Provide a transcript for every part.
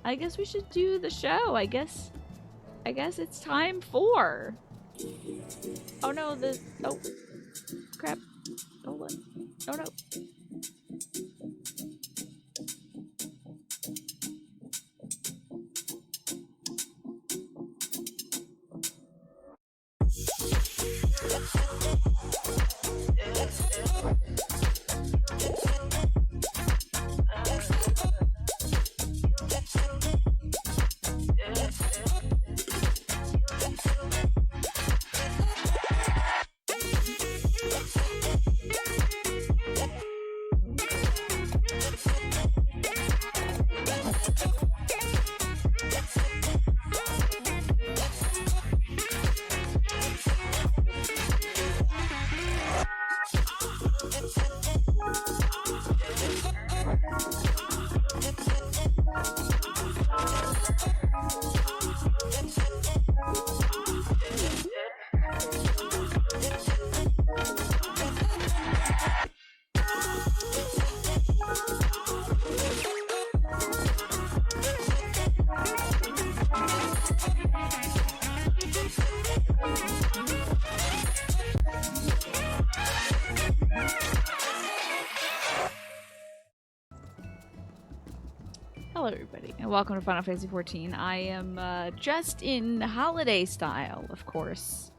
I guess we should do the show. I guess it's time for... Oh no, oh, crap. Hold on. Oh no. Hello everybody, and welcome to Final Fantasy XIV. I am dressed in holiday style, of course,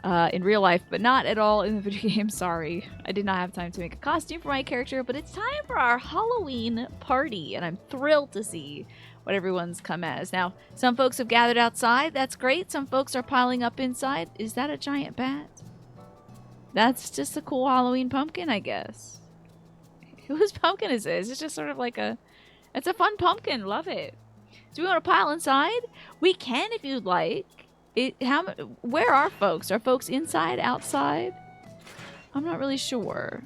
in real life, but not at all in the video game, sorry. I did not have time to make a costume for my character, but it's time for our Halloween party, and I'm thrilled to see what everyone's come as. Now, some folks have gathered outside, that's great. Some folks are piling up inside. Is that a giant bat? That's just a cool Halloween pumpkin, I guess. Whose pumpkin is this? It's just sort of like a... It's a fun pumpkin. Love it. Do we want to pile inside? We can if you'd like. Where are folks? Are folks inside, outside? I'm not really sure.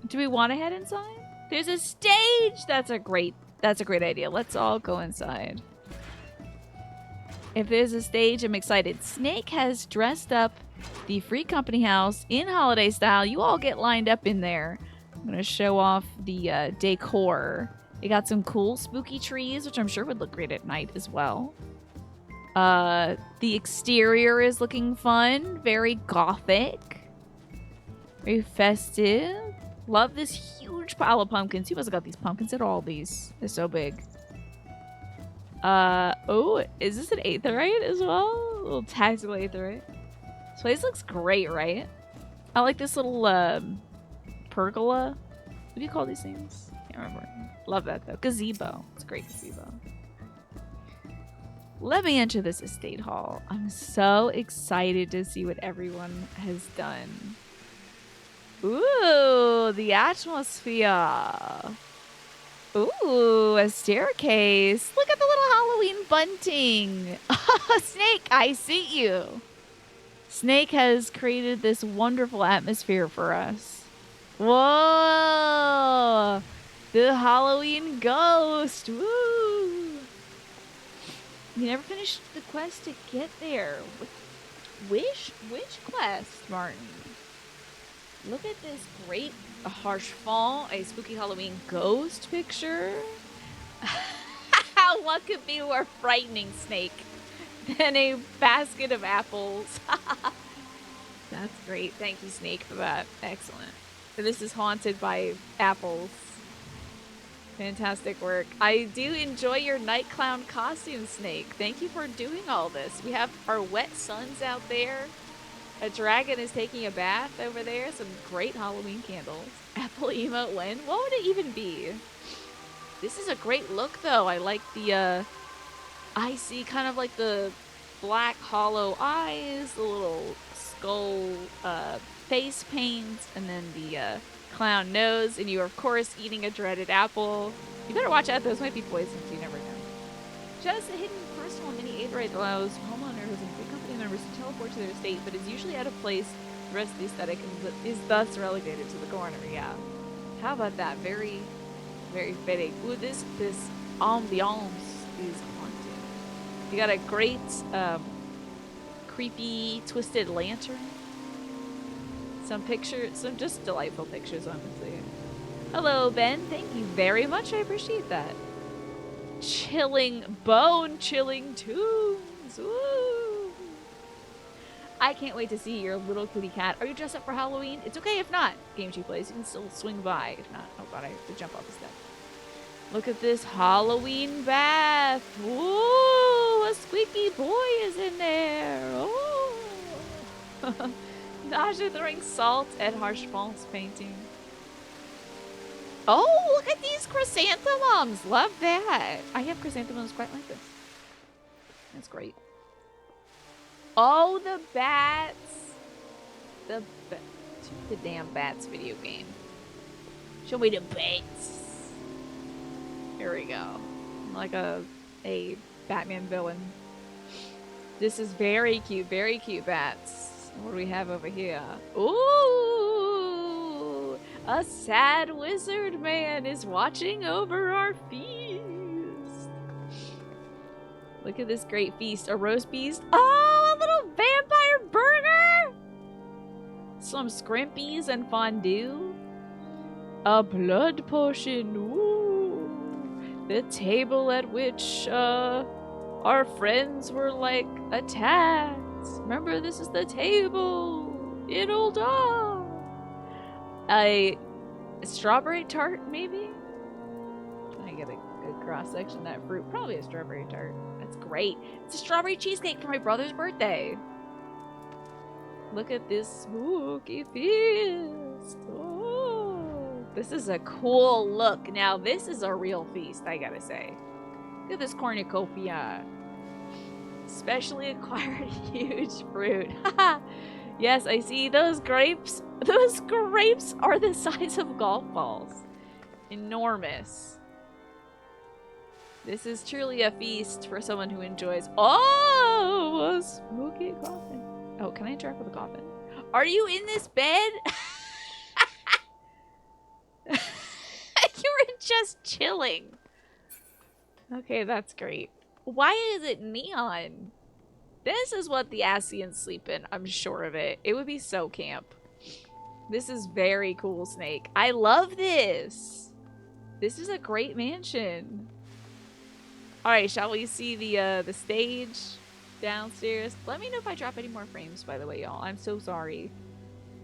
Do we want to head inside? There's a stage. That's a great idea. Let's all go inside. If there's a stage, I'm excited. Snake has dressed up the Free Company House in holiday style. You all get lined up in there. I'm going to show off the decor. They got some cool spooky trees, which I'm sure would look great at night as well. The exterior is looking fun. Very gothic. Very festive. Love this huge pile of pumpkins. Who must have got these pumpkins at Aldi's? They're so big. Oh, is this an aetheryte as well? A little tactical aetheryte. This place looks great, right? I like this little, pergola. What do you call these things? Can't remember. Love that though. Gazebo. It's a great gazebo. Let me enter this estate hall. I'm so excited to see what everyone has done. Ooh, the atmosphere. Ooh, a staircase. Look at the little Halloween bunting. Snake, I see you. Snake has created this wonderful atmosphere for us. Whoa! The Halloween ghost! Woo! You never finished the quest to get there. Which quest, Martin? Look at this great harsh fall, a spooky Halloween ghost picture. What could be more frightening, Snake, than a basket of apples? That's great. Thank you, Snake, for that. Excellent. This is haunted by apples. Fantastic work. I do enjoy your night clown costume, Snake. Thank you for doing all this. We have our wet suns out there. A dragon is taking a bath over there. Some great Halloween candles. Apple emote when? What would it even be? This is a great look, though. I like the, I see kind of like the black hollow eyes, the little skull, face paint, and then the clown nose, and you are of course eating a dreaded apple. You better watch out, those might be poisons, you never know. Just a hidden personal mini aetheryte that allows homeowners and free company members to teleport to their estate, but is usually out of place. The rest of the aesthetic is thus relegated to the corner. Yeah, how about that? Very, very fitting. Ooh, this ambiance is haunted. You got a great creepy twisted lantern. Some pictures, some just delightful pictures, honestly. Hello, Ben. Thank you very much. I appreciate that. chilling, bone-chilling tunes. Woo! I can't wait to see your little kitty cat. Are you dressed up for Halloween? It's okay if not. Game she plays, you can still swing by. If not, oh god, I have to jump off the step. Look at this Halloween bath. Ooh, a squeaky boy is in there. Oh. Naja throwing salt at Harshfal's painting. Oh, look at these chrysanthemums. Love that. I have chrysanthemums quite like this. That's great. Oh, the bats. The damn bats video game. Show me the bats. Here we go. Like a Batman villain. This is very cute bats. What do we have over here? Ooh! A sad wizard man is watching over our feast. Look at this great feast. A roast beast. Oh, a little vampire burger! Some scrimpies and fondue. A blood potion. Ooh. The table at which our friends were like attacked. Remember, this is the table in Old Dog. A strawberry tart, maybe? I get a good cross section of that fruit. Probably a strawberry tart. That's great. It's a strawberry cheesecake for my brother's birthday. Look at this spooky feast. Oh, this is a cool look. Now, this is a real feast, I gotta say. Look at this cornucopia. Specially acquired huge fruit. Yes, I see those grapes. Those grapes are the size of golf balls. Enormous. This is truly a feast for someone who enjoys. Oh, a spooky coffin. Oh, can I interact with the coffin? Are you in this bed? You were just chilling. Okay, that's great. Why is it neon? This is what the Asians sleep in. I'm sure of it. It would be so camp. This is very cool, Snake. I love this. This is a great mansion. All right, shall we see the stage downstairs? Let me know if I drop any more frames, by the way, y'all. I'm so sorry.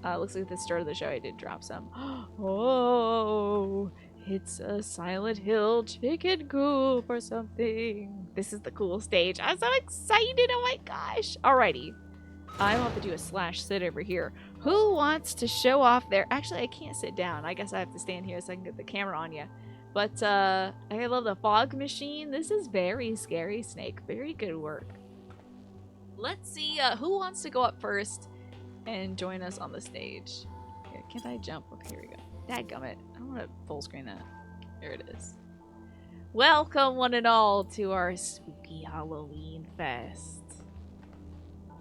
Looks like at the start of the show I did drop some. Oh, it's a Silent Hill chicken coop or something. This is the cool stage. I'm so excited. Oh my gosh. Alrighty. I will have to do a slash sit over here. Who wants to show off their... Actually, I can't sit down. I guess I have to stand here so I can get the camera on you. But, I love the fog machine. This is very scary, Snake. Very good work. Let's see who wants to go up first and join us on the stage. Here, can't I jump? Okay, here we go. Dadgummit. I don't want to full screen that. There it is. Welcome, one and all, to our spooky Halloween fest.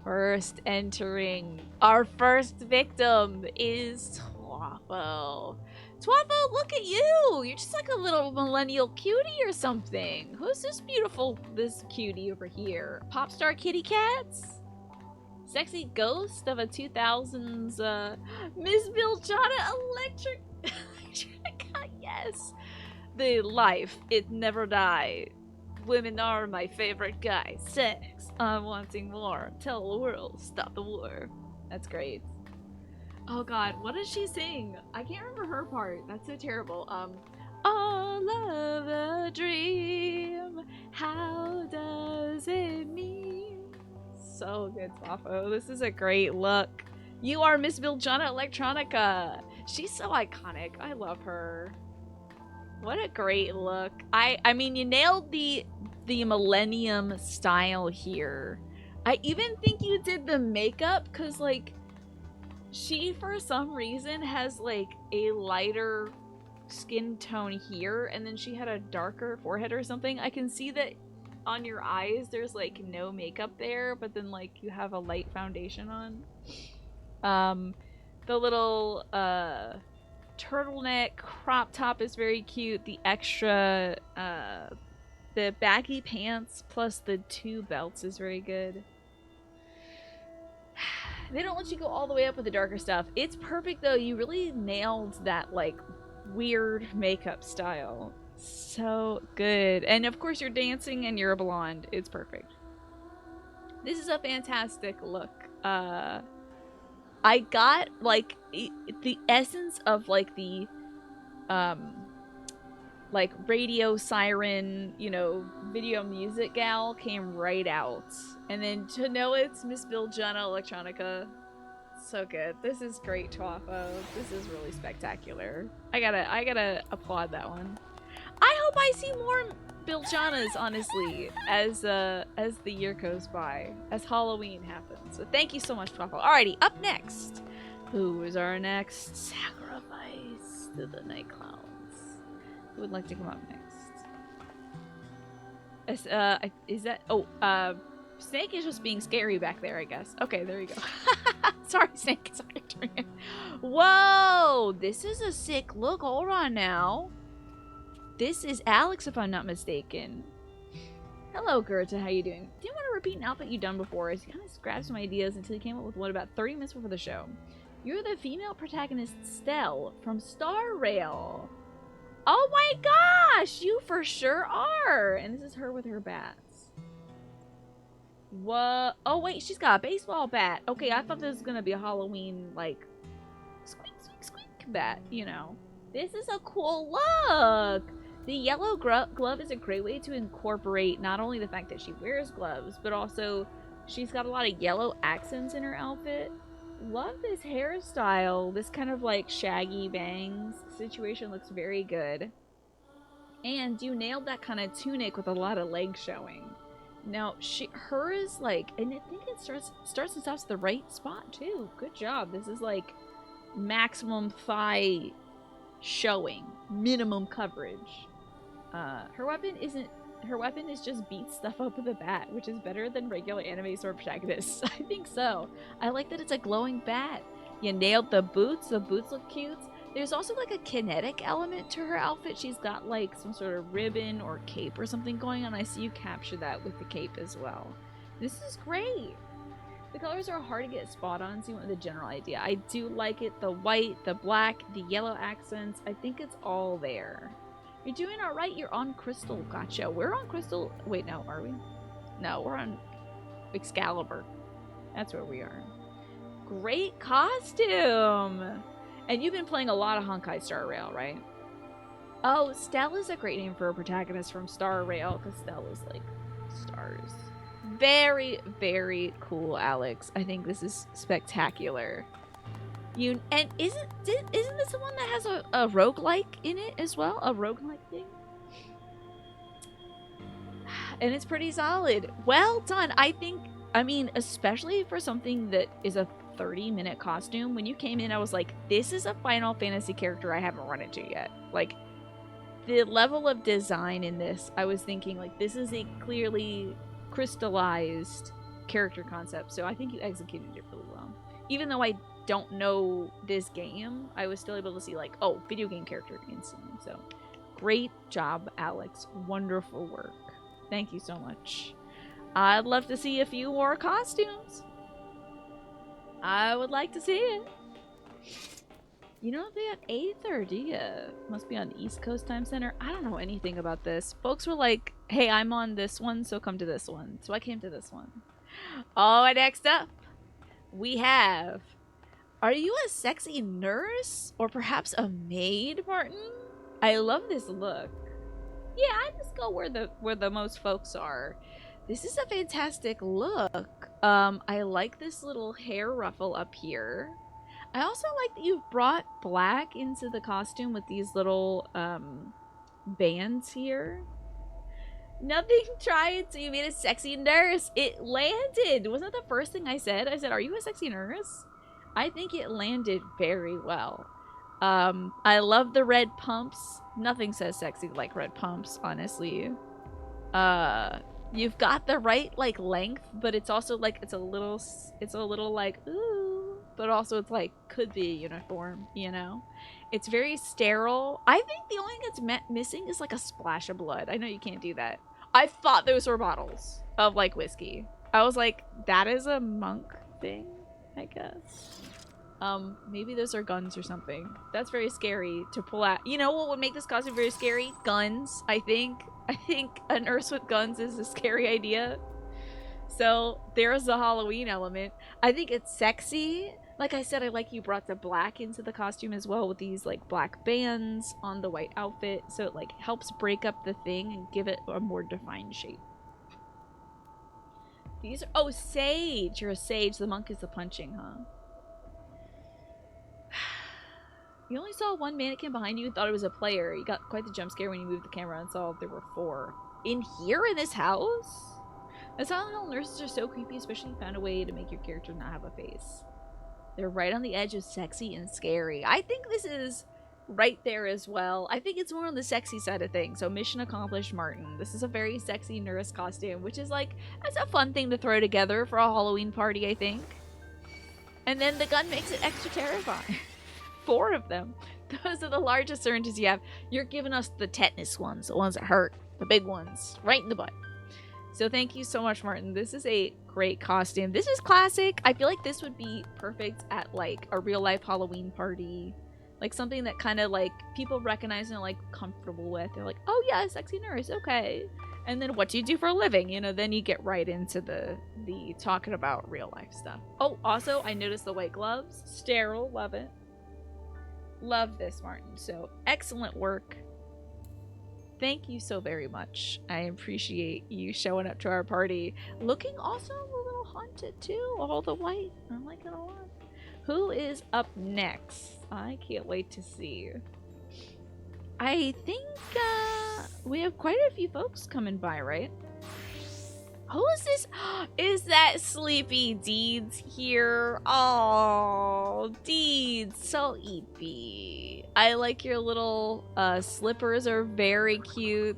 First entering, our first victim is Twaffle. Twaffle, look at you! You're just like a little millennial cutie or something. Who's this cutie over here? Popstar kitty cats? Sexy ghost of a 2000s, Miss Biljana Electrica, yes! The life, it never die. Women are my favorite guy. Sex, I'm wanting more. Tell the world, stop the war. That's great. Oh god, what does she sing? I can't remember her part. That's so terrible. All of a dream, how does it mean? So good, Twaffle. This is a great look. You are Miss Biljana Electronica. She's so iconic. I love her. What a great look. I mean, you nailed the millennium style here. I even think you did the makeup because, like, she, for some reason, has, like, a lighter skin tone here, and then she had a darker forehead or something. I can see that on your eyes there's, like, no makeup there, but then, like, you have a light foundation on. The little, turtleneck crop top is very cute. The extra, the baggy pants plus the 2 belts is very good. They don't let you go all the way up with the darker stuff. It's perfect though. You really nailed that like weird makeup style. So good. And of course you're dancing and you're a blonde. It's perfect. This is a fantastic look. I got like the essence of like the um like radio siren, you know, video music gal came right out. And then to know it's Miss Biljana Electronica. So good. This is great, Twafo. This is really spectacular. I gotta applaud that one. I hope I see more Biljanas, honestly, as the year goes by, as Halloween happens. So thank you so much, Twafo. Alrighty, up next. Who is our next sacrifice to the night clowns? Who would like to come up next? Is that? Oh, Snake is just being scary back there, I guess. Okay, there you go. Sorry, Snake. Sorry. Whoa! This is a sick look. Hold on now. This is Alex, if I'm not mistaken. Hello, Gerta. How you doing? Do you want to repeat an outfit you've done before? As you kind of grabbed some ideas until you came up with one about 30 minutes before the show. You're the female protagonist, Stell, from Star Rail. Oh my gosh! You for sure are! And this is her with her bats. What? Oh wait, she's got a baseball bat. Okay, I thought this was gonna be a Halloween, like, squeak, squeak, squeak bat, you know. This is a cool look! The yellow glove is a great way to incorporate not only the fact that she wears gloves, but also she's got a lot of yellow accents in her outfit. Love this hairstyle. This kind of like shaggy bangs situation looks very good. And you nailed that kind of tunic with a lot of legs showing. Now, hers like, and I think it starts and stops at the right spot too. Good job. This is like maximum thigh showing, minimum coverage. Her weapon is just beat stuff up with a bat, which is better than regular anime sword protagonists. I think so. I like that it's a glowing bat. You nailed the boots. The boots look cute. There's also like a kinetic element to her outfit. She's got like some sort of ribbon or cape or something going on. I see you capture that with the cape as well. This is great. The colors are hard to get spot on, so you want the general idea. I do like it. The white, the black, the yellow accents. I think it's all there. You're doing all right. You're on Crystal. Gotcha. We're on Crystal. Wait, no, are we? No, we're on Excalibur. That's where we are. Great costume. And you've been playing a lot of Honkai Star Rail, right? Oh, Stell is a great name for a protagonist from Star Rail, because Stell is like stars. Very, very cool, Alex. I think this is spectacular. And isn't this the one that has a roguelike in it as well? A roguelike thing? And it's pretty solid. Well done. I mean, especially for something that is a 30-minute costume, when you came in, I was like, this is a Final Fantasy character I haven't run into yet. Like, the level of design in this, I was thinking, like, this is a clearly crystallized character concept. So I think you executed it really well. Even though I don't know this game, I was still able to see, like, oh, video game character instantly. So great job, Alex. Wonderful work. Thank you so much. I'd love to see a few more costumes. I would like to see it. You know, they have 8:30. Must be on East Coast Time Center. I don't know anything about this. Folks were like, hey, I'm on this one, so come to this one. So I came to this one. Oh, and next up, we have... Are you a sexy nurse? Or perhaps a maid, Martin? I love this look. Yeah, I just go where the most folks are. This is a fantastic look. I like this little hair ruffle up here. I also like that you've brought black into the costume with these little bands here. Nothing, try it. So you made a sexy nurse. It landed. Wasn't that the first thing I said? I said, are you a sexy nurse? I think it landed very well. I love the red pumps. Nothing says sexy like red pumps, honestly. You've got the right like length, but it's also like it's a little like ooh, but also it's like could be a uniform, you know. It's very sterile. I think the only thing that's missing is like a splash of blood. I know you can't do that. I thought those were bottles of like whiskey. I was like, that is a monk thing, I guess. Maybe those are guns or something. That's very scary to pull out. You know what would make this costume very scary? Guns, I think. I think a nurse with guns is a scary idea. So there's the Halloween element. I think it's sexy. Like I said, I like you brought the black into the costume as well with these like black bands on the white outfit. So it like helps break up the thing and give it a more defined shape. These are, oh, sage. You're a sage. The monk is the punching, huh? You only saw one mannequin behind you and thought it was a player. You got quite the jump scare when you moved the camera and saw there were 4. In here in this house? The silent hill nurses are so creepy, especially if you found a way to make your character not have a face. They're right on the edge of sexy and scary. I think this is right there as well. I think it's more on the sexy side of things. So mission accomplished, Martin. This is a very sexy nurse costume, which is like, that's a fun thing to throw together for a Halloween party, I think. And then the gun makes it extra terrifying. 4 of them. Those are the largest syringes you have. You're giving us the tetanus ones, the ones that hurt, the big ones, right in the butt. So thank you so much, Martin. This is a great costume. This is classic. I feel like this would be perfect at like a real life Halloween party. Like something that kind of like people recognize and are like comfortable with. They're like, oh yeah, sexy nurse, okay. And then what do you do for a living? You know, then you get right into the talking about real life stuff. Oh, also I noticed the white gloves. Sterile, love it. Love this, Martin. So excellent work. Thank you so very much. I appreciate you showing up to our party. Looking also a little haunted too. All the white. I like it a lot. Who is up next? I can't wait to see. I think we have quite a few folks coming by, right? Who is this? Is that Sleepy Deeds here? Oh, Deeds, so eepy. I like your little slippers are very cute.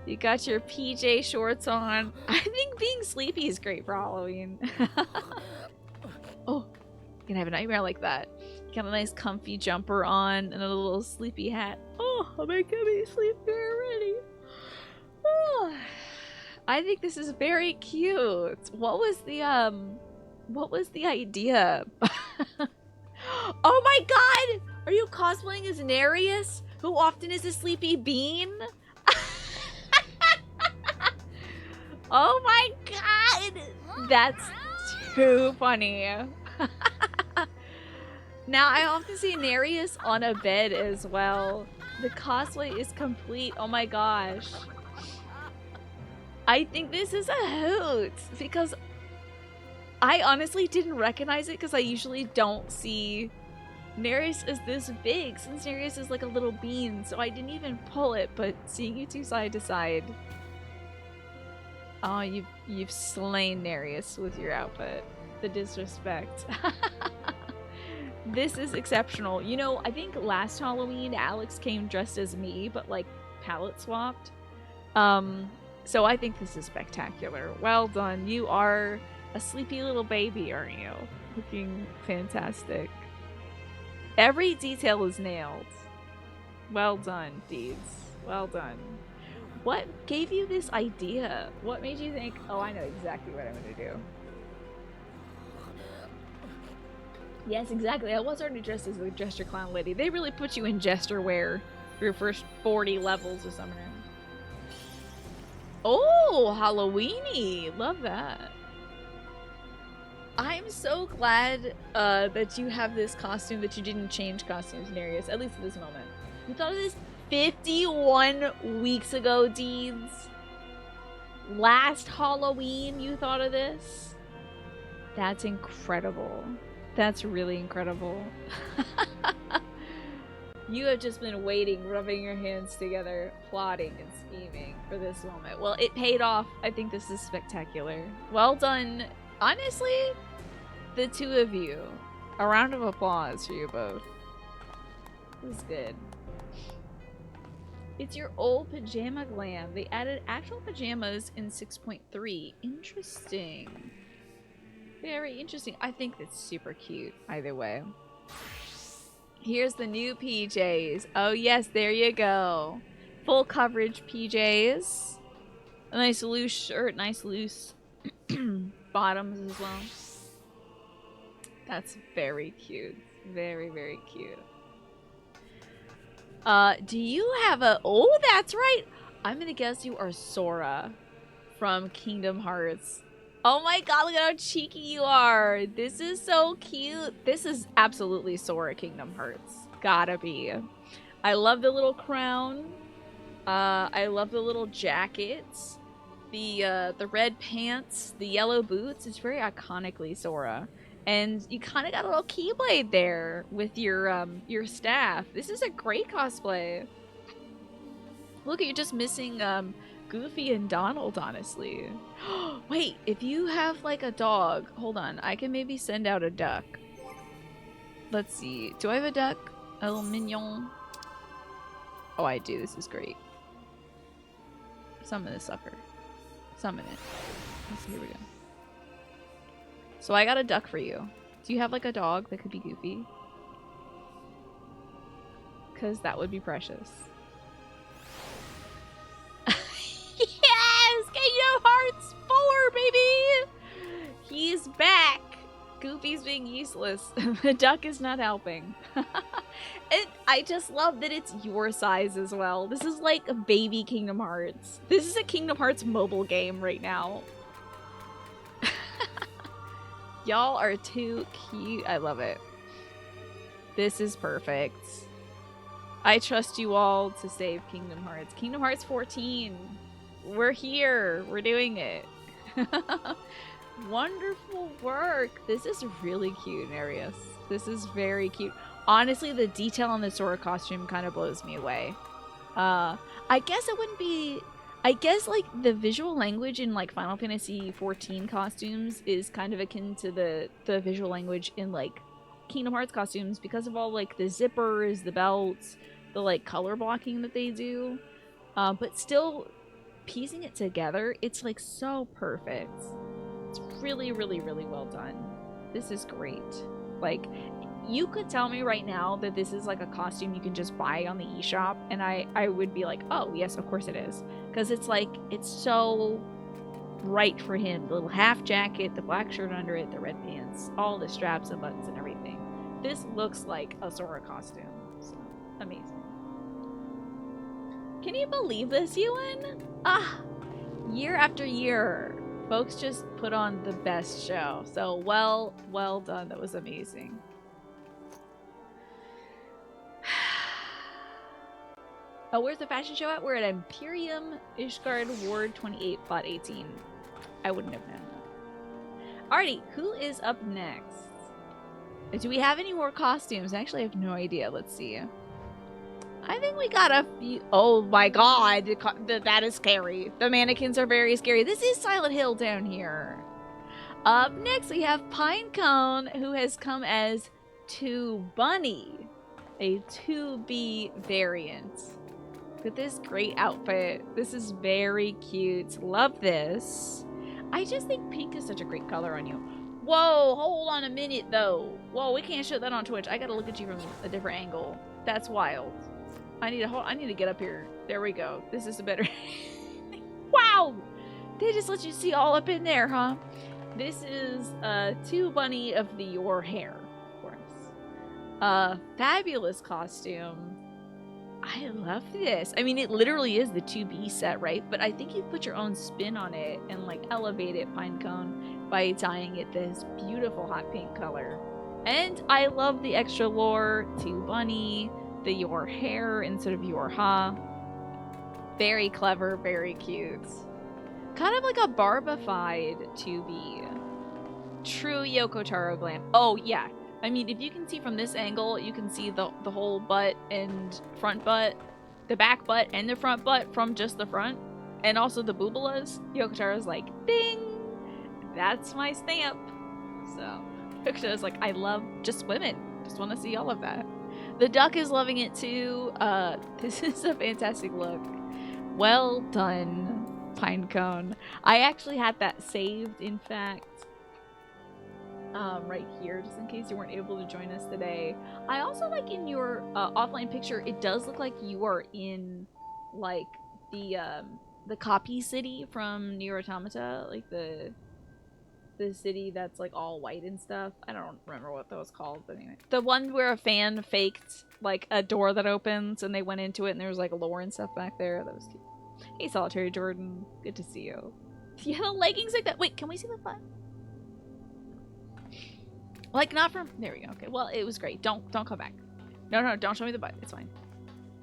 You got your PJ shorts on. I think being sleepy is great for Halloween. Oh, you can have a nightmare like that. You got a nice comfy jumper on and a little sleepy hat. Oh, I'm making me sleepy already. Oh. I think this is very cute. What was the idea? Oh my god! Are you cosplaying as Nereus? Who often is a sleepy bean? Oh my god! That's too funny. Now I often see Nereus on a bed as well. The cosplay is complete. Oh my gosh. I think this is a hoot because I honestly didn't recognize it because I usually don't see Nereus as this big since Nereus is like a little bean, so I didn't even pull it, but seeing you two side to side. Oh, you've slain Nereus with your outfit. The disrespect. This is exceptional. You know, I think last Halloween Alex came dressed as me, but like palette swapped. So I think this is spectacular. Well done. You are a sleepy little baby, aren't you? Looking fantastic. Every detail is nailed. Well done, Deeds. Well done. What gave you this idea? What made you think, oh, I know exactly what I'm going to do? Yes, exactly. I was already dressed as the Jester Clown Lady. They really put you in Jester wear for your first 40 levels of Summoner. Oh, Halloweeny. Love that. I'm so glad that you have this costume, that you didn't change costumes, Nereus, at least at this moment. You thought of this 51 weeks ago, Deeds. Last Halloween you thought of this? That's incredible. That's really incredible. You have just been waiting, rubbing your hands together, plotting and scheming for this moment. Well, it paid off. I think this is spectacular. Well done. Honestly, the two of you. A round of applause for you both. This is good. It's your old pajama glam. They added actual pajamas in 6.3. Interesting. Very interesting. I think that's super cute either way. Here's the new PJs. Oh yes, there you go. Full coverage PJs. A nice loose shirt, nice loose bottoms as well. That's very cute. Very, very cute. Do you have a... Oh, that's right! I'm gonna guess you are Sora from Kingdom Hearts. Oh my god, look at how cheeky you are! This is so cute! This is absolutely Sora Kingdom Hearts. Gotta be. I love the little crown. I love the little jackets. The red pants, the yellow boots. It's very iconically Sora. And you kind of got a little keyblade there with your staff. This is a great cosplay. Look, you're just missing Goofy and Donald, honestly. Wait, if you have like a dog, hold on, I can maybe send out a duck. Let's see. Do I have a duck? A little mignon. Oh, I do. This is great. Summon the sucker. Summon it. Let's see, here we go. So I got a duck for you. Do you have like a dog that could be Goofy? Because that would be precious. Yes! Kingdom Hearts 4, baby! He's back! Goofy's being useless. The duck is not helping. And I just love that it's your size as well. This is like a baby Kingdom Hearts. This is a Kingdom Hearts mobile game right now. Y'all are too cute. I love it. This is perfect. I trust you all to save Kingdom Hearts. Kingdom Hearts 14. We're here. We're doing it. Wonderful work. This is really cute, Arius. This is very cute. Honestly, the detail on the Sora costume kind of blows me away. I guess it wouldn't be... I guess, like, the visual language in, like, Final Fantasy XIV costumes is kind of akin to the visual language in, like, Kingdom Hearts costumes because of all, like, the zippers, the belts, the, like, color blocking that they do. But still, piecing it together, it's, like, so perfect. It's really, really, really well done. This is great. Like, you could tell me right now that this is, like, a costume you can just buy on the eShop, and I would be like, oh, yes, of course it is. Because it's, like, it's so right for him. The little half jacket, the black shirt under it, the red pants, all the straps and buttons and everything. This looks like a Sora costume. So, amazing. Can you believe this, Ewan? Ah, year after year, folks just put on the best show. So, well done. That was amazing. Oh, where's the fashion show at? We're at Imperium Ishgard Ward 28, Plot 18. I wouldn't have known that. Alrighty, who is up next? Do we have any more costumes? I actually have no idea. Let's see. I think we got a few. Oh my god, that is scary. The mannequins are very scary. This is Silent Hill down here. Up next, we have Pinecone, who has come as 2 Bunny, a 2B variant. Look at this great outfit. This is very cute. Love this. I just think pink is such a great color on you. Whoa, hold on a minute though. Whoa, we can't show that on Twitch. I gotta look at you from a different angle. That's wild. I need to get up here. There we go. This is a better. Wow! They just let you see all up in there, huh? This is 2 Bunny of the Your Hair, of course. Fabulous costume. I love this. I mean, it literally is the 2B set, right? But I think you put your own spin on it and like elevate it, Pinecone, by dyeing it this beautiful hot pink color. And I love the extra lore, 2 Bunny, the Your Hair instead of Your Ha. Very clever, very cute. Kind of like a barbified 2B. True Yoko Taro glam. Oh, yeah. I mean, if you can see from this angle, you can see the whole butt and front butt, the back butt and the front butt from just the front, and also the boobalas. Yoko Taro's like, ding! That's my stamp. So, Yoko Taro's like, I love just women. Just want to see all of that. The duck is loving it too. This is a fantastic look. Well done, Pinecone. I actually had that saved, in fact. Right here, just in case you weren't able to join us today. I also like in your offline picture, it does look like you are in like the copy city from Nier Automata, like the the city that's like all white and stuff. I don't remember what that was called, but anyway. The one where a fan faked like a door that opens and they went into it and there was like lore and stuff back there. That was cute. Hey, Solitary Jordan. Good to see you. Yeah, the leggings like that. Wait, can we see the butt? Like not from there we go. Okay, well it was great. Don't come back. No, don't show me the butt. It's fine.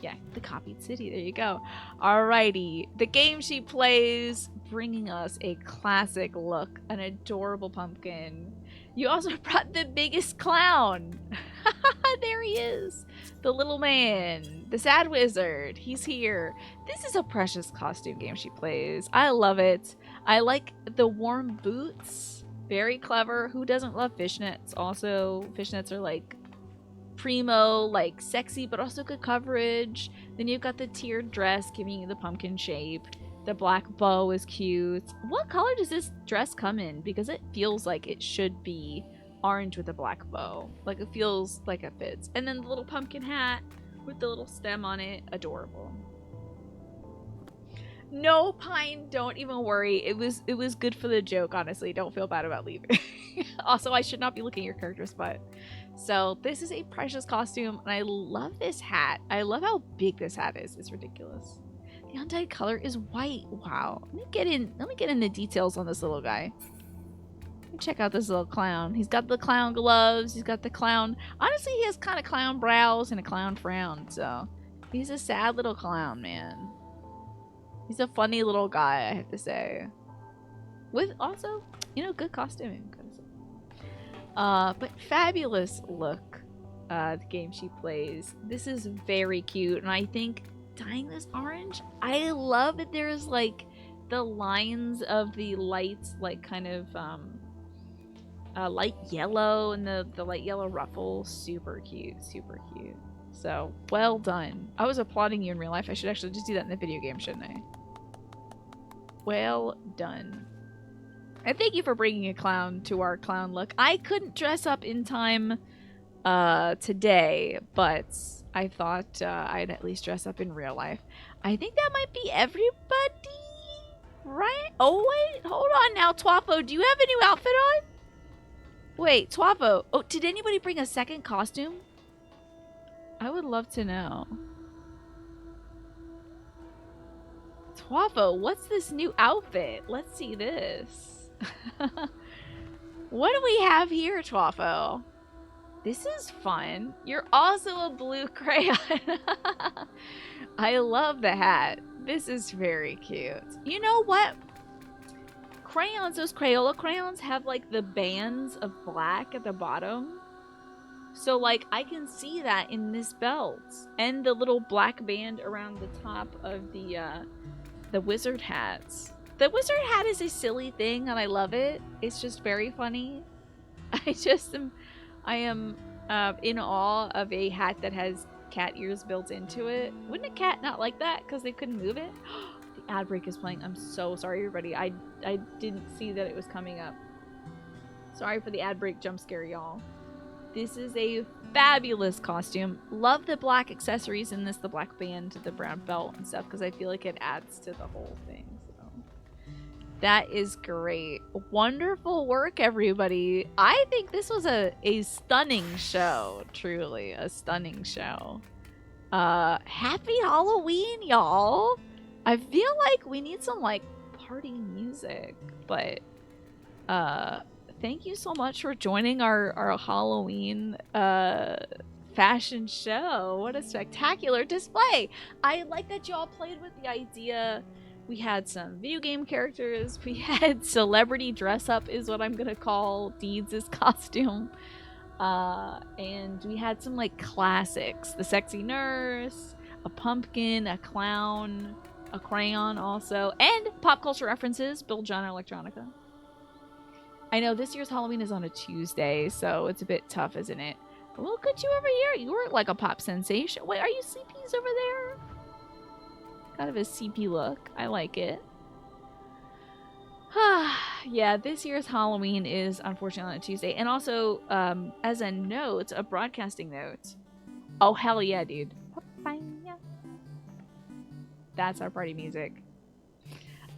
Yeah, the copied city. There you go. Alrighty. The game she plays, bringing us a classic look, an adorable pumpkin. You also brought the biggest clown. There he is. The little man. The sad wizard. He's here. This is a precious costume game she plays. I love it. I like the warm boots. Very clever. Who doesn't love fishnets? Also, fishnets are like primo, like sexy, but also good coverage. Then you've got the tiered dress giving you the pumpkin shape. The black bow is cute. What color does this dress come in? Because it feels like it should be orange with a black bow. Like it feels like it fits. And then the little pumpkin hat with the little stem on it. Adorable. No, Pine, don't even worry. It was good for the joke, honestly. Don't feel bad about leaving. Also, I should not be looking at your character's butt. So this is a precious costume, and I love this hat. I love how big this hat is. It's ridiculous. The undyed color is white. Wow. Let me get in the details on this little guy. Let me check out this little clown. He's got the clown gloves. He's got the clown. Honestly, he has kind of clown brows and a clown frown. So he's a sad little clown, man. He's a funny little guy, I have to say. With also, you know, good costuming. But fabulous look, the game she plays. This is very cute, and I think dyeing this orange, I love that there's like the lines of the lights, like kind of light yellow, and the light yellow ruffles. Super cute, super cute. So well done. I was applauding you in real life. I should actually just do that in the video game, shouldn't I? Well done. And thank you for bringing a clown to our clown look. I couldn't dress up in time today, but I thought I'd at least dress up in real life. I think that might be everybody, right? Oh, wait. Hold on now, Twafo. Do you have a new outfit on? Wait, Twafo. Oh, did anybody bring a second costume? I would love to know. Twafo, what's this new outfit? Let's see this. What do we have here, Twafo? This is fun. You're also a blue crayon. I love the hat. This is very cute. You know what? Crayons, those Crayola crayons have like the bands of black at the bottom. So like I can see that in this belt. And the little black band around the top of the wizard hats. The wizard hat is a silly thing and I love it. It's just very funny. I am in awe of a hat that has cat ears built into it. Wouldn't a cat not like that because they couldn't move it? The ad break is playing. I'm so sorry, everybody. I didn't see that it was coming up. Sorry for the ad break jump scare, y'all. This is a fabulous costume. Love the black accessories in this, the black band, the brown belt and stuff, because I feel like it adds to the whole thing. So that is great. Wonderful work, everybody. I think this was a stunning show. Truly, a stunning show. Happy Halloween, y'all. I feel like we need some, like, party music, but, thank you so much for joining our Halloween fashion show. What a spectacular display. I like that y'all played with the idea. We had some video game characters. We had celebrity dress up is what I'm gonna call Deeds' costume. And we had some like classics. The sexy nurse, a pumpkin, a clown, a crayon also, and pop culture references, Bill John Electronica. I know this year's Halloween is on a Tuesday, so it's a bit tough, isn't it? But look at you over here. You were like a pop sensation. Wait, are you CPs over there? Kind of a CP look. I like it. Yeah, this year's Halloween is unfortunately on a Tuesday. And also, as a note, a broadcasting note. Oh, hell yeah, dude. That's our party music.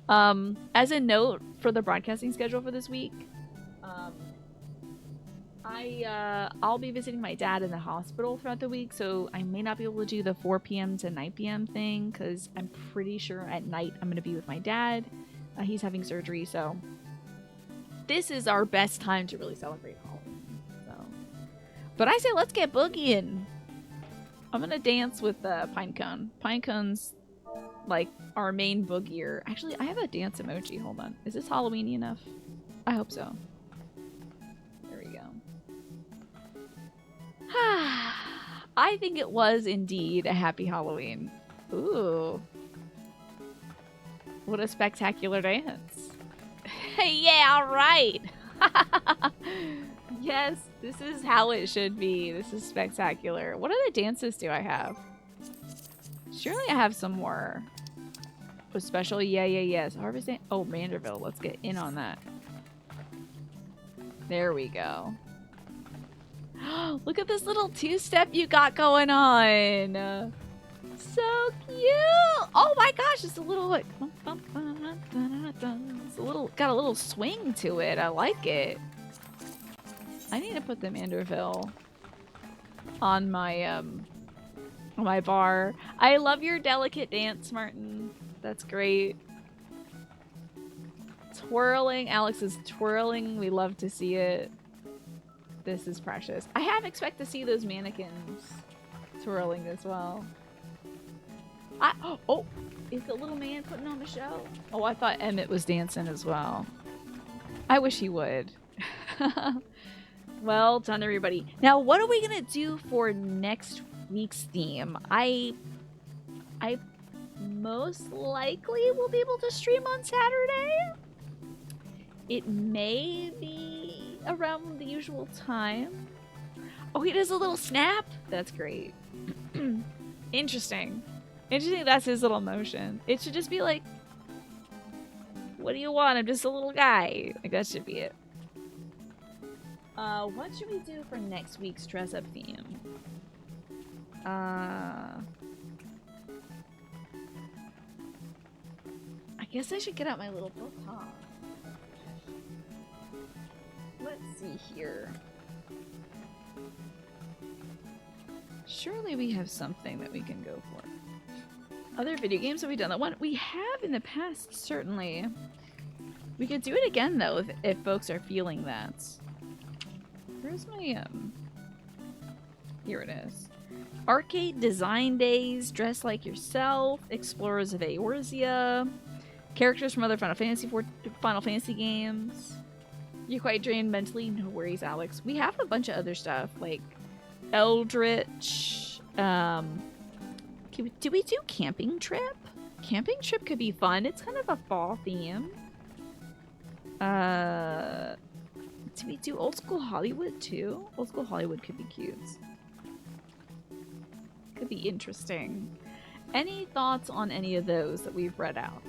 As a note for the broadcasting schedule for this week, I'll be visiting my dad in the hospital throughout the week, so I may not be able to do the 4 p.m. to 9 p.m. thing, because I'm pretty sure at night I'm going to be with my dad. He's having surgery, so this is our best time to really celebrate Halloween. So, but I say let's get boogieing. I'm going to dance with Pinecone. Pinecone's like our main boogier. Actually, I have a dance emoji. Hold on. Is this Halloween-y enough? I hope so. There we go. I think it was indeed a happy Halloween. Ooh. What a spectacular dance. Yeah, right. Yes, this is how it should be. This is spectacular. What other dances do I have? Surely I have some more. A special, yes. Harvest Day. Oh, Manderville. Let's get in on that. There we go. Look at this little two-step you got going on. So cute. Oh my gosh, it's a little like it's a little got a little swing to it. I like it. I need to put the Manderville on my bar. I love your delicate dance, Martin. That's great. Twirling. Alex is twirling. We love to see it. This is precious. I half expect to see those mannequins twirling as well. Oh, is the little man putting on the show? Oh, I thought Emmett was dancing as well. I wish he would. Well done, everybody. Now, what are we gonna do for next week's theme? I most likely will be able to stream on Saturday. It may be around the usual time. Oh, he does a little snap? That's great. Interesting. Interesting that's his little motion. It should just be like, what do you want? I'm just a little guy. Like, that should be it. What should we do for next week's dress-up theme? I guess I should get out my little book, huh? Let's see here. Surely we have something that we can go for. Other video games have we done that one? We have in the past, certainly. We could do it again, though, if folks are feeling that. Where's my, Here it is. Arcade Design Days, Dress Like Yourself, Explorers of Eorzea, characters from other Final Fantasy games. You quite drained mentally? No worries, Alex. We have a bunch of other stuff, like Eldritch. Do we do Camping Trip? Camping Trip could be fun. It's kind of a fall theme. Do we do Old School Hollywood too? Old School Hollywood could be cute. Could be interesting. Any thoughts on any of those that we've read out?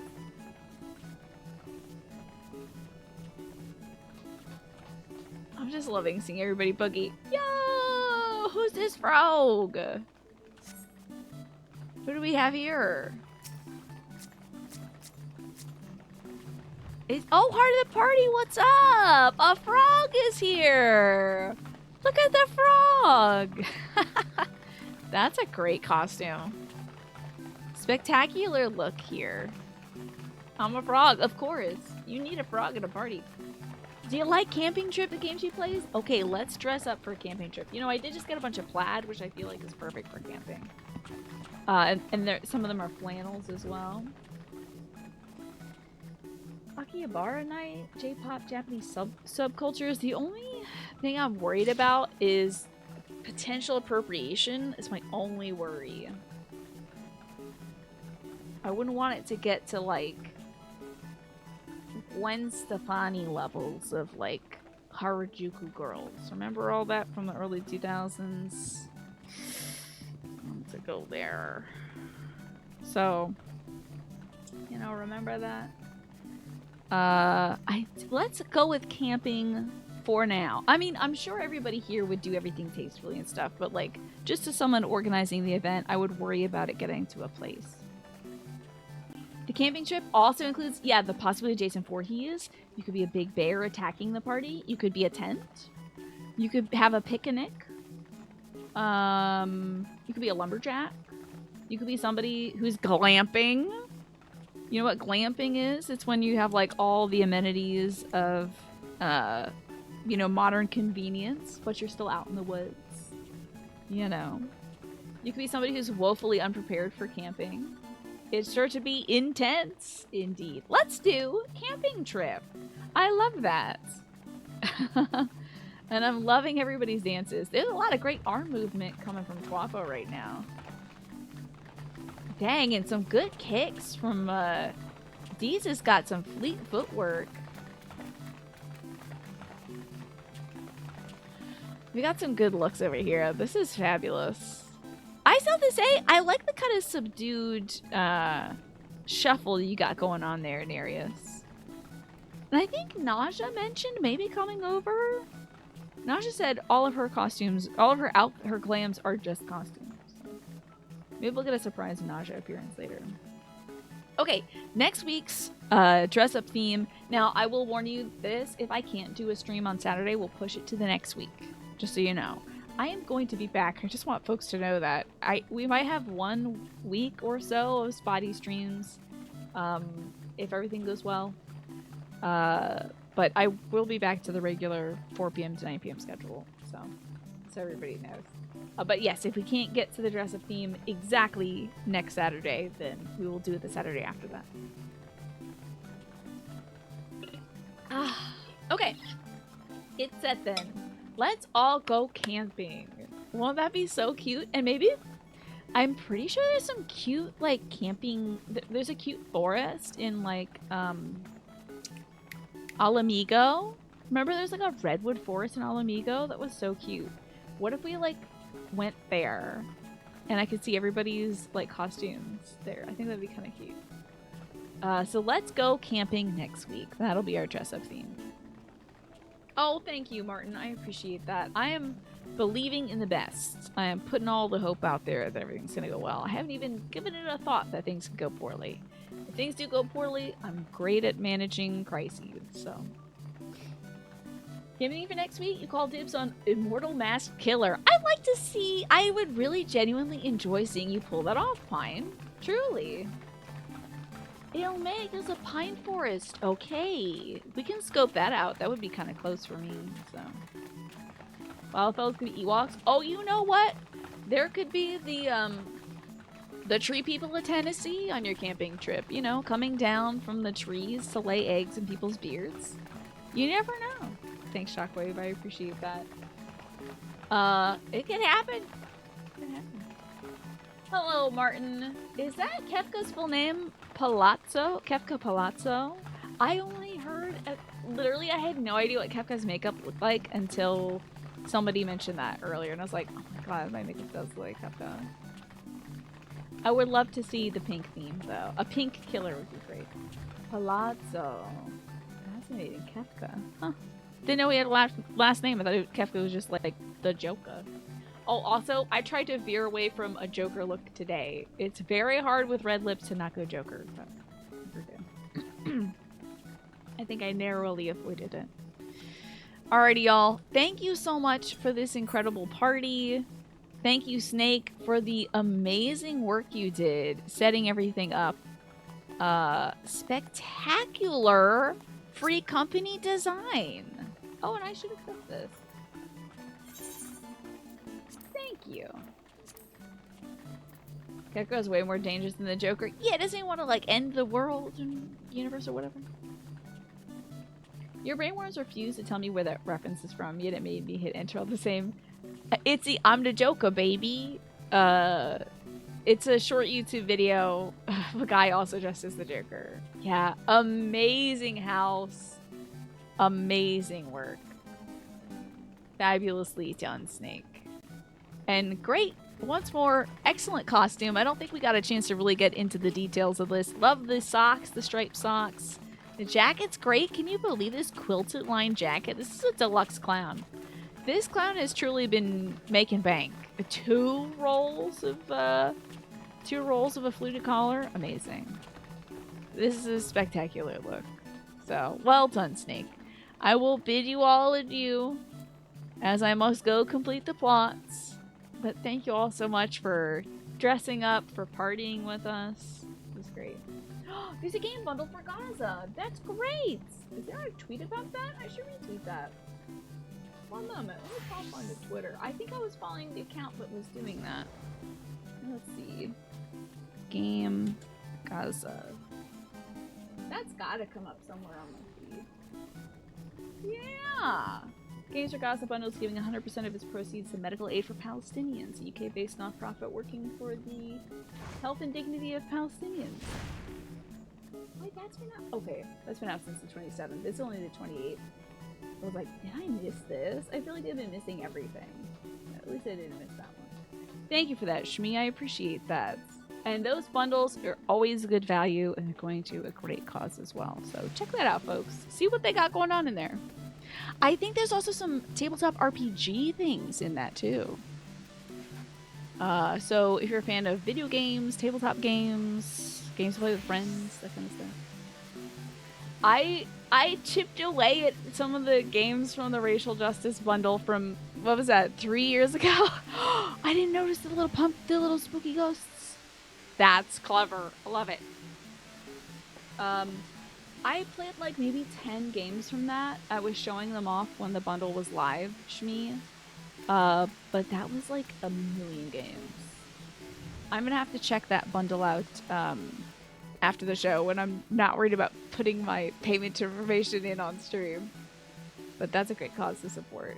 I'm just loving seeing everybody boogie. Yo! Who's this frog? Who do we have here? Oh, heart of the party, what's up? A frog is here. Look at the frog. That's a great costume. Spectacular look here. I'm a frog, of course. You need a frog at a party. Do you like Camping Trip, the game she plays? Okay, let's dress up for a Camping Trip. You know, I did just get a bunch of plaid, which I feel like is perfect for camping. And some of them are flannels as well. Akihabara night, J-pop, Japanese subcultures. The only thing I'm worried about is potential appropriation. Is my only worry. I wouldn't want it to get to like Gwen Stefani levels of like Harajuku girls. Remember all that from the early 2000s? I want to go there. So, you know, remember that? Let's go with camping for now. I mean, I'm sure everybody here would do everything tastefully and stuff, but like, just as someone organizing the event, I would worry about it getting to a place. The camping trip also includes, yeah, the possibility of Jason Voorhees. You could be a big bear attacking the party. You could be a tent. You could have a picnic. You could be a lumberjack. You could be somebody who's glamping. You know what glamping is? It's when you have like all the amenities of, you know, modern convenience, but you're still out in the woods. You know. You could be somebody who's woefully unprepared for camping. It's sure to be intense, indeed. Let's do camping trip. I love that. And I'm loving everybody's dances. There's a lot of great arm movement coming from Twapo right now. Dang, and some good kicks from, Deez has got some fleet footwork. We got some good looks over here. This is fabulous. I still have to say, I like the kind of subdued shuffle you got going on there in Nereus. And I think Naja mentioned maybe coming over. Naja said all of her costumes, all of her glams are just costumes. Maybe we'll get a surprise Naja appearance later. Okay, next week's dress-up theme. Now, I will warn you this. If I can't do a stream on Saturday, we'll push it to the next week. Just so you know. I am going to be back. I just want folks to know that. We might have 1 week or so of spotty streams. If everything goes well. But I will be back to the regular 4 p.m. to 9 p.m. schedule. So everybody knows. But yes, if we can't get to the dress-up theme exactly next Saturday, then we will do it the Saturday after that. Okay. It's set then. Let's all go camping. Won't that be so cute? And maybe, I'm pretty sure there's some cute, like, camping, there's a cute forest in, like, Alamigo. Remember there's, like, a redwood forest in Alamigo? That was so cute. What if we, like, went there and I could see everybody's, like, costumes there? I think that'd be kind of cute. So let's go camping next week. That'll be our dress-up theme. Oh, thank you, Martin. I appreciate that. I am believing in the best. I am putting all the hope out there that everything's going to go well. I haven't even given it a thought that things can go poorly. If things do go poorly, I'm great at managing crises, so. Camping for next week, you call dibs on Immortal Masked Killer. I'd like to see, I would really genuinely enjoy seeing you pull that off, Pine. Truly. Ilmeg is a pine forest. Okay. We can scope that out. That would be kind of close for me, so. Wildfellas could be Ewoks. Oh, you know what? There could be the tree people of Tennessee on your camping trip. You know, coming down from the trees to lay eggs in people's beards. You never know. Thanks, Shockwave. I appreciate that. It can happen. It can happen. Hello, Martin. Is that Kefka's full name? Palazzo? Kefka Palazzo? I only heard... literally, I had no idea what Kefka's makeup looked like until somebody mentioned that earlier. And I was like, oh my god, my makeup does look like Kefka. I would love to see the pink theme, though. A pink killer would be great. Palazzo. Fascinating. Kefka. Huh. Didn't know he had a last name. I thought Kefka was just like the Joker. Oh, also, I tried to veer away from a Joker look today. It's very hard with red lips to not go Joker, but I think I narrowly avoided it. Alrighty, y'all. Thank you so much for this incredible party. Thank you, Snake, for the amazing work you did setting everything up. Spectacular free company design. Oh, and I should accept this. Thank you. Gecko's way more dangerous than the Joker. Yeah, doesn't he want to, like, end the world and universe or whatever? Your brainworms refused to tell me where that reference is from, yet it made me hit enter all the same. It's the I'm the Joker, baby. It's a short YouTube video of a guy also dressed as the Joker. Yeah, amazing house. Amazing work. Fabulously done, Snake. And great, once more, excellent costume. I don't think we got a chance to really get into the details of this. Love the socks, the striped socks. The jacket's great. Can you believe this quilted line jacket? This is a deluxe clown. This clown has truly been making bank. Two rolls of a fluted collar. Amazing. This is a spectacular look. So, well done, Snake. I will bid you all adieu, as I must go complete the plots. But thank you all so much for dressing up, for partying with us. It was great. There's a game bundle for Gaza. That's great. Is there a tweet about that? I should retweet that. One moment. Let me pop onto Twitter. I think I was following the account that was doing that. Let's see. Game Gaza. That's gotta come up somewhere on my feed. Yeah! Games for Gaza Bundle is giving 100% of its proceeds to medical aid for Palestinians, a UK-based nonprofit working for the health and dignity of Palestinians. Wait, that's been out? Okay, that's been out since the 27th. This is only the 28th. I was like, did I miss this? I feel like I've been missing everything. At least I didn't miss that one. Thank you for that, Shmi. I appreciate that. And those bundles are always a good value and going to a great cause as well. So check that out, folks. See what they got going on in there. I think there's also some tabletop RPG things in that too. So if you're a fan of video games, tabletop games, games to play with friends, that kind of stuff. I chipped away at some of the games from the Racial Justice bundle from, what was that, 3 years ago? I didn't notice the little spooky ghosts. That's clever. I love it. I played like maybe 10 games from that. I was showing them off when the bundle was live, Shmi. But that was like a million games. I'm gonna have to check that bundle out after the show when I'm not worried about putting my payment information in on stream. But that's a great cause to support.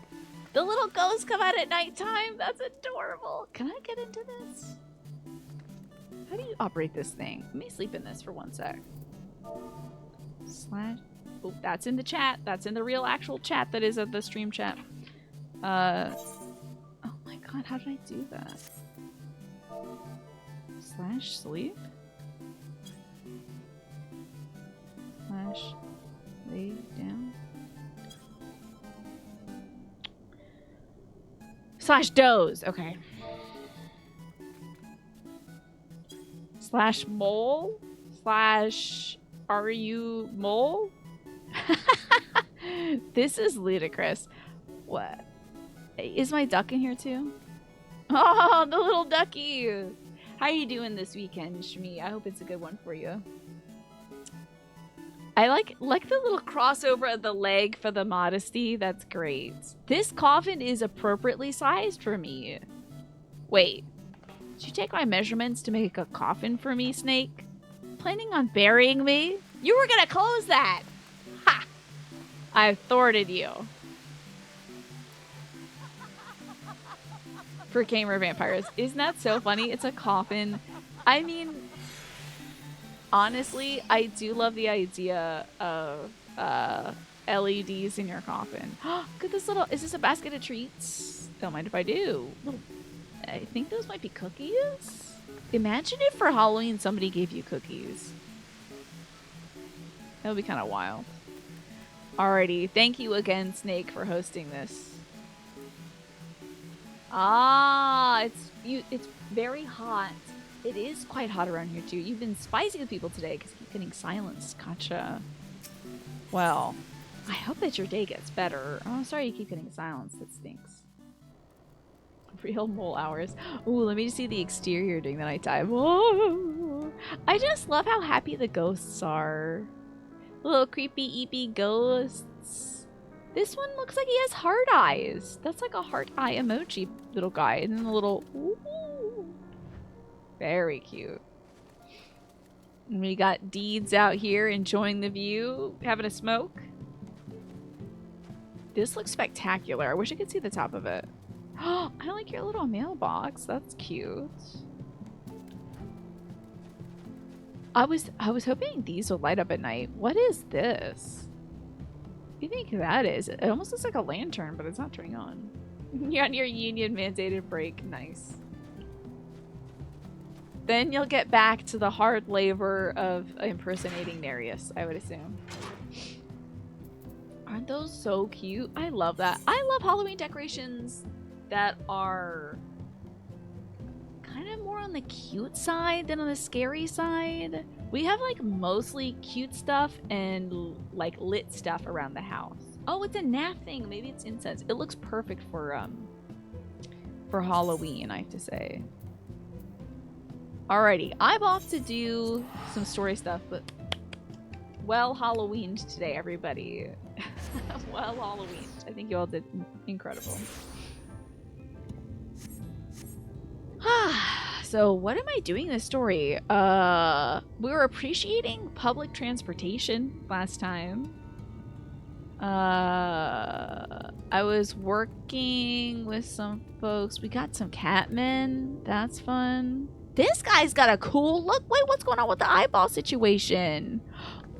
The little ghosts come out at nighttime. That's adorable. Can I get into this? How do you operate this thing? Let me sleep in this for 1 sec. Slash. Oh, that's in the chat. That's in the real actual chat that is at the stream chat. Oh my god, how did I do that? Slash sleep? Slash lay down? Slash doze. Okay. Slash mole? Slash are you mole? This is ludicrous. What? Is my duck in here too? Oh, the little ducky! How are you doing this weekend, Shmi? I hope it's a good one for you. I like the little crossover of the leg for the modesty. That's great. This coffin is appropriately sized for me. Wait. Did you take my measurements to make a coffin for me, Snake? Planning on burying me? You were gonna close that! Ha! I've thwarted you. For gamer vampires. Isn't that so funny? It's a coffin. I mean, honestly, I do love the idea of LEDs in your coffin. Look at this little... Is this a basket of treats? Don't mind if I do. I think those might be cookies? Imagine if for Halloween somebody gave you cookies. That would be kind of wild. Alrighty. Thank you again, Snake, for hosting this. Ah, it's very hot. It is quite hot around here too. You've been spicy with people today because you keep getting silenced. Gotcha. Well, I hope that your day gets better. Oh, I'm sorry you keep getting silenced. That stinks. Real mole hours. Ooh, let me just see the exterior during the nighttime. Whoa. I just love how happy the ghosts are. Little creepy, eepy ghosts. This one looks like he has heart eyes. That's like a heart eye emoji little guy. And then the little... Ooh. Very cute. And we got Deeds out here enjoying the view. Having a smoke. This looks spectacular. I wish I could see the top of it. Oh, I like your little mailbox. That's cute. I was hoping these would light up at night. What is this? What do you think that is? It almost looks like a lantern, but it's not turning on. You're on your union mandated break. Nice. Then you'll get back to the hard labor of impersonating Nereus, I would assume. Aren't those so cute? I love that. I love Halloween decorations that are kind of more on the cute side than on the scary side. We have like mostly cute stuff and like lit stuff around the house. Oh, it's a NAF thing. Maybe it's incense. It looks perfect for Halloween, I have to say. Alrighty, I'm off to do some story stuff, but well Halloweened today, everybody. Well Halloweened. I think you all did incredible. So what am I doing this story? We were appreciating public transportation last time. I was working with some folks. We got some catmen. That's fun. This guy's got a cool look. Wait, what's going on with the eyeball situation?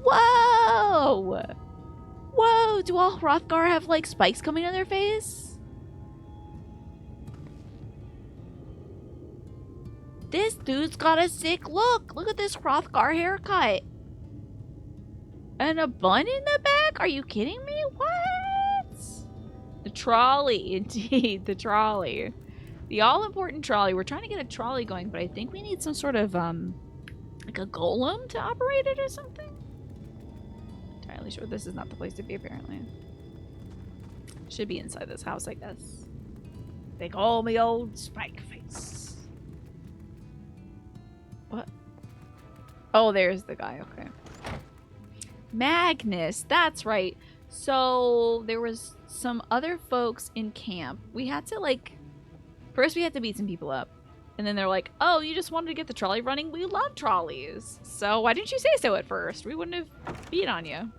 Whoa! Whoa, do all Hrothgar have like spikes coming on their face? This dude's got a sick look. Look at this Hrothgar haircut. And a bun in the back? Are you kidding me? What? The trolley, indeed, the trolley. The all-important trolley. We're trying to get a trolley going, but I think we need some sort of, like a golem to operate it or something? Entirely sure this is not the place to be, apparently. Should be inside this house, I guess. They call me old Spike Face. What? Oh, there's the guy, okay. Magnus, that's right. So there was some other folks in camp. We had to like, first we had to beat some people up. And then they're like, oh, you just wanted to get the trolley running? We love trolleys. So why didn't you say so at first? We wouldn't have beat on you.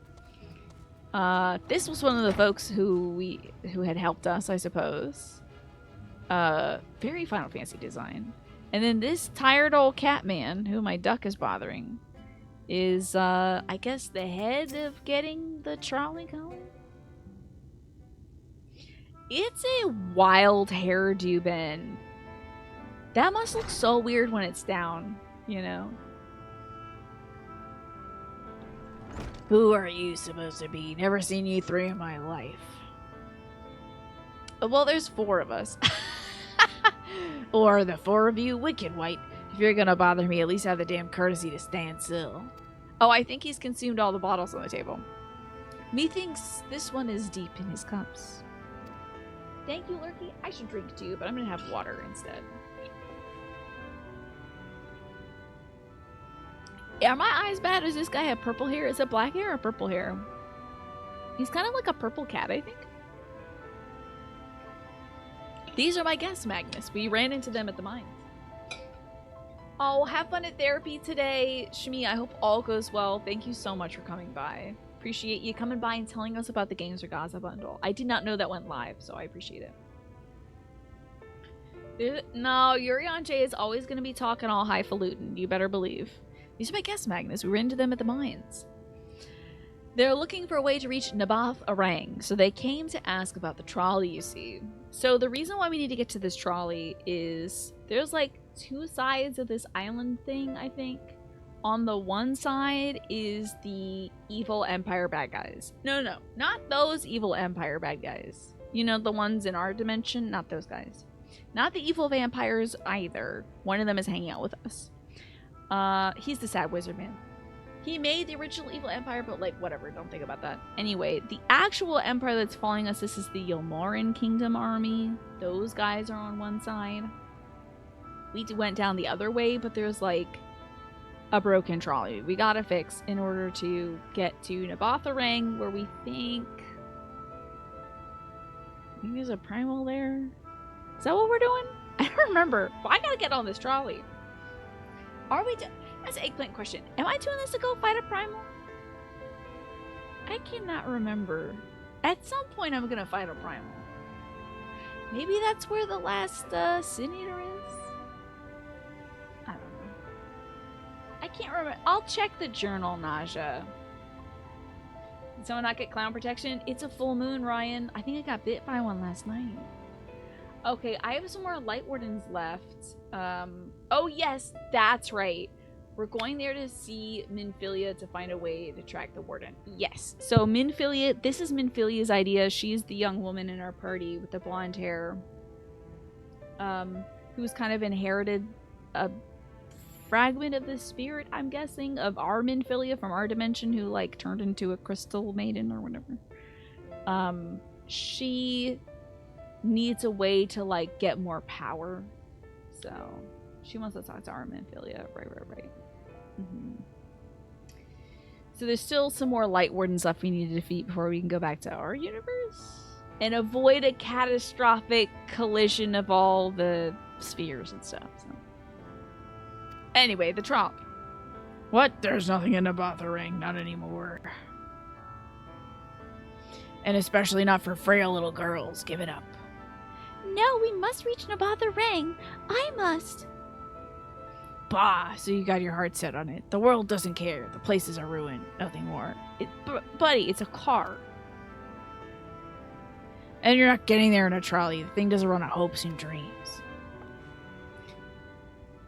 This was one of the folks who had helped us, I suppose. Very Final Fantasy design. And then this tired old cat man, who my duck is bothering, is, I guess, the head of getting the trolley going? It's a wild hairdo, Ben. That must look so weird when it's down, you know? Who are you supposed to be? Never seen you three in my life. Well, there's 4 of us. Or the 4 of you, Wicked White. If you're gonna bother me, at least have the damn courtesy to stand still. Oh, I think he's consumed all the bottles on the table. Methinks this one is deep in his cups. Thank you, Lurky. I should drink too, but I'm gonna have water instead. Are my eyes bad? Does this guy have purple hair? Is it black hair or purple hair? He's kind of like a purple cat, I think. These are my guests, Magnus. We ran into them at the mines. Oh, have fun at therapy today. Shmi, I hope all goes well. Thank you so much for coming by. Appreciate you coming by and telling us about the Games for Gaza bundle. I did not know that went live, so I appreciate it. No, Yuri on J is always going to be talking all highfalutin. You better believe. These are my guests, Magnus. We ran into them at the mines. They're looking for a way to reach Naboth Arang, so they came to ask about the trolley, you see. So the reason why we need to get to this trolley is there's like 2 sides of this island thing, I think. On the one side is the evil Empire bad guys. No, not those evil Empire bad guys. You know, the ones in our dimension? Not those guys. Not the evil vampires either. One of them is hanging out with us. He's the sad wizard man. He made the original evil empire, but like, whatever, don't think about that. Anyway, the actual empire that's following us, this is the Yilmoran Kingdom army. Those guys are on one side. We went down the other way, but there's like a broken trolley we gotta fix in order to get to Naboth Arang, where we think there's a primal there. Is that what we're doing? I don't remember. Well, I gotta get on this trolley. Are we that's an eggplant question. Am I doing this to go fight a primal? I cannot remember. At some point I'm gonna fight a primal. Maybe that's where the last Sin Eater is? I don't know. I can't remember. I'll check the journal, Naja. Did someone not get clown protection? It's a full moon, Ryan. I think I got bit by one last night. Okay, I have some more light wardens left. Oh yes, that's right. We're going there to see Minfilia to find a way to track the warden. Yes. So Minfilia, this is Minfilia's idea. She's the young woman in our party with the blonde hair. Who's kind of inherited a fragment of the spirit, I'm guessing, of our Minfilia from our dimension who, like, turned into a crystal maiden or whatever. She needs a way to, like, get more power. So, she wants to talk to our Minfilia. Right. So there's still some more Light Wardens left we need to defeat before we can go back to our universe. And avoid a catastrophic collision of all the spheres and stuff. So. Anyway, the Tromp. What? There's nothing in the Botha Ring. Not anymore. And especially not for frail little girls. Give it up. No, we must reach Nabatha Ring. I must. Bah, so you got your heart set on it. The world doesn't care. The places are ruined. Nothing more. Buddy, it's a car. And you're not getting there in a trolley. The thing doesn't run on hopes and dreams.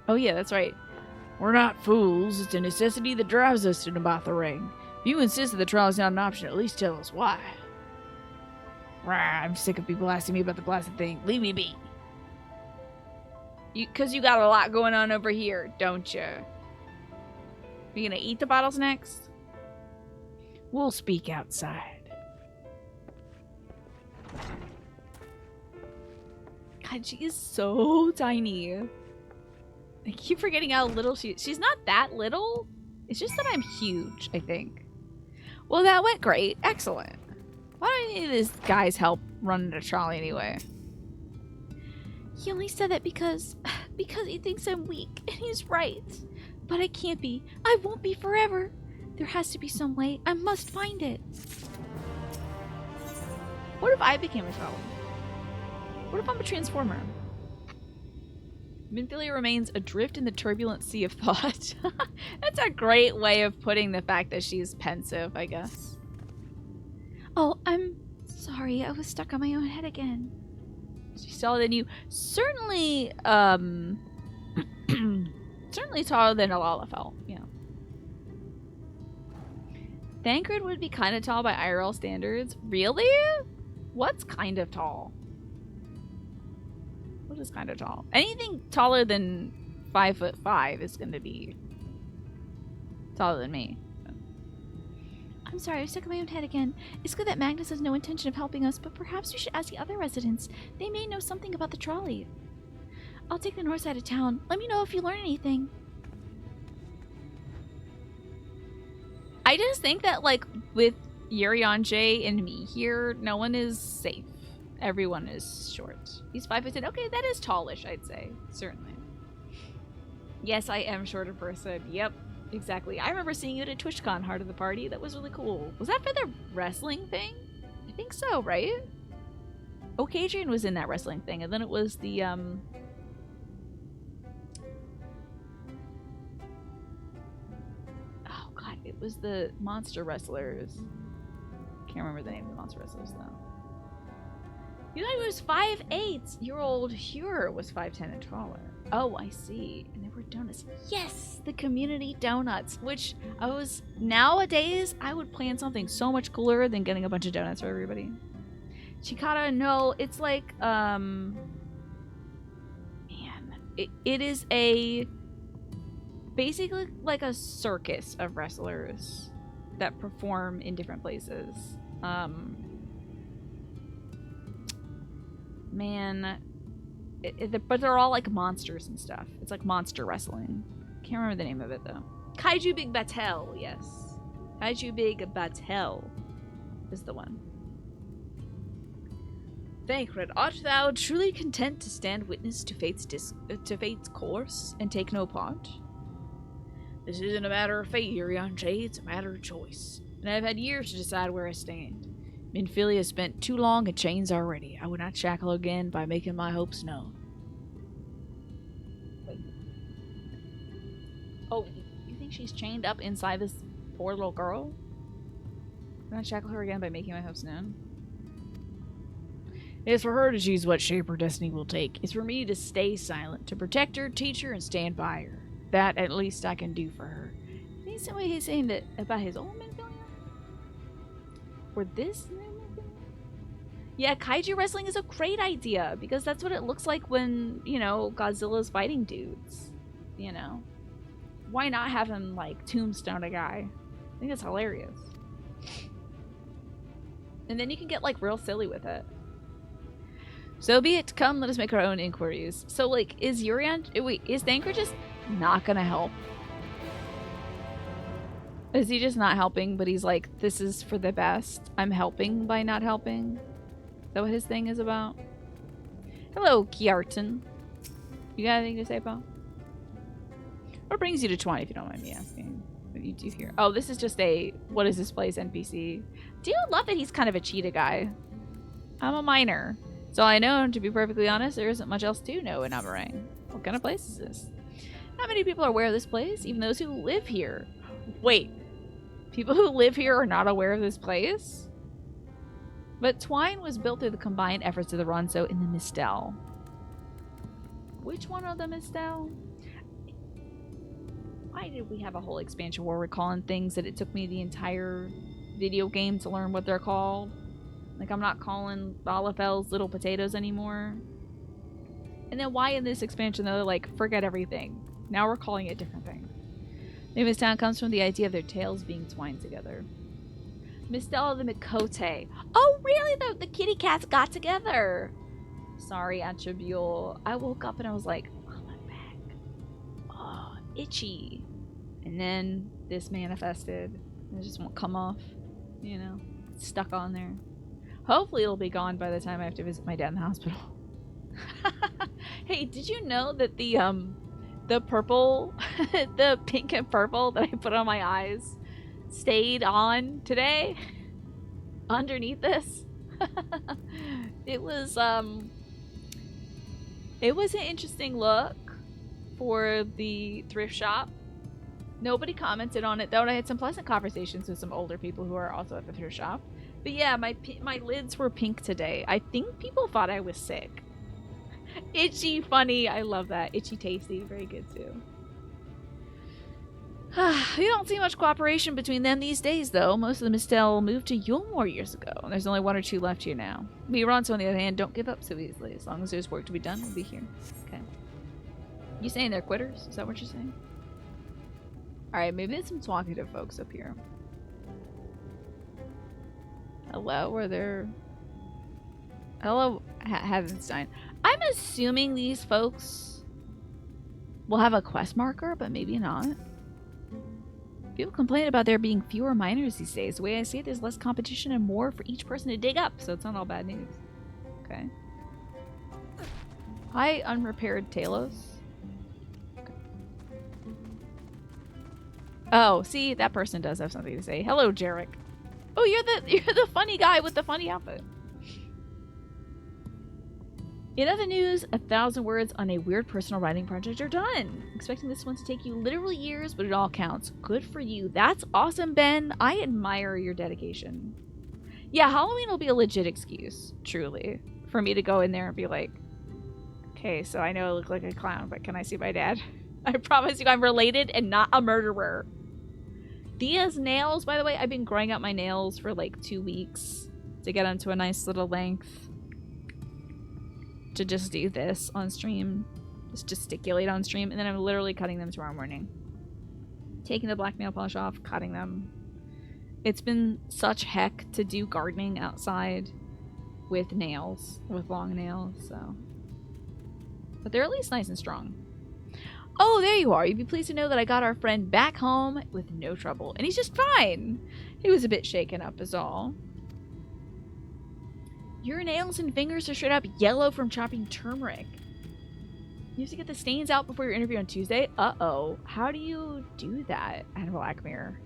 Oh yeah, that's right. We're not fools. It's a necessity that drives us to Nabatha Ring. If you insist that the trolley's not an option, at least tell us why. Rah, I'm sick of people asking me about the blasted thing. Leave me be. Because you got a lot going on over here, don't you? You gonna eat the bottles next? We'll speak outside. God, she is so tiny. I keep forgetting how little she's not that little. It's just that I'm huge, I think. Well, that went great. Excellent. Why do I need this guy's help running a trolley anyway? He only said that because he thinks I'm weak, and he's right. But I can't be. I won't be forever. There has to be some way. I must find it. What if I became a trolley? What if I'm a transformer? Minfilia remains adrift in the turbulent sea of thought. That's a great way of putting the fact that she's pensive, I guess. Oh, I'm sorry. I was stuck on my own head again. She's taller than you. Certainly, certainly taller than Alalafell, you know. Thancred would be kind of tall by IRL standards. Really? What's kind of tall? What is kind of tall? Anything taller than 5'5" is going to be taller than me. I'm sorry, I was stuck in my own head again. It's good that Magnus has no intention of helping us, but perhaps we should ask the other residents. They may know something about the trolley. I'll take the north side of town. Let me know if you learn anything. I just think that, like, with Yurion J and me here, no one is safe. Everyone is short. He's 5'10". Okay, that is tallish, I'd say. Certainly. Yes, I am shorter person. Yep. Exactly. I remember seeing you at a TwitchCon Heart of the Party. That was really cool. Was that for the wrestling thing? I think so, right? Okadrian was in that wrestling thing, and then it was the, oh god, it was the monster wrestlers. Can't remember the name of the monster wrestlers, though. You thought he was 5'8". Your old Hur was 5'10" and taller. Oh, I see. And there were donuts. Yes! The community donuts, which nowadays, I would plan something so much cooler than getting a bunch of donuts for everybody. Chikara, no, it's like, man, it is basically like a circus of wrestlers that perform in different places. Man, but they're all like monsters and stuff. It's like monster wrestling. Can't remember the name of it though. Kaiju Big Battel, yes. Kaiju Big Battel is the one. Thancred, art thou truly content to stand witness to fate's course and take no part? This isn't a matter of fate, Yurion J. It's a matter of choice, and I've had years to decide where I stand. Minfilia spent too long in chains already. I would not shackle again by making my hopes known. Wait. Oh, you think she's chained up inside this poor little girl? Would not shackle her again by making my hopes known? It is for her to choose what shape her destiny will take. It's for me to stay silent, to protect her, teach her, and stand by her. That, at least, I can do for her. I think somebody he's saying that about his own Minfilia? Or this new Minfilia? Yeah, kaiju wrestling is a great idea, because that's what it looks like when, you know, Godzilla's fighting dudes. You know? why not have him, like, tombstone a guy? I think it's hilarious. And then you can get, like, real silly with it. So be it. Come, let us make our own inquiries. So, like, is Urian... Wait, is Thanker just not gonna help? Is he just not helping, but he's like, this is for the best. I'm helping by not helping? Is that what his thing is about? Hello, Kiartan. You got anything to say, Paul? What brings you to Twine, if you don't mind me asking? What do you do here? Oh, this is just a, what is this place, NPC. Do you love that he's kind of a cheetah guy? I'm a miner. So I know, to be perfectly honest, there isn't much else to know in Amarang. What kind of place is this? Not many people are aware of this place, even those who live here. Wait. People who live here are not aware of this place? But Twine was built through the combined efforts of the Ronso and the Mistel. Which one of the Mistel? Why did we have a whole expansion where we're calling things that it took me the entire video game to learn what they're called? Like, I'm not calling Balafel's little potatoes anymore. And then why in this expansion, though, like, forget everything. Now we're calling it different things. Maybe this town comes from the idea of their tails being twined together. Mistella the Mikote. Oh, really? The kitty cats got together. Sorry, Attribule. I woke up and I was like, oh, my back. Oh, itchy. And then this manifested. It just won't come off. You know, it's stuck on there. Hopefully it'll be gone by the time I have to visit my dad in the hospital. Hey, did you know that the purple, the pink and purple that I put on my eyes stayed on today? Underneath this? It was an interesting look for the thrift shop. Nobody commented on it though, and I had some pleasant conversations with some older people who are also at the thrift shop. But yeah, my lids were pink today. I think people thought I was sick. Itchy, funny. I love that. Itchy, tasty. Very good too. You don't see much cooperation between them these days, though. Most of the Mistel moved to Yulmore years ago, and there's only one or two left here now. We Ronso, on the other hand, don't give up so easily. As long as there's work to be done, we'll be here. Okay. You saying they're quitters? Is that what you're saying? Alright, maybe there's some talkative folks up here. Hello, are there... Hello, Havenstein. I'm assuming these folks will have a quest marker, but maybe not. People complain about there being fewer miners these days. The way I see it, there's less competition and more for each person to dig up, so it's not all bad news. Okay. Hi, unrepaired Talos. Okay. Oh, see, that person does have something to say. Hello, Jarek. Oh, you're the funny guy with the funny outfit. In other news, 1,000 words on a weird personal writing project are done. Expecting this one to take you literal years, but it all counts. Good for you. That's awesome, Ben. I admire your dedication. Yeah, Halloween will be a legit excuse, truly, for me to go in there and be like, okay, so I know I look like a clown, but can I see my dad? I promise you I'm related and not a murderer. Thea's nails, by the way, I've been growing out my nails for like 2 weeks to get them to a nice little length. To just do this on stream. Just gesticulate on stream. And then I'm literally cutting them tomorrow morning. Taking the black nail polish off, cutting them. It's been such heck to do gardening outside with nails. With long nails, so. But they're at least nice and strong. Oh, there you are. You'd be pleased to know that I got our friend back home with no trouble. And he's just fine. He was a bit shaken up is all. Your nails and fingers are straight up yellow from chopping turmeric. You have to get the stains out before your interview on Tuesday? Uh-oh. How do you do that at Black Mirror?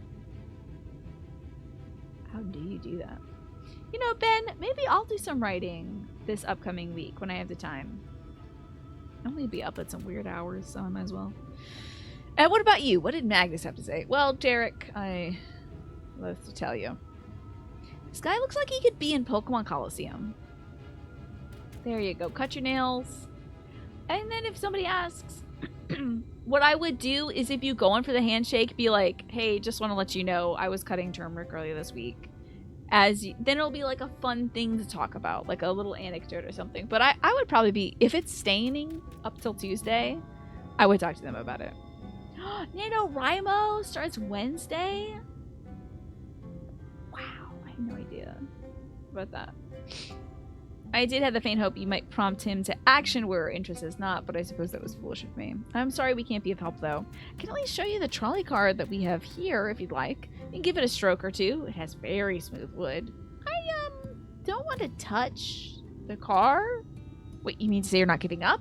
How do you do that? You know, Ben, maybe I'll do some writing this upcoming week when I have the time. I'm going to be up at some weird hours, so I might as well. And what about you? What did Magnus have to say? Well, Derek, I love to tell you. This guy looks like he could be in Pokemon Coliseum. There you go. Cut your nails. And then if somebody asks, what I would do is if you go in for the handshake, be like, hey, just want to let you know I was cutting turmeric earlier this week. Then it'll be like a fun thing to talk about, like a little anecdote or something. But I would probably be, if it's staining up till Tuesday, I would talk to them about it. NaNoWriMo starts Wednesday? Wow, I had no idea about that. I did have the faint hope you might prompt him to action where interest is not, but I suppose that was foolish of me. I'm sorry we can't be of help, though. I can at least show you the trolley car that we have here, if you'd like. You can give it a stroke or two. It has very smooth wood. I, don't want to touch the car? Wait, you mean to say you're not giving up?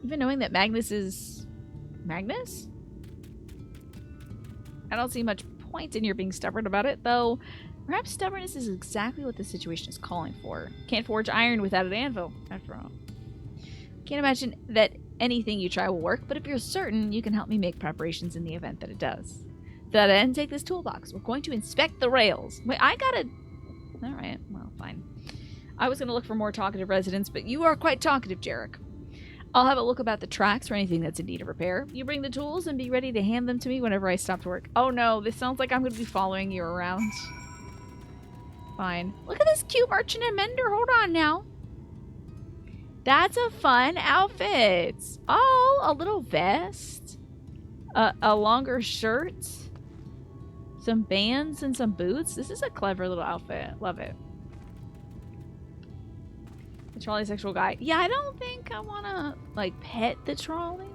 Even knowing that Magnus is... Magnus? I don't see much point in your being stubborn about it, though. Perhaps stubbornness is exactly what the situation is calling for. Can't forge iron without an anvil, after all. Can't imagine that anything you try will work, but if you're certain, you can help me make preparations in the event that it does. To that end, take this toolbox. We're going to inspect the rails. Wait, I gotta... Alright, well, fine. I was gonna look for more talkative residents, but you are quite talkative, Jarek. I'll have a look about the tracks or anything that's in need of repair. You bring the tools and be ready to hand them to me whenever I stop to work. Oh no, this sounds like I'm gonna be following you around. Fine. Look at this cute merchant and mender. Hold on now. That's a fun outfit. Oh, a little vest. A longer shirt. Some bands and some boots. This is a clever little outfit. Love it. The trolley sexual guy. Yeah, I don't think I want to, like, pet the trolley.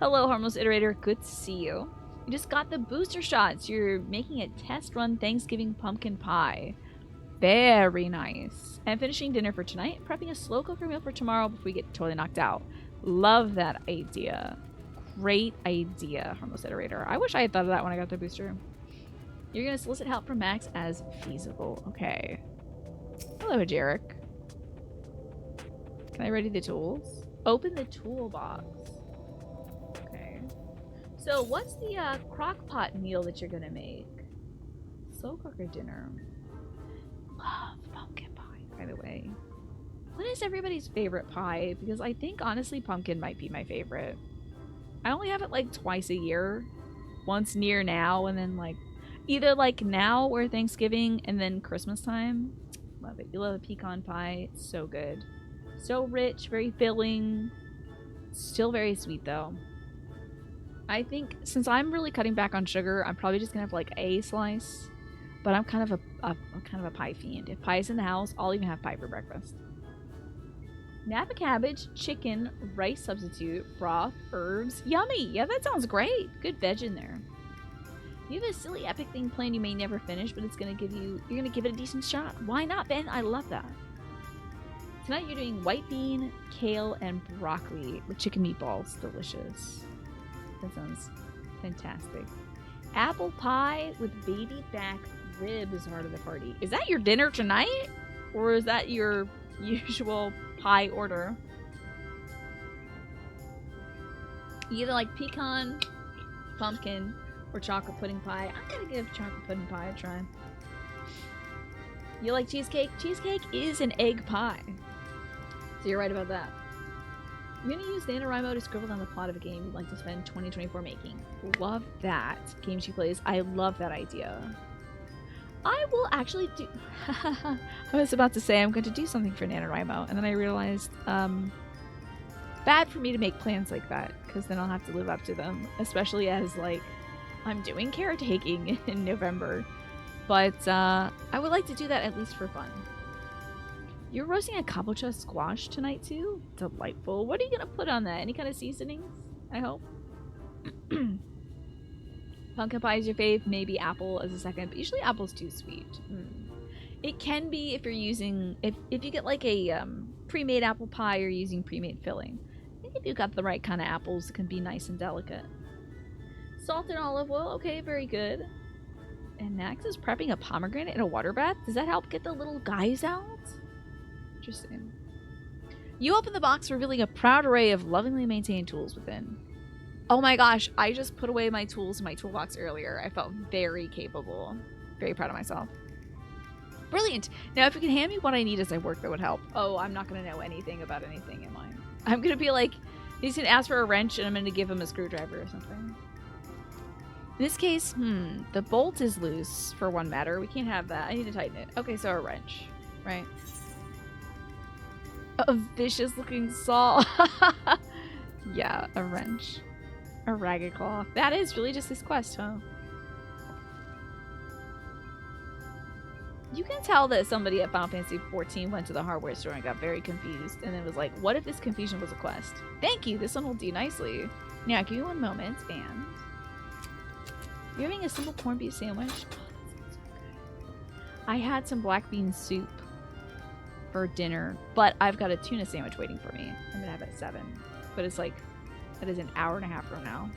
Hello, harmless iterator. Good to see you. You just got the booster shots. You're making a test run Thanksgiving pumpkin pie. Very nice. And finishing dinner for tonight. Prepping a slow cooker meal for tomorrow before we get totally knocked out. Love that idea. Great idea, harmless iterator. I wish I had thought of that when I got the booster. You're going to solicit help from Max as feasible. Okay. Hello, Jarek. Can I ready the tools? Open the toolbox. So, what's the crock pot meal that you're gonna make? Slow cooker dinner. Love pumpkin pie, by the way. What is everybody's favorite pie? Because I think, honestly, pumpkin might be my favorite. I only have it, like, twice a year. Once near now, and then, like, either, like, now or Thanksgiving, and then Christmas time. Love it. You love a pecan pie. It's so good. So rich, very filling. Still very sweet, though. I think since I'm really cutting back on sugar, I'm probably just gonna have like a slice. But I'm kind of a pie fiend. If pie's in the house, I'll even have pie for breakfast. Napa cabbage, chicken, rice substitute, broth, herbs. Yummy! Yeah, that sounds great. Good veg in there. You have a silly epic thing planned you may never finish, but it's gonna give you you're gonna give it a decent shot. Why not, Ben? I love that. Tonight you're doing white bean, kale, and broccoli with chicken meatballs. Delicious. That sounds fantastic. Apple pie with baby back ribs is part of the party. Is that your dinner tonight? Or is that your usual pie order? You either like pecan, pumpkin, or chocolate pudding pie. I'm gonna give chocolate pudding pie a try. You like cheesecake? Cheesecake is an egg pie. So you're right about that. You're going to use NaNoWriMo to scribble down the plot of a game you'd like to spend 2024 making. Love that. Games she plays. I love that idea. I will actually do... I was about to say I'm going to do something for NaNoWriMo, and then I realized, bad for me to make plans like that, because then I'll have to live up to them, especially as, like, I'm doing caretaking in November. But, I would like to do that at least for fun. You're roasting a kabocha squash tonight, too? Delightful. What are you going to put on that? Any kind of seasonings? I hope. Pumpkin pie is your fave. Maybe apple as a second. But usually apple's too sweet. It can be if you're using... If you get, like, a pre-made apple pie, you're using pre-made filling. I think if you got the right kind of apples, it can be nice and delicate. Salt and olive oil. Okay, very good. And Max is prepping a pomegranate in a water bath. Does that help get the little guys out? Interesting. You open the box, revealing a proud array of lovingly maintained tools within. Oh my gosh, I just put away my tools in my toolbox earlier. I felt very capable. Very proud of myself. Brilliant! Now if you can hand me what I need as I work, that would help. Oh, I'm not going to know anything about anything in mine. I'm going to be like, he's going to ask for a wrench and I'm going to give him a screwdriver or something. In this case, the bolt is loose for one matter. We can't have that. I need to tighten it. Okay, so a wrench, right? A vicious looking saw. Yeah, a wrench. A ragged cloth. That is really just this quest, huh? You can tell that somebody at Final Fantasy XIV went to the hardware store and got very confused and then was like, what if this confusion was a quest? Thank you, this one will do nicely. Yeah, give me one moment, and... You're having a simple corned beef sandwich? Oh, that sounds so good. I had some black bean soup for dinner, but I've got a tuna sandwich waiting for me. I'm gonna have it at 7. But it's like, that is an hour and a half from now.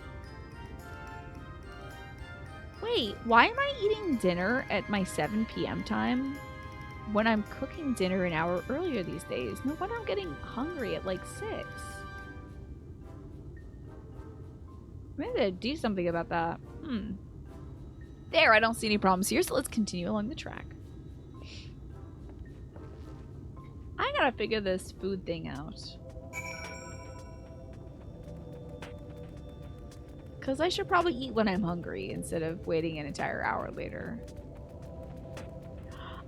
Wait, why am I eating dinner at my 7 p.m. time when I'm cooking dinner an hour earlier these days? No wonder I'm getting hungry at like 6. Maybe I do something about that. There, I don't see any problems here, so let's continue along the track. I gotta figure this food thing out. Because I should probably eat when I'm hungry instead of waiting an entire hour later.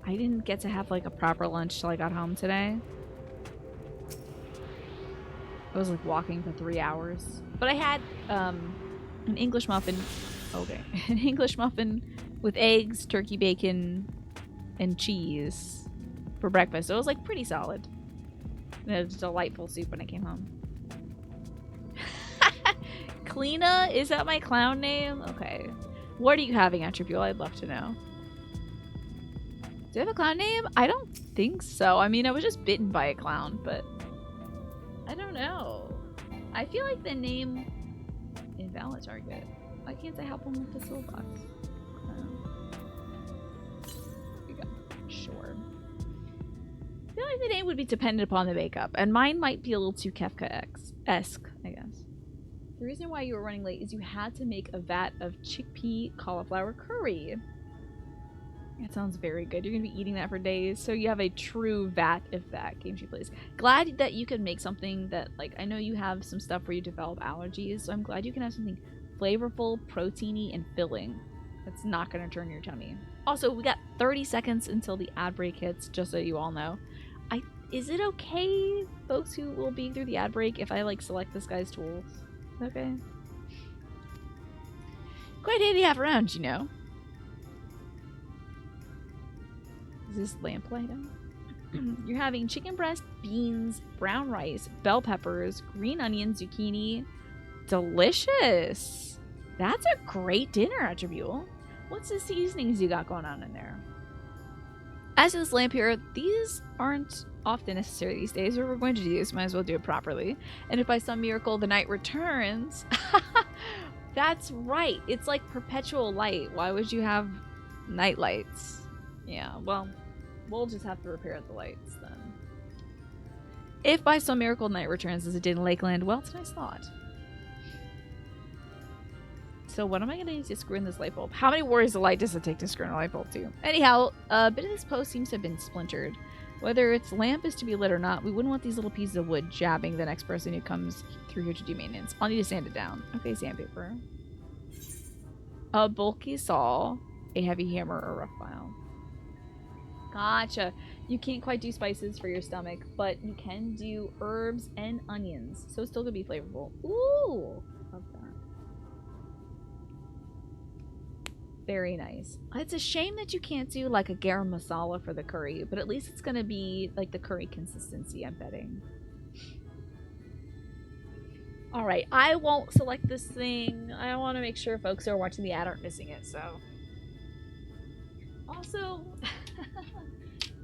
I didn't get to have like a proper lunch till I got home today. I was like walking for 3 hours. But I had an English muffin. Okay. An English muffin with eggs, turkey bacon, and cheese for breakfast. So it was like pretty solid. And it was a delightful soup when I came home. Kleena? Is that my clown name? Okay. What are you having, Attribute? I'd love to know. Do you have a clown name? I don't think so. I mean, I was just bitten by a clown, but I don't know. I feel like the name invalid target. Why can't I help him with the soul box? Here we go. Sure. I feel like the name would be dependent upon the makeup, and mine might be a little too Kefka-esque, I guess. The reason why you were running late is you had to make a vat of chickpea cauliflower curry. That sounds very good. You're going to be eating that for days. So you have a true vat of that. Game She Plays. Glad that you can make something that, like, I know you have some stuff where you develop allergies. So I'm glad you can have something flavorful, proteiny, and filling. That's not going to turn your tummy. Also, we got 30 seconds until the ad break hits, just so you all know. Is it okay, folks who will be through the ad break, if I, like, select this guy's tools? Okay. Quite handy to have around, you know. Is this lamplight? You're having chicken breast, beans, brown rice, bell peppers, green onion, zucchini. Delicious! That's a great dinner, Attribute. What's the seasonings you got going on in there? As to this lamp here, these aren't often necessary these days, or we're going to do this, might as well do it properly. And if by some miracle the night returns, that's right, it's like perpetual light. Why would you have night lights? Yeah, well, we'll just have to repair the lights then. If by some miracle night returns as it did in Lakeland, well, it's a nice thought. So what am I going to need to screw in this light bulb? How many warriors of light does it take to screw in a light bulb to? Anyhow, a bit of this post seems to have been splintered. Whether its lamp is to be lit or not, we wouldn't want these little pieces of wood jabbing the next person who comes through here to do maintenance. I'll need to sand it down. Okay, sandpaper. A bulky saw, a heavy hammer, or a rough file. Gotcha. You can't quite do spices for your stomach, but you can do herbs and onions. So it's still going to be flavorful. Ooh! Love that. Very nice. It's a shame that you can't do like a garam masala for the curry, but at least it's going to be like the curry consistency, I'm betting. Alright, I won't select this thing. I want to make sure folks who are watching the ad aren't missing it, so. Also,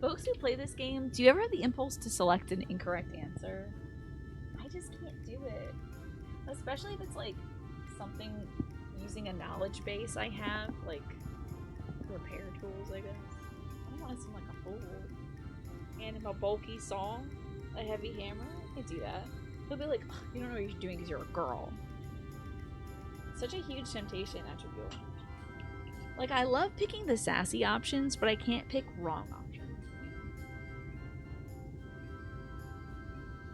folks who play this game, do you ever have the impulse to select an incorrect answer? I just can't do it. Especially if it's like something using a knowledge base I have, like repair tools, I guess. I don't want to seem like a fool. And if a bulky saw, a heavy hammer, I can't do that. They'll be like, oh, you don't know what you're doing because you're a girl. Such a huge temptation attribute. Like, I love picking the sassy options, but I can't pick wrong options.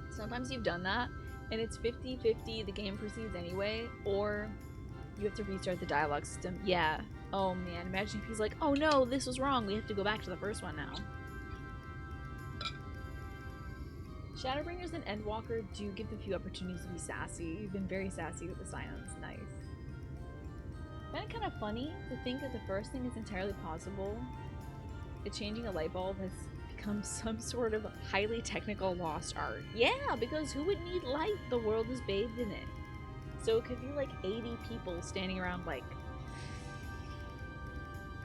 Sometimes you've done that, and it's 50-50, the game proceeds anyway, or you have to restart the dialogue system. Yeah. Oh man, imagine if he's like, oh no, this was wrong, we have to go back to the first one now. Shadowbringers and Endwalker do give a few opportunities to be sassy. You've been very sassy with the Scions. Nice. Isn't it kind of funny to think that the first thing is entirely possible? That changing a light bulb has become some sort of highly technical lost art. Yeah, because who would need light? The world is bathed in it. So it could be like 80 people standing around like,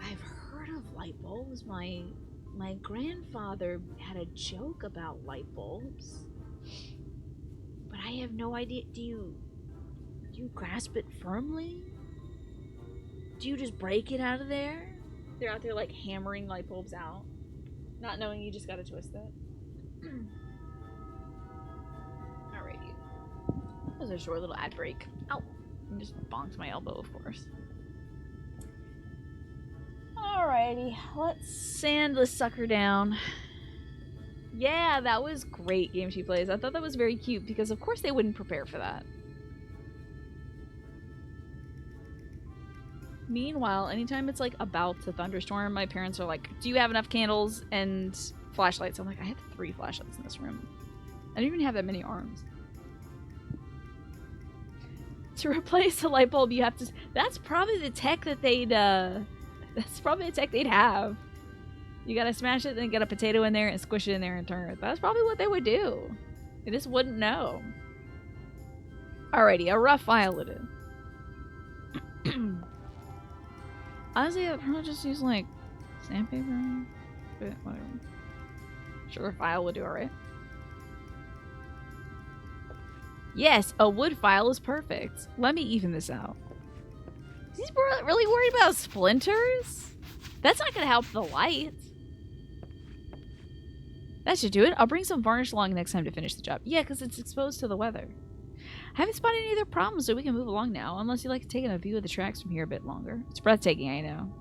I've heard of light bulbs. My grandfather had a joke about light bulbs. But I have no idea. Do you grasp it firmly? Do you just break it out of there? They're out there like hammering light bulbs out, not knowing you just gotta twist it. Alrighty. That was a short little ad break. Ow! I just bonked my elbow, of course. Alrighty, let's sand this sucker down. Yeah, that was great, Game She Plays. I thought that was very cute because of course they wouldn't prepare for that. Meanwhile, anytime it's like about to thunderstorm, my parents are like, do you have enough candles and flashlights? I'm like, I have 3 flashlights in this room. I don't even have that many arms. To replace the light bulb, you have to... That's probably the tech that they'd, that's probably the tech they'd have. You gotta smash it, then get a potato in there and squish it in there and turn it. That's probably what they would do. They just wouldn't know. Alrighty, a rough file it is. Honestly, I'd probably just use, like, sandpaper. But whatever. Sugar file would do alright. Yes, a wood file is perfect. Let me even this out. Is he really worried about splinters? That's not gonna help the light. That should do it. I'll bring some varnish along next time to finish the job. Yeah, because it's exposed to the weather. I haven't spotted any other problems, so we can move along now, unless you like taking a view of the tracks from here a bit longer. It's breathtaking, I know.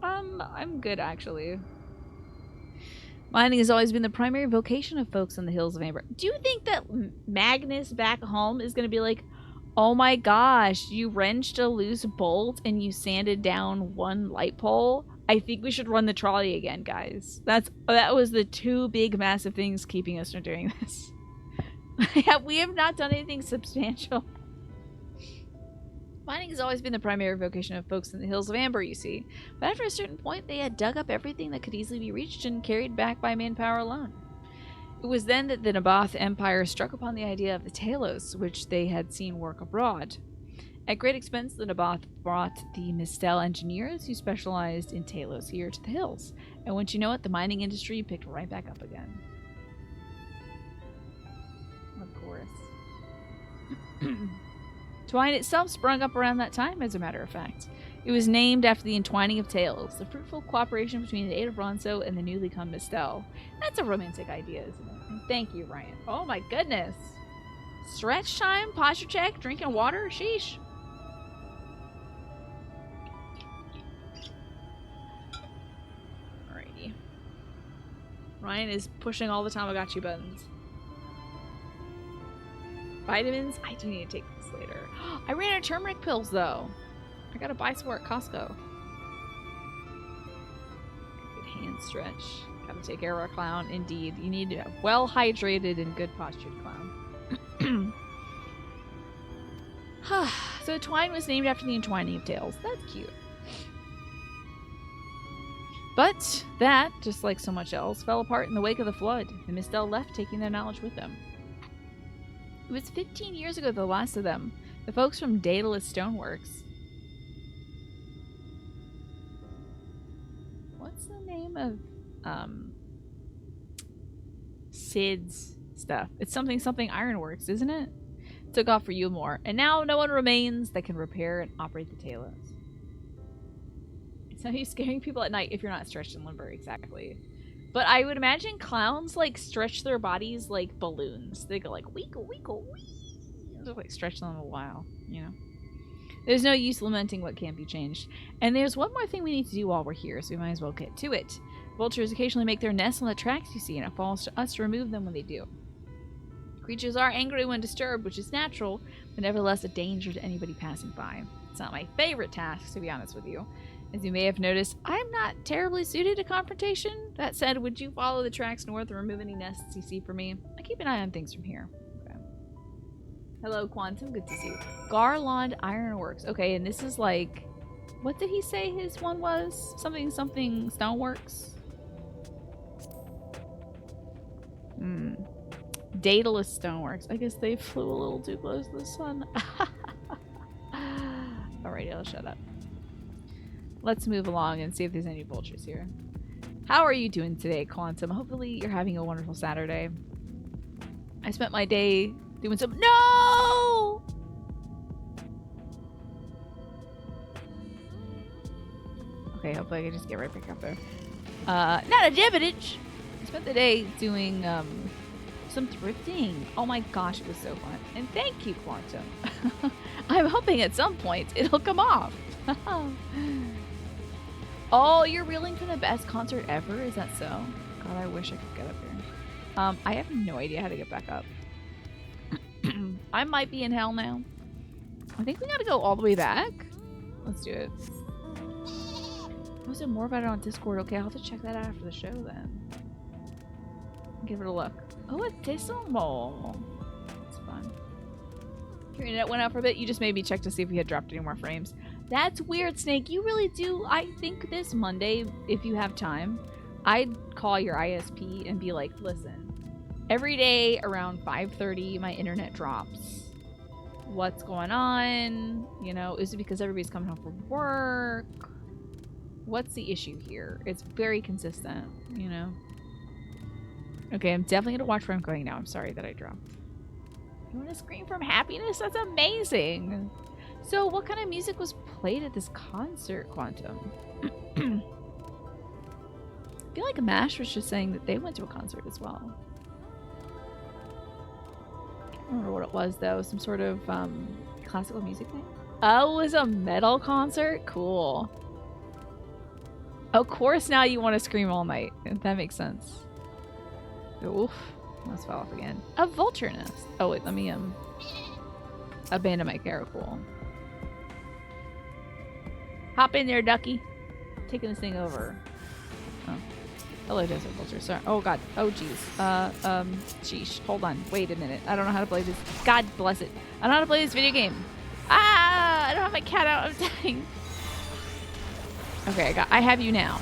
I'm good, actually. Mining has always been the primary vocation of folks on the hills of Amber. Do you think that Magnus back home is going to be like, oh my gosh, you wrenched a loose bolt and you sanded down 1 light pole? I think we should run the trolley again, guys. That was the 2 big, massive things keeping us from doing this. We have not done anything substantial. Mining has always been the primary vocation of folks in the hills of Amber, you see. But after a certain point, they had dug up everything that could easily be reached and carried back by manpower alone. It was then that the Naboth Empire struck upon the idea of the Talos, which they had seen work abroad. At great expense, the Naboth brought the Mistel engineers who specialized in Talos here to the hills. And once you know it, the mining industry picked right back up again. Of course. Twine itself sprung up around that time, as a matter of fact. It was named after the entwining of tales, the fruitful cooperation between the Ada Bronzo and the newly come Mistel. That's a romantic idea, isn't it? And thank you, Ryan. Oh my goodness. Stretch time, posture check, drinking water, sheesh. Alrighty. Ryan is pushing all the Tamagotchi buttons. Vitamins? I do need to take this later. I ran out of turmeric pills, though. I gotta buy some more at Costco. Good hand stretch. Gotta take care of our clown. Indeed. You need a well-hydrated and good-postured clown. So Twine was named after the entwining of tales. That's cute. But that, just like so much else, fell apart in the wake of the flood. The Mistel left, taking their knowledge with them. It was 15 years ago, the last of them. The folks from Daedalus Stoneworks. What's the name of, Sid's stuff? It's something Ironworks, isn't it? Took off for Yulmore, and now no one remains that can repair and operate the Talos. It's no use scaring people at night if you're not stretched in limber, exactly. But I would imagine clowns, like, stretch their bodies like balloons. They go like, weekle, weekle, wee. Just, like, stretch them a while, you know? There's no use lamenting what can't be changed. And there's one more thing we need to do while we're here, so we might as well get to it. Vultures occasionally make their nests on the tracks you see, and it falls to us to remove them when they do. Creatures are angry when disturbed, which is natural, but nevertheless a danger to anybody passing by. It's not my favorite task, to be honest with you. As you may have noticed, I'm not terribly suited to confrontation. That said, would you follow the tracks north and remove any nests you see for me? I keep an eye on things from here. Okay. Hello, Quantum. Good to see you. Garland Ironworks. Okay, and this is like... What did he say his one was? Something Stoneworks? Daedalus Stoneworks. I guess they flew a little too close to the sun. Alrighty, I'll shut up. Let's move along and see if there's any vultures here. How are you doing today, Quantum? Hopefully you're having a wonderful Saturday. I spent my day doing some... No! Okay, hopefully I can just get right back up there. Not a dividend! I spent the day doing, some thrifting. Oh my gosh, it was so fun. And thank you, Quantum. I'm hoping at some point it'll come off. Oh, you're reeling from the best concert ever? Is that so? God, I wish I could get up here. I have no idea how to get back up. I might be in hell now. I think we gotta go all the way back. Let's do it. Was there more about it on Discord? Okay, I'll have to check that out after the show then. Give it a look. Oh, a decimal. That's fun. Your internet went out for a bit. You just made me check to see if we had dropped any more frames. That's weird, Snake. You really do. I think this Monday, if you have time, I'd call your ISP and be like, listen, every day around 5:30, my internet drops. What's going on? You know, is it because everybody's coming home from work? What's the issue here? It's very consistent, you know? Okay, I'm definitely going to watch where I'm going now. I'm sorry that I dropped. You want to scream from happiness? That's amazing! So, what kind of music was played at this concert, Quantum? I feel like MASH was just saying that they went to a concert as well. I can't remember what it was, though. Some sort of classical music thing? Oh, it was a metal concert? Cool. Of course now you want to scream all night. That makes sense. Oof. Almost fell off again. A vulture nest. Oh, wait, let me abandon my caracole. Hop in there, ducky. Taking this thing over. Oh. Hello, desert vulture. Sorry. Oh, God. Oh, jeez. Sheesh. Hold on. Wait a minute. I don't know how to play this. God bless it. I don't know how to play this video game. Ah! I don't have my cat out. I'm dying. Okay, I have you now.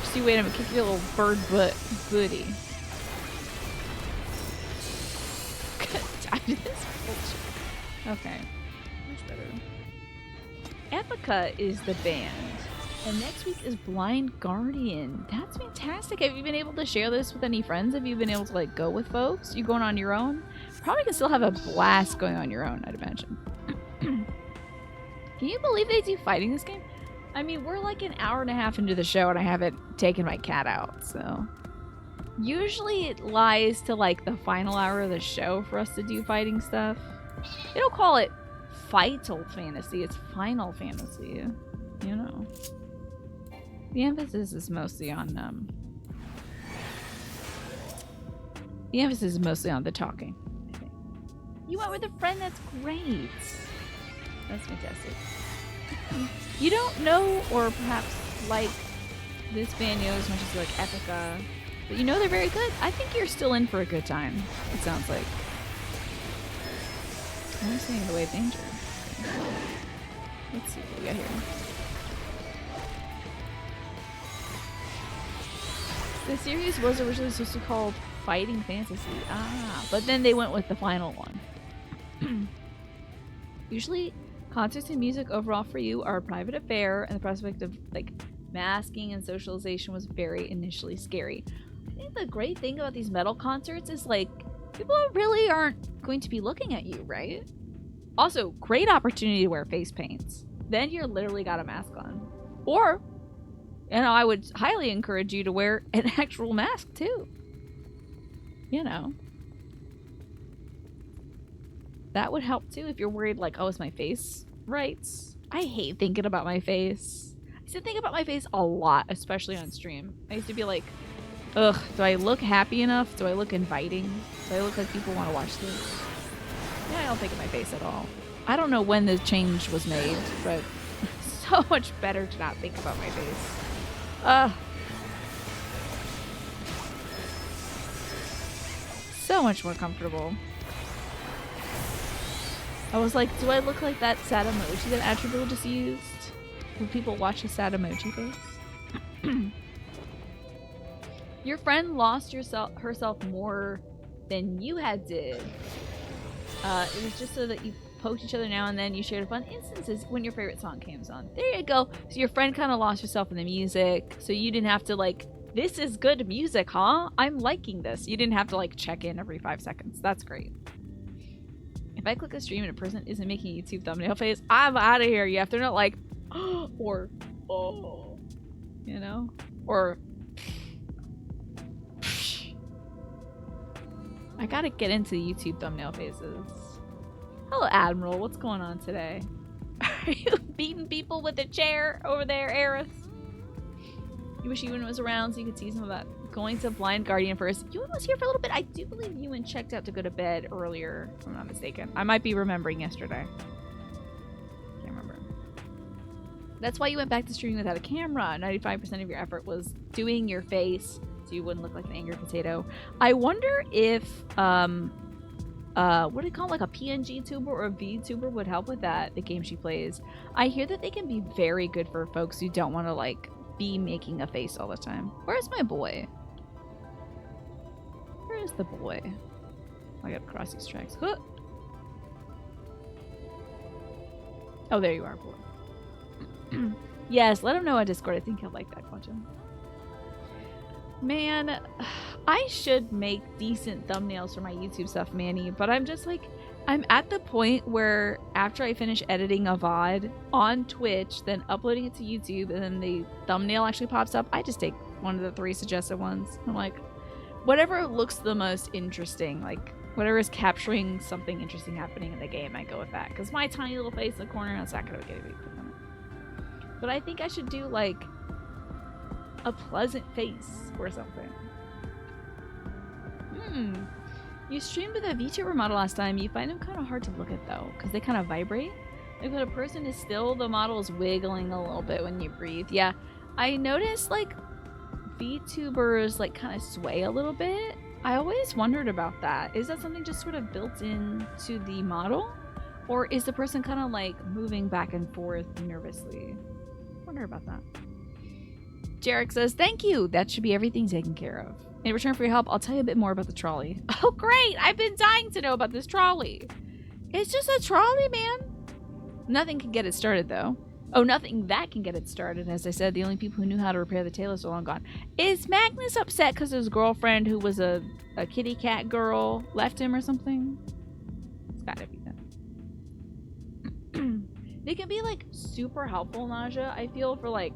See, wait, I'm gonna kick your little bird booty. Okay. Much better. Epica is the band. And next week is Blind Guardian. That's fantastic. Have you been able to share this with any friends? Have you been able to, like, go with folks? You going on your own? Probably can still have a blast going on your own, I'd imagine. Can you believe they do fighting this game? I mean, we're like an hour and a half into the show and I haven't taken my cat out, so... Usually it lies to, like, the final hour of the show for us to do fighting stuff. They don't call it Vital Fantasy, it's Final Fantasy, you know. The emphasis is mostly on, the emphasis is mostly on the talking, I think. You went with a friend, that's great. That's fantastic. You don't know, or perhaps like this band knows as much as like Epica, but you know they're very good. I think you're still in for a good time, it sounds like. I'm staying away of danger. Let's see what we got here. The series was originally supposed to be called Fighting Fantasy. But then they went with the final one. Usually, concerts and music overall for you are a private affair, and the prospect of like masking and socialization was very initially scary. I think the great thing about these metal concerts is like people really aren't going to be looking at you, right? Also, great opportunity to wear face paints. Then you're literally got a mask on. Or, you know, I would highly encourage you to wear an actual mask too. You know. That would help too if you're worried like, oh, is my face right? I hate thinking about my face. I used to think about my face a lot, especially on stream. I used to be like, ugh, do I look happy enough? Do I look inviting? Do I look like people want to watch this? Yeah, I don't think of my face at all. I don't know when the change was made, but so much better to not think about my face. So much more comfortable. I was like, do I look like that sad emoji that Attribute just used? When people watch a sad emoji face? Your friend lost herself more than you had did. It was just so that you poked each other now and then. You shared fun instances when your favorite song came on. There you go. So your friend kind of lost herself in the music, so you didn't have to like, this is good music, huh? I'm liking this. You didn't have to like check in every 5 seconds. That's great. If I click a stream and a person isn't making a YouTube thumbnail face, I'm out of here. You have to not like, or, oh, you know, or. I gotta get into YouTube thumbnail faces. Hello, Admiral. What's going on today? Are you beating people with a chair over there, Eris? You wish Ewan was around so you could see some of that. Going to Blind Guardian first. Ewan was here for a little bit. I do believe Ewan checked out to go to bed earlier, if I'm not mistaken. I might be remembering yesterday. Can't remember. That's why you went back to streaming without a camera. 95% of your effort was doing your face so you wouldn't look like an angry potato. I wonder if, what do you call it, like a PNG tuber or a VTuber would help with that, the game she plays. I hear that they can be very good for folks who don't want to, like, be making a face all the time. Where's my boy? Where is the boy? I gotta cross these tracks. Huh. Oh, there you are, boy. Yes, let him know on Discord. I think he'll like that, Quantum. Man, I should make decent thumbnails for my YouTube stuff, Manny, but I'm just like, I'm at the point where after I finish editing a VOD on Twitch, then uploading it to YouTube, and then the thumbnail actually pops up, I just take one of the 3 suggested ones. I'm like, whatever looks the most interesting, like whatever is capturing something interesting happening in the game, I go with that. Because my tiny little face in the corner, that's not going to get a big click on it. But I think I should do like a pleasant face or something. You streamed with a VTuber model last time. You find them kind of hard to look at though, because they kind of vibrate. Like when a person is still, the model is wiggling a little bit when you breathe. Yeah, I noticed like VTubers like kind of sway a little bit. I always wondered about that. Is that something just sort of built into the model? Or is the person kind of like moving back and forth nervously? I wonder about that. Jarek says, thank you. That should be everything taken care of. In return for your help, I'll tell you a bit more about the trolley. Oh, great. I've been dying to know about this trolley. It's just a trolley, man. Nothing can get it started, though. Oh, nothing that can get it started. As I said, the only people who knew how to repair the tailors are long gone. Is Magnus upset because his girlfriend, who was a kitty cat girl, left him or something? It's gotta be that. They can be, like, super helpful, Naja, I feel, for, like,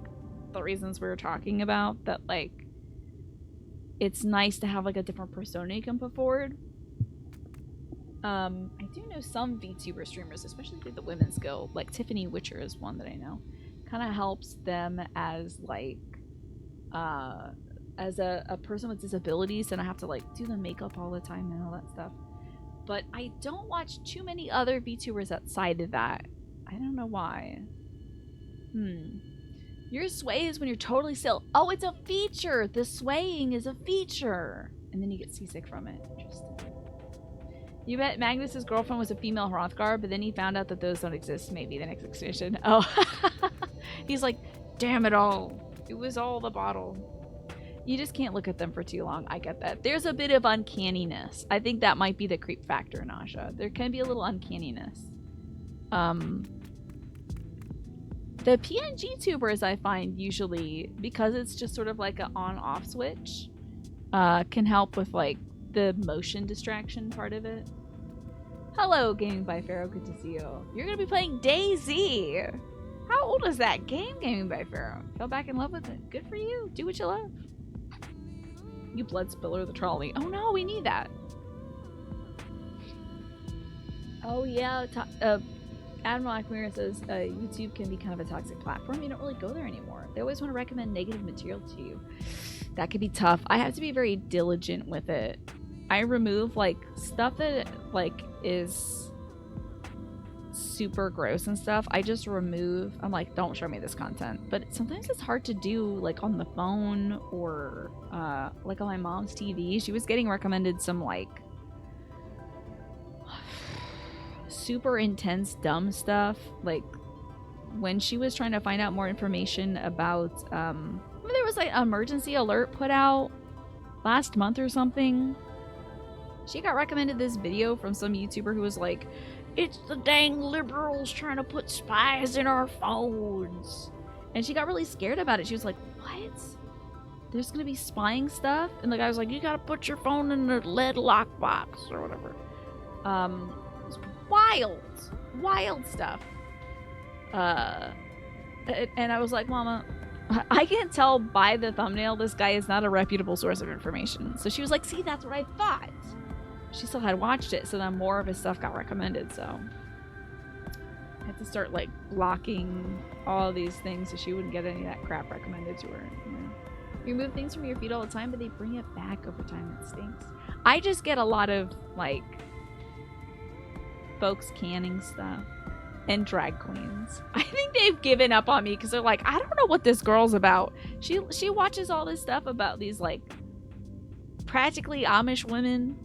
the reasons we were talking about. That, like, it's nice to have like a different persona you can put forward. I do know some VTuber streamers, especially through the Women's Guild, like Tiffany Witcher is one that I know. Kind of helps them as like as a person with disabilities, and I have to like do the makeup all the time and all that stuff. But I don't watch too many other VTubers outside of that. I don't know why. Your sway is when you're totally still. Oh, it's a feature. The swaying is a feature. And then you get seasick from it. Interesting. You bet Magnus's girlfriend was a female Hrothgar, but then he found out that those don't exist. Maybe the next exhibition. Oh. He's like, damn it all. It was all the bottle. You just can't look at them for too long. I get that. There's a bit of uncanniness. I think that might be the creep factor, Nasha. There can be a little uncanniness. The PNG tubers, I find, usually, because it's just sort of like an on-off switch, can help with, like, the motion distraction part of it. Hello, Gaming by Pharaoh. Good to see you. You're going to be playing DayZ. How old is that game, Gaming by Pharaoh? Fell back in love with it. Good for you. Do what you love. You blood spiller the trolley. Oh, no, we need that. Oh, yeah. Admiral Aquamira says YouTube can be kind of a toxic platform. You don't really go there anymore. They always want to recommend negative material to you. That could be tough. I have to be very diligent with it. I remove like stuff that like is super gross and stuff, I just remove. I'm like, don't show me this content. But sometimes it's hard to do, like on the phone or like on my mom's TV. She was getting recommended some like super intense dumb stuff, like when she was trying to find out more information about there was like an emergency alert put out last month or something. She got recommended this video from some YouTuber who was like, it's the dang liberals trying to put spies in our phones. And she got really scared about it. She was like, what? There's gonna be spying stuff? And the guy was like, you gotta put your phone in the lead lockbox or whatever. It was wild stuff. And I was like, Mama, I can't tell by the thumbnail this guy is not a reputable source of information. So she was like, see, that's what I thought. She still had watched it, so then more of his stuff got recommended, so I had to start like blocking all these things so she wouldn't get any of that crap recommended to her. You know? You remove things from your feed all the time, but they bring it back over time. It stinks. I just get a lot of like folks canning stuff and drag queens. I think they've given up on me because they're like, I don't know what this girl's about. She watches all this stuff about these like practically Amish women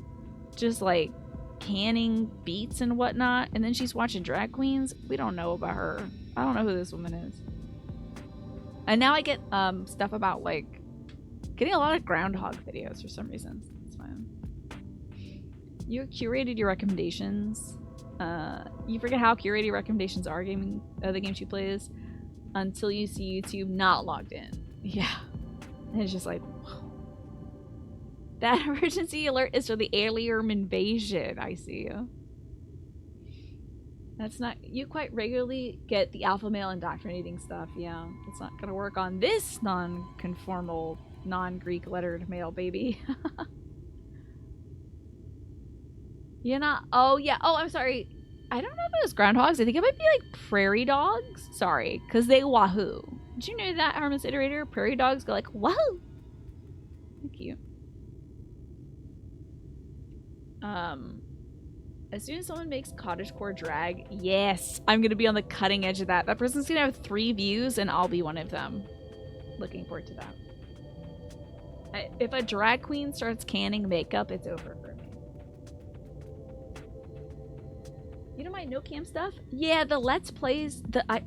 just like canning beets and whatnot, and then she's watching drag queens. We don't know about her. I don't know who this woman is. And now I get stuff about like getting a lot of groundhog videos for some reason. It's fine. You curated your recommendations. You forget how curated recommendations are gaming the games she plays until you see YouTube not logged in. Yeah. And it's just like, that emergency alert is for the alien invasion. I see you. That's not... You quite regularly get the alpha male indoctrinating stuff. Yeah, it's not gonna work on this non-conformal, non-Greek lettered male baby. You're not... Oh, yeah. Oh, I'm sorry. I don't know if it was groundhogs. I think it might be like prairie dogs. Sorry, because they wahoo. Did you know that, Harmless Iterator? Prairie dogs go like, wahoo! Thank you. As soon as someone makes cottagecore drag, yes, I'm gonna be on the cutting edge of that. That person's gonna have 3 views and I'll be one of them. Looking forward to that. If a drag queen starts canning makeup, it's over for me. You know my no cam stuff? Yeah, the Let's Plays,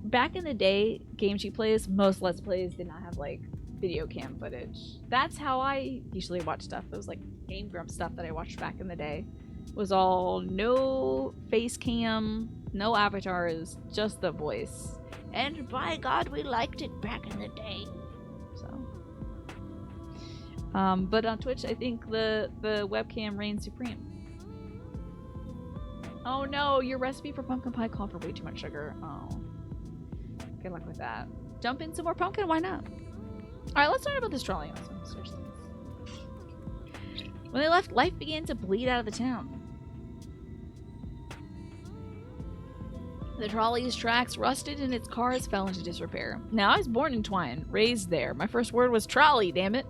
back in the day, games she plays, most Let's Plays did not have like video cam footage. That's how I usually watch stuff. It was like Game Grump stuff that I watched back in the day. It was all no face cam, no avatars, just the voice. And by God, we liked it back in the day. So, but on Twitch, I think the webcam reigns supreme. Oh no, your recipe for pumpkin pie called for way too much sugar. Oh, good luck with that. Dump in some more pumpkin. Why not? All right, let's learn about this trolley. Seriously. When they left, life began to bleed out of the town. The trolley's tracks rusted and its cars fell into disrepair. Now, I was born in Twine, raised there. My first word was trolley, damn it.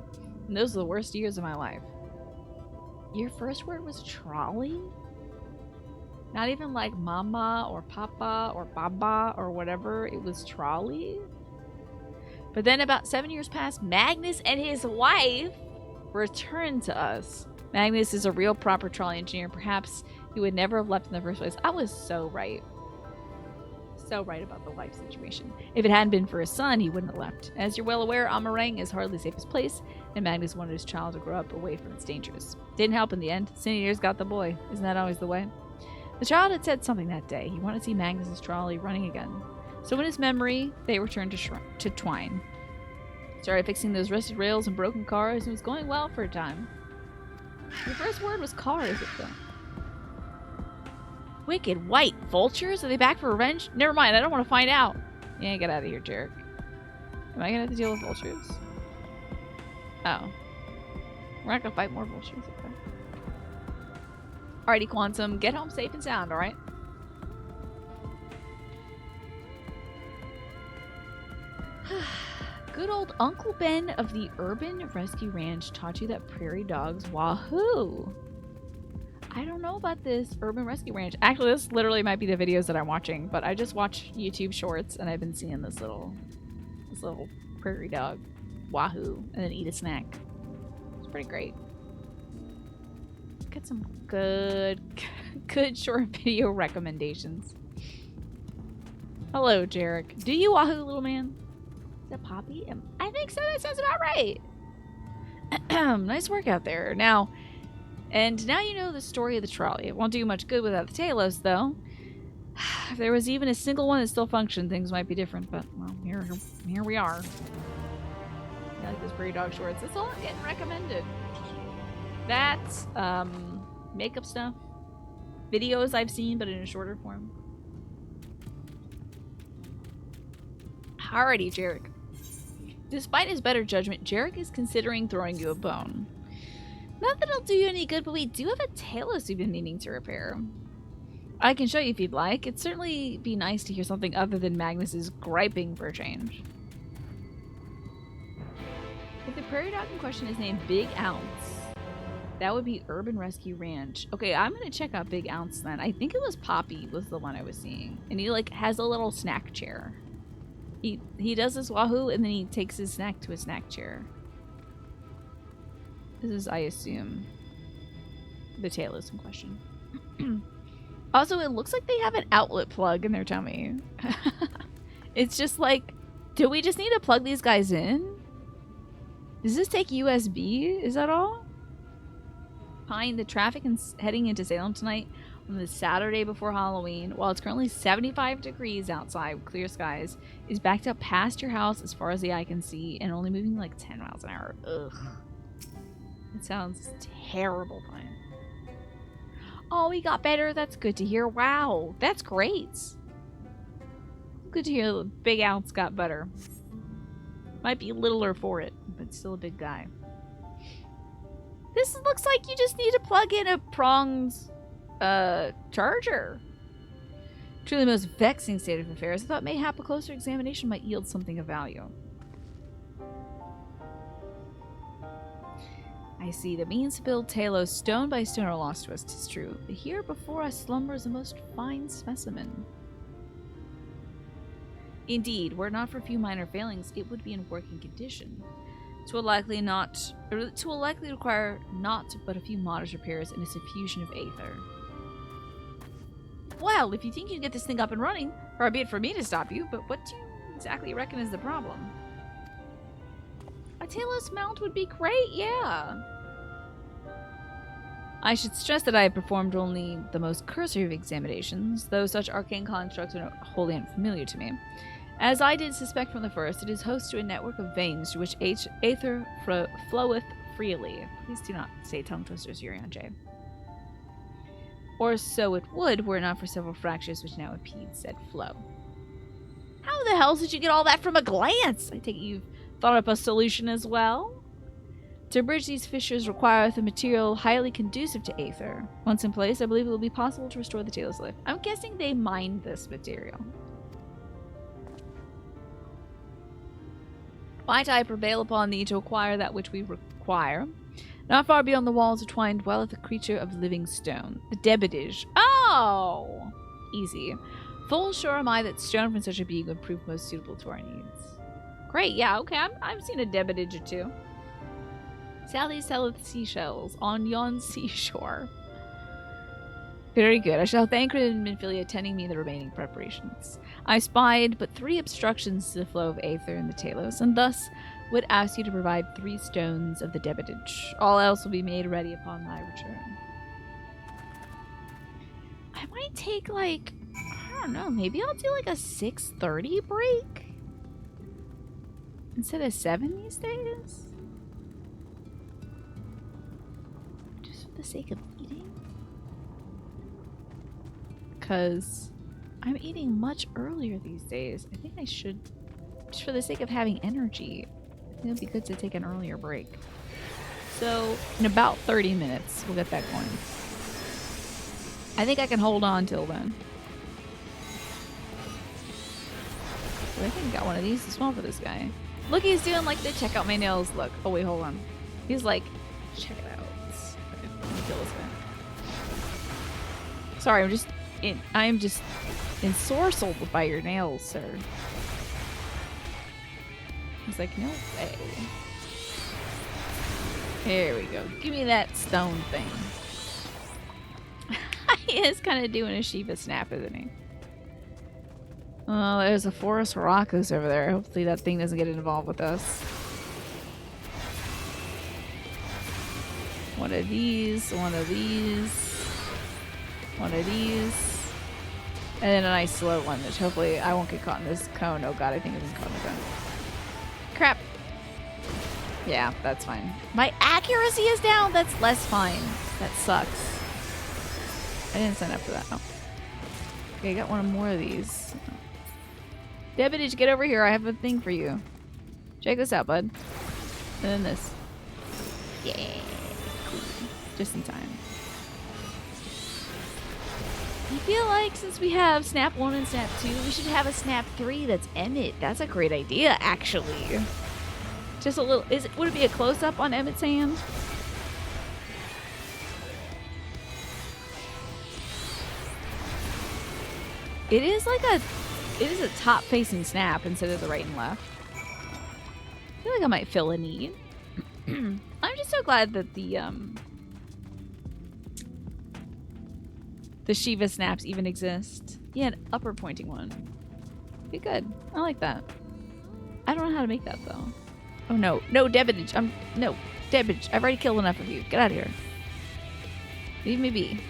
And those are the worst years of my life. Your first word was trolley? Not even like mama or papa or baba or whatever. It was trolley? But then about 7 years passed, Magnus and his wife returned to us. Magnus is a real proper trolley engineer. Perhaps he would never have left in the first place. I was so right. So right about the wife situation. If it hadn't been for his son, he wouldn't have left. As you're well aware, Amarang is hardly the safest place, and Magnus wanted his child to grow up away from its dangers. Didn't help in the end. Senators got the boy. Isn't that always the way? The child had said something that day. He wanted to see Magnus's trolley running again. So in his memory, they returned to Twine. Started fixing those rusted rails and broken cars, and it was going well for a time. Your first word was car, is it though? Wicked white vultures? Are they back for revenge? Never mind, I don't want to find out. Yeah, get out of here, jerk. Am I gonna have to deal with vultures? Oh. We're not gonna fight more vultures, okay. Alrighty, Quantum, get home safe and sound, alright? Good old Uncle Ben of the Urban Rescue Ranch taught you that prairie dogs wahoo. I don't know about this urban rescue ranch. Actually, this literally might be the videos that I'm watching, but I just watch YouTube shorts and I've been seeing this little prairie dog wahoo and then eat a snack. It's pretty great. Get some good short video recommendations. Hello, Jarek. Do you wahoo, little man? Is that Poppy? I think so. That sounds about right. Nice work out there. Now you know the story of the trolley. It won't do much good without the Talos, though. If there was even a single one that still functioned, things might be different. But well, here we are. I like those prairie dog shorts. That's all I'm getting recommended. That's makeup stuff, videos I've seen, but in a shorter form. Alrighty, Jarek. Despite his better judgment, Jarek is considering throwing you a bone. Not that it'll do you any good, but we do have a Talos we've been needing to repair. I can show you if you'd like. It'd certainly be nice to hear something other than Magnus's griping for a change. If the prairie dog in question is named Big Ounce, that would be Urban Rescue Ranch. Okay, I'm gonna check out Big Ounce then. I think it was Poppy was the one I was seeing. And he like has a little snack chair. He does this wahoo and then he takes his snack to a snack chair. This is, I assume, the Talos in question. Also, it looks like they have an outlet plug in their tummy. It's just like, do we just need to plug these guys in? Does this take USB? Is that all? Pine, the traffic heading into Salem tonight on the Saturday before Halloween, while it's currently 75 degrees outside with clear skies, is backed up past your house as far as the eye can see and only moving like 10 miles an hour. Ugh. It sounds terrible, Pine. Oh, he got better. That's good to hear. Wow, that's great. Good to hear the Big Ounce got better. Might be littler for it, but still a big guy. This looks like you just need to plug in a pronged charger. Truly the most vexing state of affairs. I thought mayhap a closer examination might yield something of value. I see. The means to build Talos stone by stone are lost to us, 'tis true. But here before us slumbers a most fine specimen. Indeed, were it not for a few minor failings, it would be in working condition. It will likely require not but a few modest repairs and a suffusion of aether. Well, if you think you can get this thing up and running, far be it for me to stop you, but what do you exactly reckon is the problem? A Talos mount would be great, yeah. I should stress that I have performed only the most cursory of examinations, though such arcane constructs are wholly unfamiliar to me. As I did suspect from the first, it is host to a network of veins through which aether floweth freely. Please do not say tongue twisters, Urion J. Or so it would, were it not for several fractures which now impede said flow. How the hell did you get all that from a glance? I take it you've thought up a solution as well? To bridge these fissures requireth a material highly conducive to aether. Once in place, I believe it will be possible to restore the Talos life. I'm guessing they mined this material. Might I prevail upon thee to acquire that which we require? Not far beyond the walls of twine dwelleth a creature of living stone, the Debidige. Oh! Easy. Full sure am I that stone from such a being would prove most suitable to our needs. Great, yeah, okay, I've seen a Debidige or two. Sally selleth seashells on yon seashore. Very good. I shall thank her and Minfilia attending me in the remaining preparations. I spied but 3 obstructions to the flow of aether in the Talos, and thus would ask you to provide 3 stones of the Debidige. All else will be made ready upon my return. I might take like, I don't know, maybe I'll do like a 6:30 break instead of 7 these days. Just for the sake of eating. Because I'm eating much earlier these days. I think I should, just for the sake of having energy, I think it would be good to take an earlier break. So, in about 30 minutes, we'll get that going. I think I can hold on till then. So I think I got one of these as well for this guy. Look, he's doing like the check out my nails look. Oh wait, hold on. He's like, check it out. Let me kill this guy. Sorry, I am just ensorcelled by your nails, sir. He's like, no way. There we go. Give me that stone thing. He is kind of doing a Shiva snap, isn't he? Oh, there's a forest of Rockus over there. Hopefully that thing doesn't get involved with us. One of these, one of these, one of these. And then a nice slow one, which hopefully I won't get caught in this cone. Oh god, I think I've been caught in the cone. Crap. Yeah, that's fine. My accuracy is down! That's less fine. That sucks. I didn't sign up for that. Oh. Okay, I got one more of these. Debidage, get over here. I have a thing for you. Check this out, bud. And then this. Yeah. Cool. Just in time. I feel like since we have Snap 1 and Snap 2, we should have a Snap 3 that's Emmett. That's a great idea, actually. Just a little... Would it be a close-up on Emmett's hand? It is like a... It is a top-facing snap instead of the right and left. I feel like I might fill a need. I'm just so glad that the Shiva snaps even exist. Yeah, an upper pointing one. Be good. I like that. I don't know how to make that though. Oh no. No, Debidage. No. Debidage. I've already killed enough of you. Get out of here. Leave me be.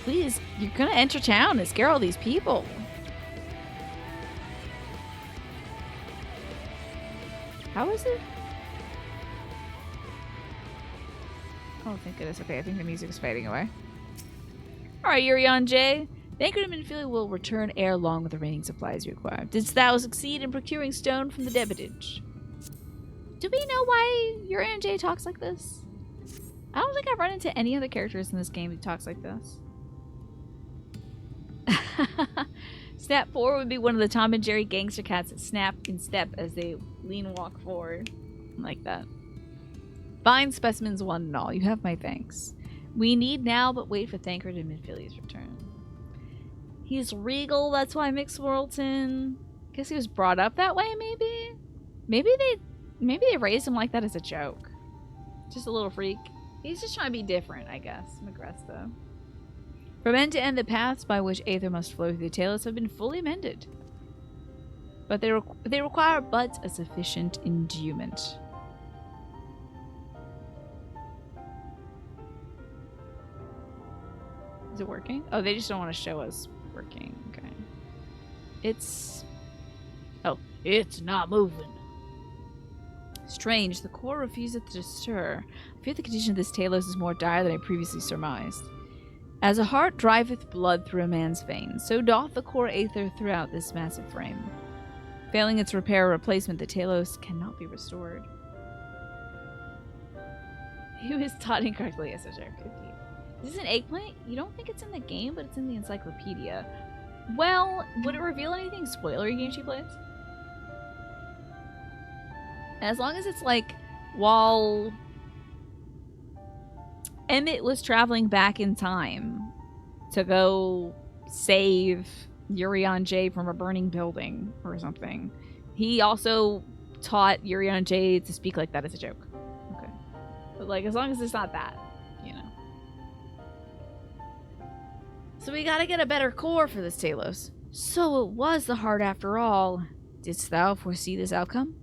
Please, you're gonna enter town and scare all these people. How is it? Oh, thank goodness. Okay, I think the music's fading away. Alright, Urion J. Banquet and Minfield will return ere long with the remaining supplies you require. Didst thou succeed in procuring stone from the Debidage? Do we know why Urion J talks like this? I don't think I've run into any other characters in this game who talks like this. Snap 4 would be one of the Tom and Jerry gangster cats that snap in step as they lean and walk forward. Like that. Fine specimens one and all. You have my thanks. We need now but wait for Thancred and Minfield's return. He's regal, that's why Mixworldton. Guess he was brought up that way, maybe? Maybe they raised him like that as a joke. Just a little freak. He's just trying to be different, I guess. Magresto. From end to end, the paths by which Aether must flow through the Talos have been fully mended. But they require but a sufficient endowment. Is it working? Oh, they just don't want to show us working. Okay. Oh, it's not moving. Strange, the core refuseth to stir. I fear the condition of this Talos is more dire than I previously surmised. As a heart driveth blood through a man's veins, so doth the core Aether throughout this massive frame. Failing its repair or replacement, the Talos cannot be restored. He was taught incorrectly as such a cookie. Is this an eggplant? You don't think it's in the game, but it's in the encyclopedia. Well, would it reveal anything spoilery game she plays? As long as it's like, while Emmett was traveling back in time to go save Urion J from a burning building or something, he also taught Urion J to speak like that as a joke. Okay. But like, as long as it's not that, you know. So we gotta get a better core for this Talos. So it was the heart after all. Didst thou foresee this outcome?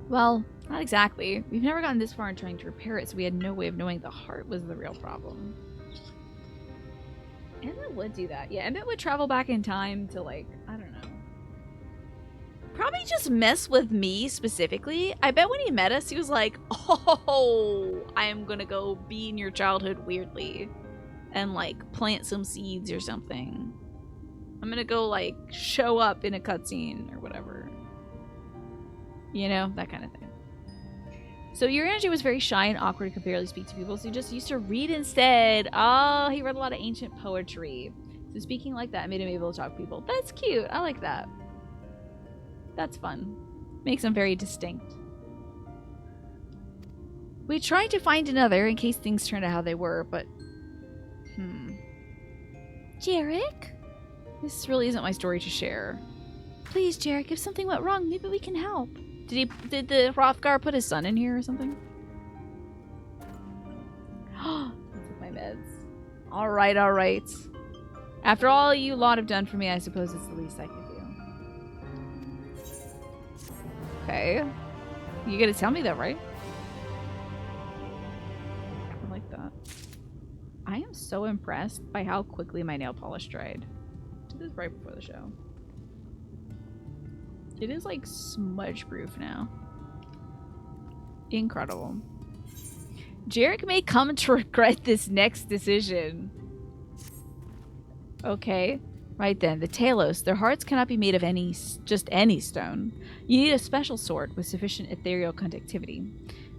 Well, not exactly. We've never gotten this far in trying to repair it, so we had no way of knowing the heart was the real problem. Emmett would do that. Yeah, Emmett would travel back in time to, like, I don't know. Probably just mess with me specifically. I bet when he met us, he was like, oh, I am gonna go be in your childhood weirdly and, like, plant some seeds or something. I'm gonna go, like, show up in a cutscene or whatever. You know, that kind of thing. So Urion was very shy and awkward and could barely speak to people, so he just used to read instead. Oh, he read a lot of ancient poetry. So speaking like that made him able to talk to people. That's cute. I like that. That's fun. Makes him very distinct. We tried to find another in case things turned out how they were, but Jarek? This really isn't my story to share. Please, Jarek, if something went wrong, maybe we can help. Did the Hrothgar put his son in here or something? I took my meds. Alright, alright. After all you lot have done for me, I suppose it's the least I can do. Okay. You gotta tell me that, right? I like that. I am so impressed by how quickly my nail polish dried. I did this right before the show. It is like smudge proof now. Incredible. Jarek may come to regret this next decision. Okay. Right then, the Talos. Their hearts cannot be made of just any stone. You need a special sort with sufficient ethereal conductivity.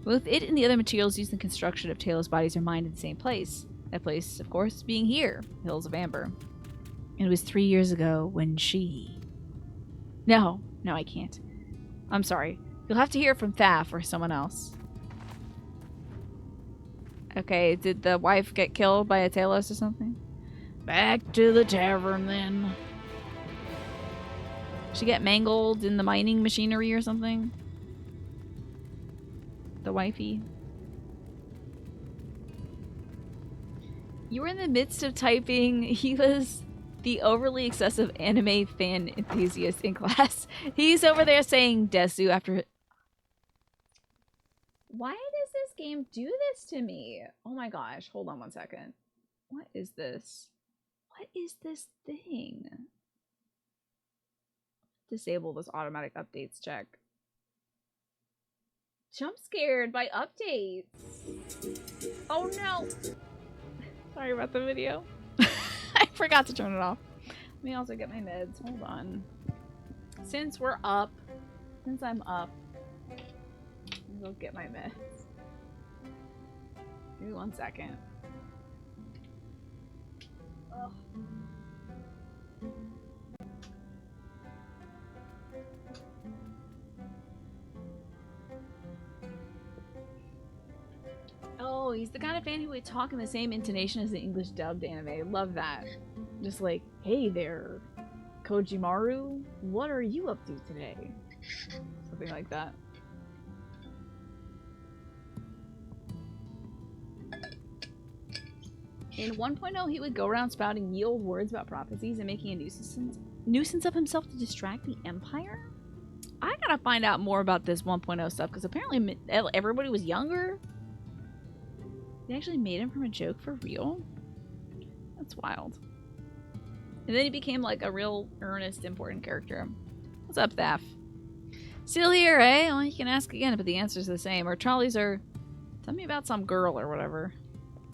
Both it and the other materials used in the construction of Talos bodies are mined in the same place. That place, of course, being here, Hills of Amber. It was 3 years ago when she... No, I can't. I'm sorry. You'll have to hear it from Thaf or someone else. Okay, did the wife get killed by a Talos or something? Back to the tavern, then. She get mangled in the mining machinery or something? The wifey. You were in the midst of typing. He was the overly excessive anime fan enthusiast in class. He's over there saying Desu after... Why does this game do this to me? Oh my gosh. Hold on one second. What is this? What is this thing? Disable this automatic updates check. Jump scared by updates. Oh no. Sorry about the video. I forgot to turn it off. Let me also get my meds. Hold on. Since I'm up, I'll get my meds. Give me 1 second. Ugh. Oh, he's the kind of fan who would talk in the same intonation as the English dubbed anime. Love that. Just like, hey there, Kojimaru, what are you up to today? Something like that. In 1.0, he would go around spouting ye old words about prophecies and making a nuisance of himself to distract the Empire? I gotta find out more about this 1.0 stuff, because apparently everybody was younger. They actually made him from a joke for real? That's wild. And then he became like a real earnest, important character. What's up, Thaf? Still here, eh? Well, you can ask again, but the answer's the same. Our trolleys are... Tell me about some girl or whatever.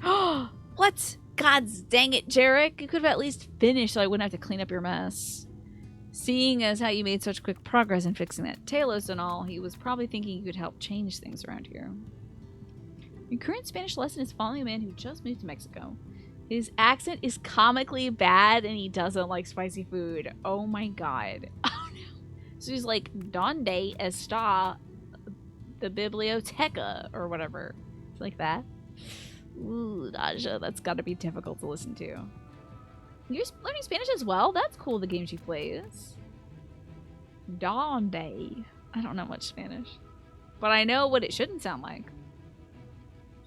What? God dang it, Jarek. You could have at least finished so I wouldn't have to clean up your mess. Seeing as how you made such quick progress in fixing that Talos and all, he was probably thinking you could help change things around here. Your current Spanish lesson is following a man who just moved to Mexico. His accent is comically bad and he doesn't like spicy food. Oh my god. Oh no. So he's like, Donde está the biblioteca? Or whatever. It's like that. Ooh, Naja, that's gotta be difficult to listen to. You're learning Spanish as well? That's cool, the game she plays. Donde. I don't know much Spanish. But I know what it shouldn't sound like.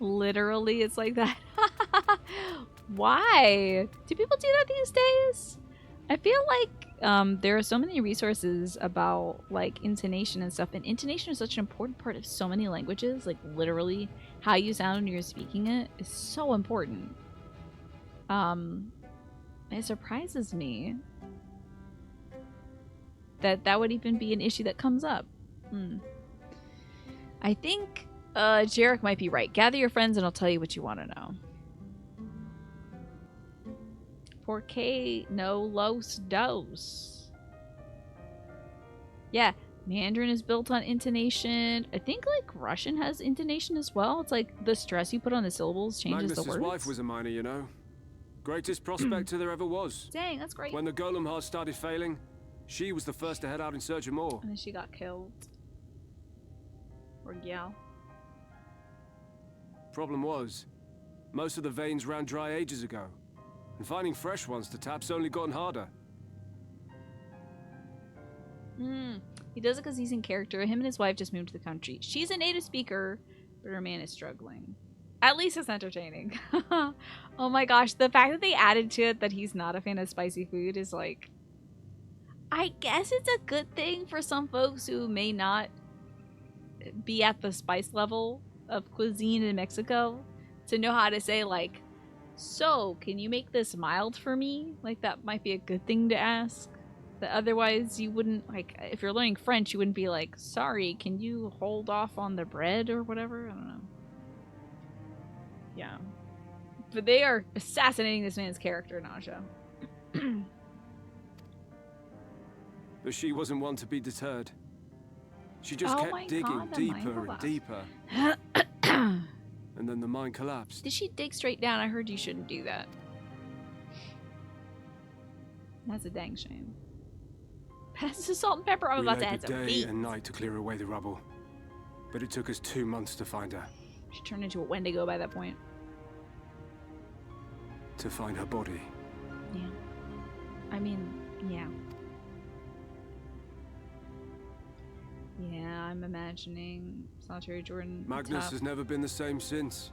Literally, it's like that. Why? Do people do that these days? I feel like there are so many resources about like intonation and stuff, and intonation is such an important part of so many languages. Like literally, how you sound when you're speaking it is so important. It surprises me that that would even be an issue that comes up. I think Jarek might be right. Gather your friends and I'll tell you what you want to know. Porque no los dos. Yeah, Mandarin is built on intonation. I think like Russian has intonation as well. It's like the stress you put on the syllables changes the words. Magnus's wife was a miner, you know. Greatest prospector there ever was. Dang, that's great. When the golem hearts started failing, she was the first to head out in search of more. And then she got killed. Or yeah. Problem was, most of the veins ran dry ages ago. And finding fresh ones to tap's only gotten harder. He does it because he's in character. Him and his wife just moved to the country. She's a native speaker, but her man is struggling. At least it's entertaining. Oh my gosh, the fact that they added to it that he's not a fan of spicy food is like... I guess it's a good thing for some folks who may not be at the spice level of cuisine in Mexico to know how to say like, so can you make this mild for me? Like that might be a good thing to ask. That otherwise you wouldn't, like, if you're learning French, you wouldn't be like, sorry, can you hold off on the bread or whatever? I don't know. Yeah. But they are assassinating this man's character, Naja. But she wasn't one to be deterred. She just Oh my kept digging God, the mine deeper and collapsed. deeper. And then the mine collapsed. Did she dig straight down? I heard you shouldn't do that. That's a dang shame. Pass the salt and pepper. I'm We about to labored add some day beets. and night to clear away the rubble. But it took us 2 months to find her. She turned into a Wendigo by that point. To find her body. Yeah. I mean, yeah. Yeah, I'm imagining Solitary Jordan. Magnus tough. has never been the same since.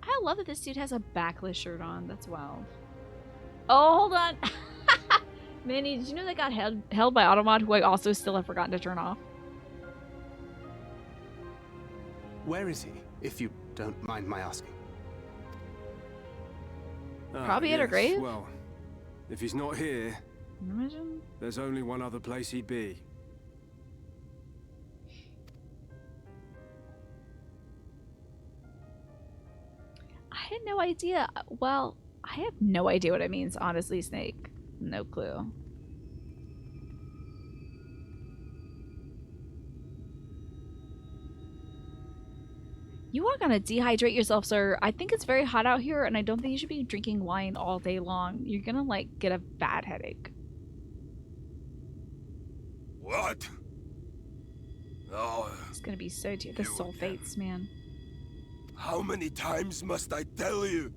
I love that this dude has a backless shirt on. That's wild. Oh, hold on. Manny, did you know that got held by Automod, who I also still have forgotten to turn off? Where is he, if you don't mind my asking? Probably at her grave? Well, if he's not here, Imagine. there's only one other place he'd be. I had no idea. Well, I have no idea what it means, honestly, Snake. No clue. You are gonna dehydrate yourself, sir. I think it's very hot out here, and I don't think you should be drinking wine all day long. You're gonna, like, get a bad headache. What? Oh, It's gonna be so dear. The You sulfates, man. how many times must I tell you?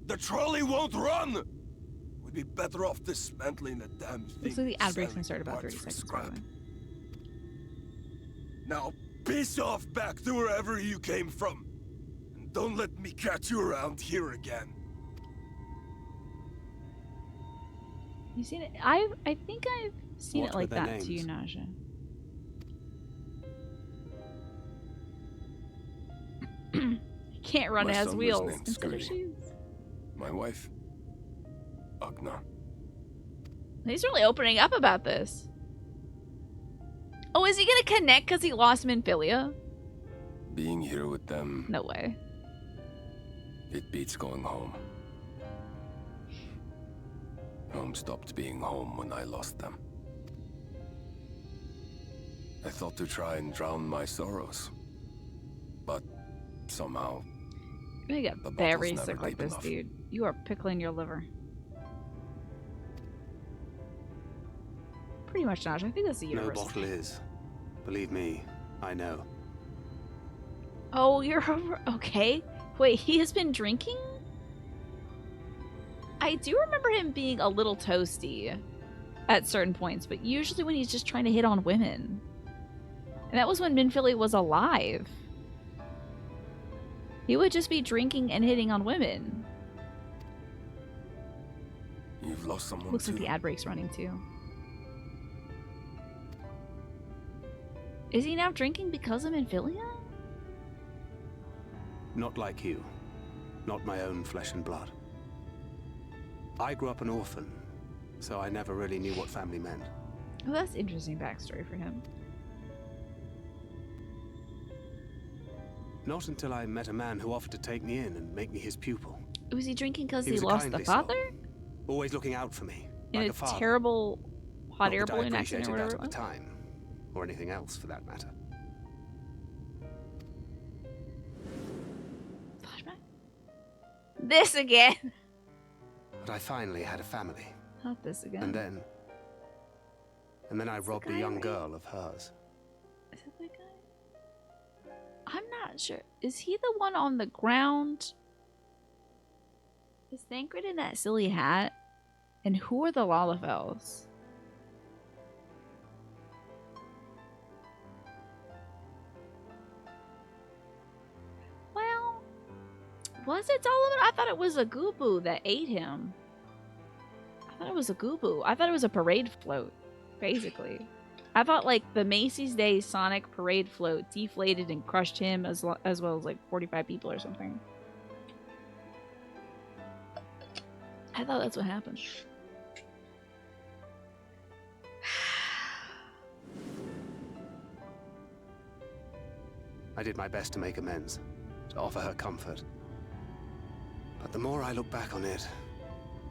The trolley won't run! We'd be better off dismantling the damn thing. Looks like the ad break's gonna selling start about parts 30 for seconds, by the scrap. way. Now, piss off back to wherever you came from. And don't let me catch you around here again. You seen it? I think I've seen What it were like their that to you, names? Naja. Can't run, My it has son was wheels named instead of Scurry. shoes. My wife, Agna. He's really opening up about this. Oh, is he gonna connect because he lost Minfilia? Being here with them, No way. it beats going home. Home stopped being home when I lost them. I thought to try and drown my sorrows. But somehow, You're gonna The get bottle's very never sick like deep this, enough. dude. You are pickling your liver. Pretty much, Naja. I think that's the No universe. bottle is. Believe me, I know. Oh, you're okay. Wait, he has been drinking? I do remember him being a little toasty at certain points, but usually when he's just trying to hit on women. And that was when Minfilia was alive. He would just be drinking and hitting on women. you've lost someone Looks too. like the ad break's running too. Is he now drinking because of Minfilia? Not like you. Not my own flesh and blood. I grew up an orphan, so I never really knew what family meant. Oh, that's interesting backstory for him. Not until I met a man who offered to take me in and make me his pupil. Was he drinking because He he was a lost the kindly soul. father? Always looking out for me, In like a a father. terrible hot Not air that I balloon accident or appreciated whatever that it at was? the time, or anything else for that matter. Flashback? This again! But I finally had a family, Not this again. and then I It's the robbed a guy young right- girl of hers. Is it that guy? I'm not sure. Is he the one on the ground? Is Thancred in that silly hat? And who are the Lalafels? Well, was it Solomon? I thought it was a Goobu that ate him. I thought it was a Goobu. I thought it was a parade float, basically. I thought like the Macy's Day Sonic parade float deflated and crushed him as well as like 45 people or something. I thought that's what happened. I did my best to make amends, to offer her comfort. But the more I look back on it,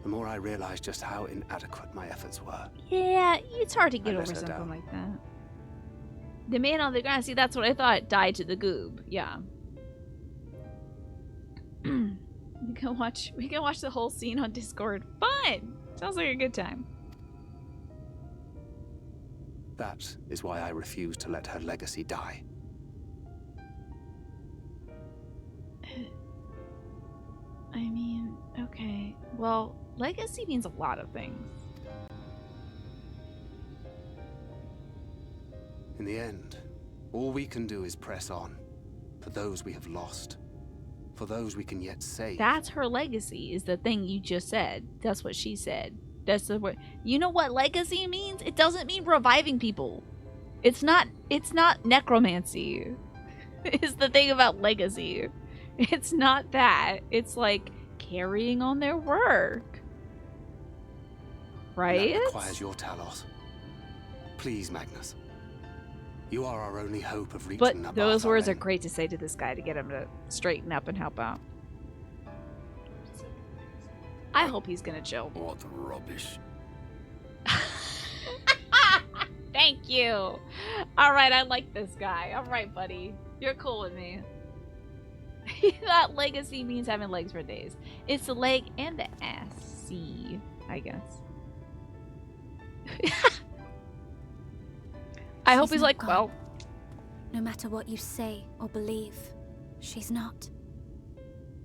the more I realize just how inadequate my efforts were. Yeah, it's hard to get I let over her something down. like that. The man on the ground, see, that's what I thought, died to the goob. Yeah. We can watch the whole scene on Discord. Fun! Sounds like a good time. That is why I refuse to let her legacy die. I mean, okay. Well, legacy means a lot of things. In the end, all we can do is press on. For those we have lost. For those we can yet save. That's her legacy, is the thing you just said. That's what she said. That's the word. You know what legacy means? It doesn't mean reviving people. It's not necromancy. Is the thing about legacy. It's not that. It's like carrying on their work. Right? That requires your Talos. Please, Magnus. You are our only hope of reaching But Navarre those words are end. great to say to this guy to get him to straighten up and help out. I hope he's gonna chill. What rubbish. Thank you. Alright, I like this guy. Alright, buddy. You're cool with me. That legacy means having legs for days. It's the leg and the ass. See, I guess. I hope She's he's not like, gone. well, No matter what you say or believe, she's not.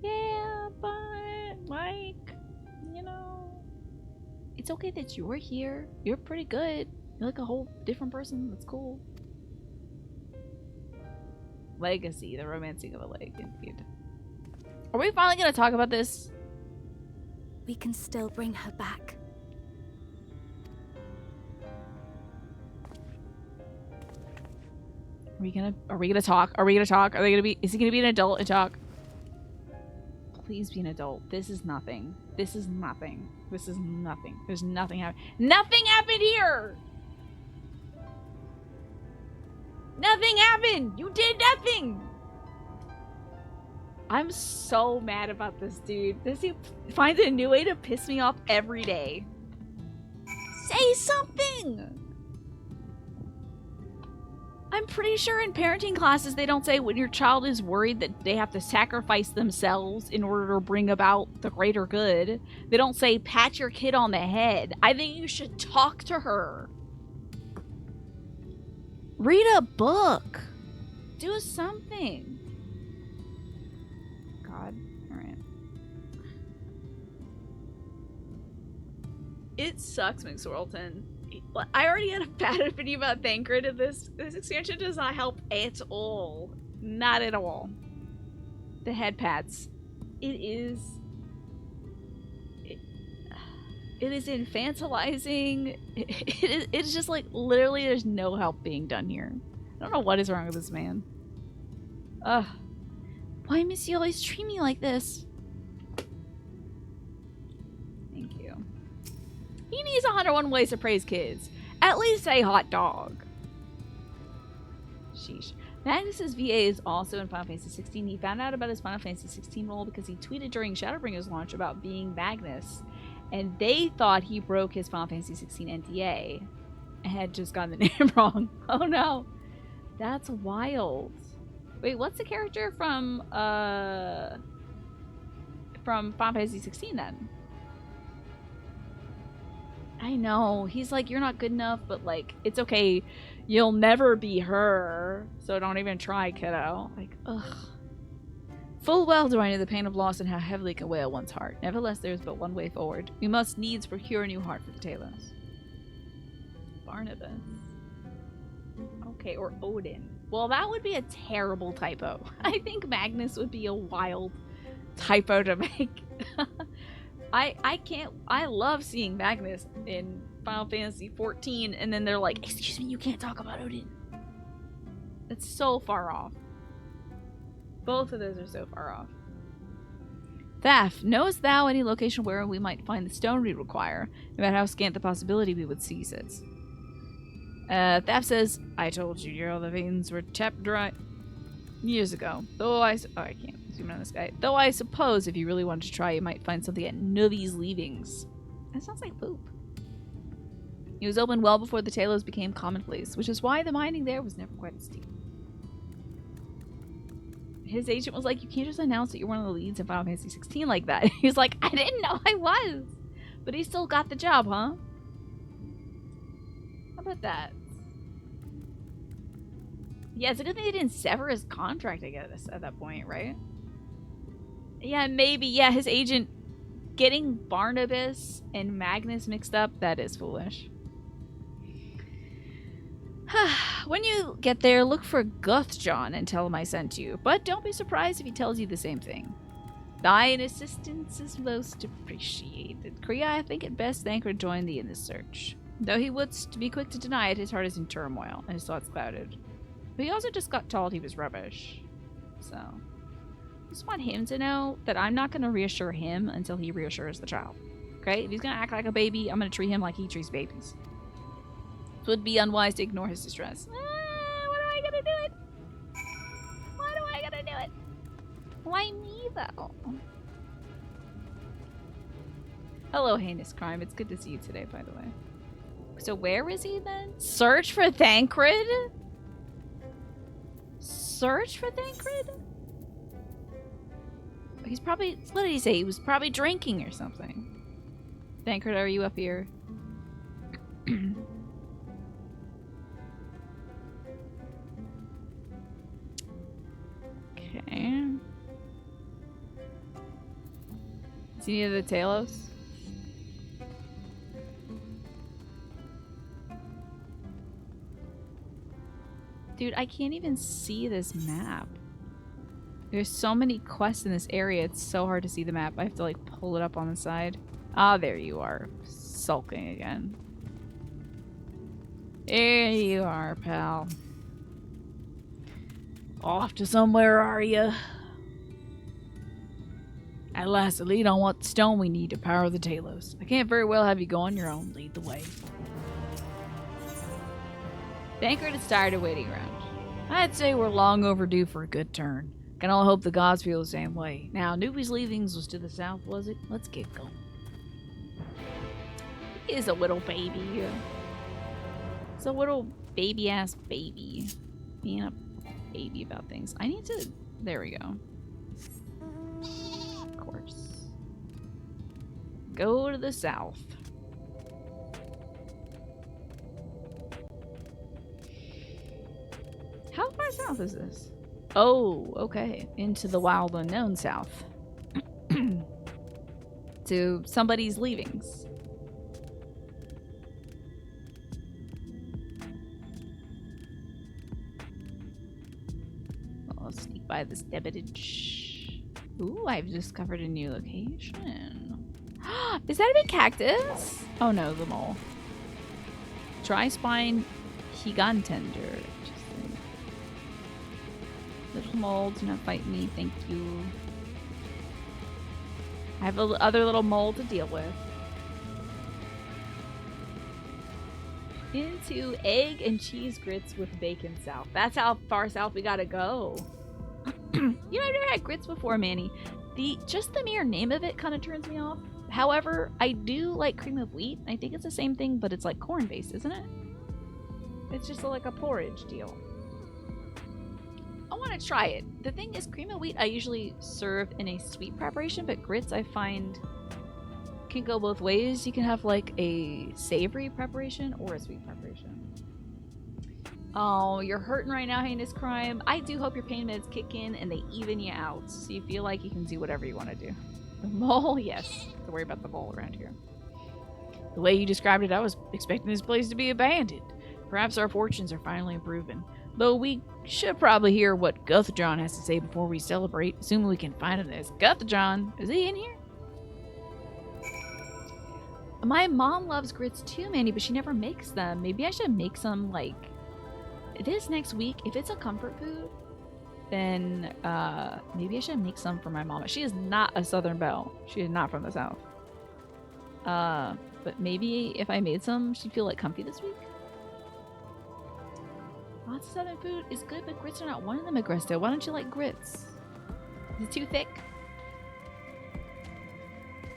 yeah, but like, you know, it's okay that you're here. You're pretty good. You're like a whole different person. That's cool. Legacy, the romancing of a leg, indeed. Are we finally gonna talk about this? We can still bring her back. Are we gonna talk? Are we gonna talk? Is he gonna be an adult and talk? Please be an adult. This is nothing. This is nothing. This is nothing. There's nothing happening. Nothing happened here! Nothing happened! You did nothing! I'm so mad about this dude. This dude finds a new way to piss me off every day. Say something! I'm pretty sure in parenting classes they don't say when your child is worried that they have to sacrifice themselves in order to bring about the greater good. They don't say pat your kid on the head. I think you should talk to her. Read a book. Do something. God. Alright. It sucks, McSorlton. I already had a bad opinion about Thancred, and this expansion does not help at all. Not at all. The head pats. It is infantilizing. It's just like literally there's no help being done here. I don't know what is wrong with this man. Ugh. Why must you always treat me like this? Thank you. He needs 101 ways to praise kids. At least say hot dog. Sheesh. Magnus's VA is also in Final Fantasy 16. He found out about his Final Fantasy 16 role because he tweeted during Shadowbringers launch about being Magnus. And they thought he broke his Final Fantasy 16 NDA and had just gotten the name wrong. Oh no. That's wild. Wait, what's the character from Final Fantasy 16 then? I know. He's like, you're not good enough, but like, it's okay. You'll never be her. So don't even try, kiddo. Like, ugh. Full well do I know the pain of loss and how heavily it can weigh on one's heart. Nevertheless, there is but one way forward. We must needs procure a new heart for the Talos. Barnabas. Okay, or Odin. Well, that would be a terrible typo. I think Magnus would be a wild typo to make. I love seeing Magnus in Final Fantasy XIV, and then they're like, excuse me, you can't talk about Odin. That's so far off. Both of those are so far off. Thaf, knowest thou any location where we might find the stone we require, no matter how scant the possibility we would seize it? Thaf says, I told you your other veins were tapped dry years ago. Though I can't zoom in on this guy. Though I suppose if you really wanted to try, you might find something at Nuvi's leavings. That sounds like poop. It was opened well before the Talos became commonplace, which is why the mining there was never quite as deep. His agent was like, you can't just announce that you're one of the leads in Final Fantasy 16 like that. He's like, I didn't know I was. But he still got the job, huh? How about that? Yeah, it's a good thing they didn't sever his contract, I guess, at that point, right? Yeah, maybe. Yeah, his agent getting Barnabas and Magnus mixed up, that is foolish. When you get there, look for Guthjohn and tell him I sent you. But don't be surprised if he tells you the same thing. Thine assistance is most appreciated. Kriya, I think it best Thancred join thee in this search. Though he would be quick to deny it, his heart is in turmoil, and his thoughts clouded. But he also just got told he was rubbish. So, I just want him to know that I'm not going to reassure him until he reassures the child. Okay? If he's going to act like a baby, I'm going to treat him like he treats babies. It would be unwise to ignore his distress. What am I gonna do it? Why do I gotta do it? Why me, though? Hello, heinous crime. It's good to see you today, by the way. So where is he, then? Search for Thancred? Search for Thancred? He's probably... What did he say? He was probably drinking or something. Thancred, are you up here? Okay. Is he near the Talos? Dude, I can't even see this map. There's so many quests in this area, it's so hard to see the map. I have to like pull it up on the side. Ah, there you are. Sulking again. There you are, pal. Off to somewhere, are you? At last, the lead on what stone we need to power the Talos. I can't very well have you go on your own. Lead the way. Thancred is tired of waiting around. I'd say we're long overdue for a good turn. Can all hope the gods feel the same way. Now, Nuvi's leavings was to the south, was it? Let's get going. He is a little baby. It's a little baby-ass baby. Being a baby about things. I need to... There we go. Of course. Go to the south. How far south is this? Oh, okay. Into the wild unknown south. To somebody's leavings. I'll sneak by this debitage. Ooh, I've discovered a new location. Is that a big cactus? Oh no, the mole. Tri-spine gigantender. Little mole, do not fight me, thank you. I have other little mole to deal with. Into egg and cheese grits with bacon south. That's how far south we gotta go. You know, I've never had grits before, Manny. Just the mere name of it kind of turns me off. However, I do like cream of wheat. I think it's the same thing, but it's like corn based, isn't it? It's just like a porridge deal. I want to try it. The thing is, cream of wheat I usually serve in a sweet preparation, but grits I find can go both ways. You can have like a savory preparation or a sweet preparation. Oh, you're hurting right now, heinous crime. I do hope your pain meds kick in and they even you out, so you feel like you can do whatever you want to do. The mole, yes. Don't worry about the mole around here. The way you described it, I was expecting this place to be abandoned. Perhaps our fortunes are finally improving. Though we should probably hear what Guthjohn has to say before we celebrate, assuming we can find him. This Guthjohn, is he in here? My mom loves grits too, Mandy, but she never makes them. Maybe I should make some, like, this next week. If it's a comfort food, then maybe I should make some for my mom. She is not a Southern belle. She is not from the South. But maybe if I made some, she'd feel like comfy this week. Lots of Southern food is good, but grits are not one of them, Agresta. Why don't you like grits? Is it too thick?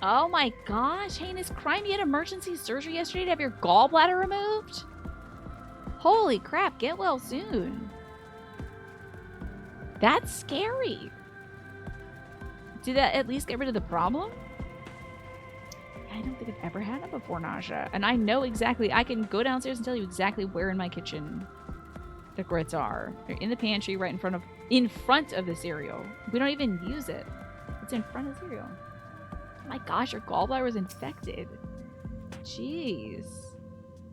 Oh my gosh, heinous crime. You had emergency surgery yesterday to have your gallbladder removed? Holy crap, get well soon. That's scary. Did that at least get rid of the problem? I don't think I've ever had it before, nausea. And I know exactly, I can go downstairs and tell you exactly where in my kitchen the grits are. They're in the pantry right in front of the cereal. We don't even use it. It's in front of the cereal. Oh my gosh, your gallbladder was infected. Jeez.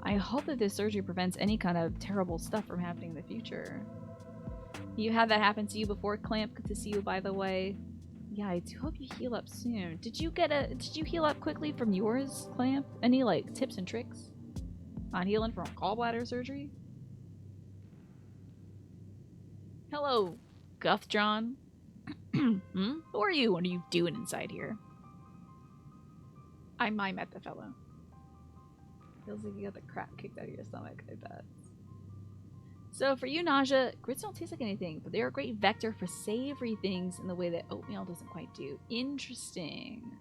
I hope that this surgery prevents any kind of terrible stuff from happening in the future. You had that happen to you before, Clamp? Good to see you, by the way. Yeah, I do hope you heal up soon. Did you heal up quickly from yours, Clamp? Any, like, tips and tricks on healing from gallbladder surgery? Hello, Guthjohn. Who are you? What are you doing inside here? I met the fellow. Feels like you got the crap kicked out of your stomach, I bet. So for you, nausea, grits don't taste like anything, but they're a great vector for savory things in the way that oatmeal doesn't quite do. Interesting.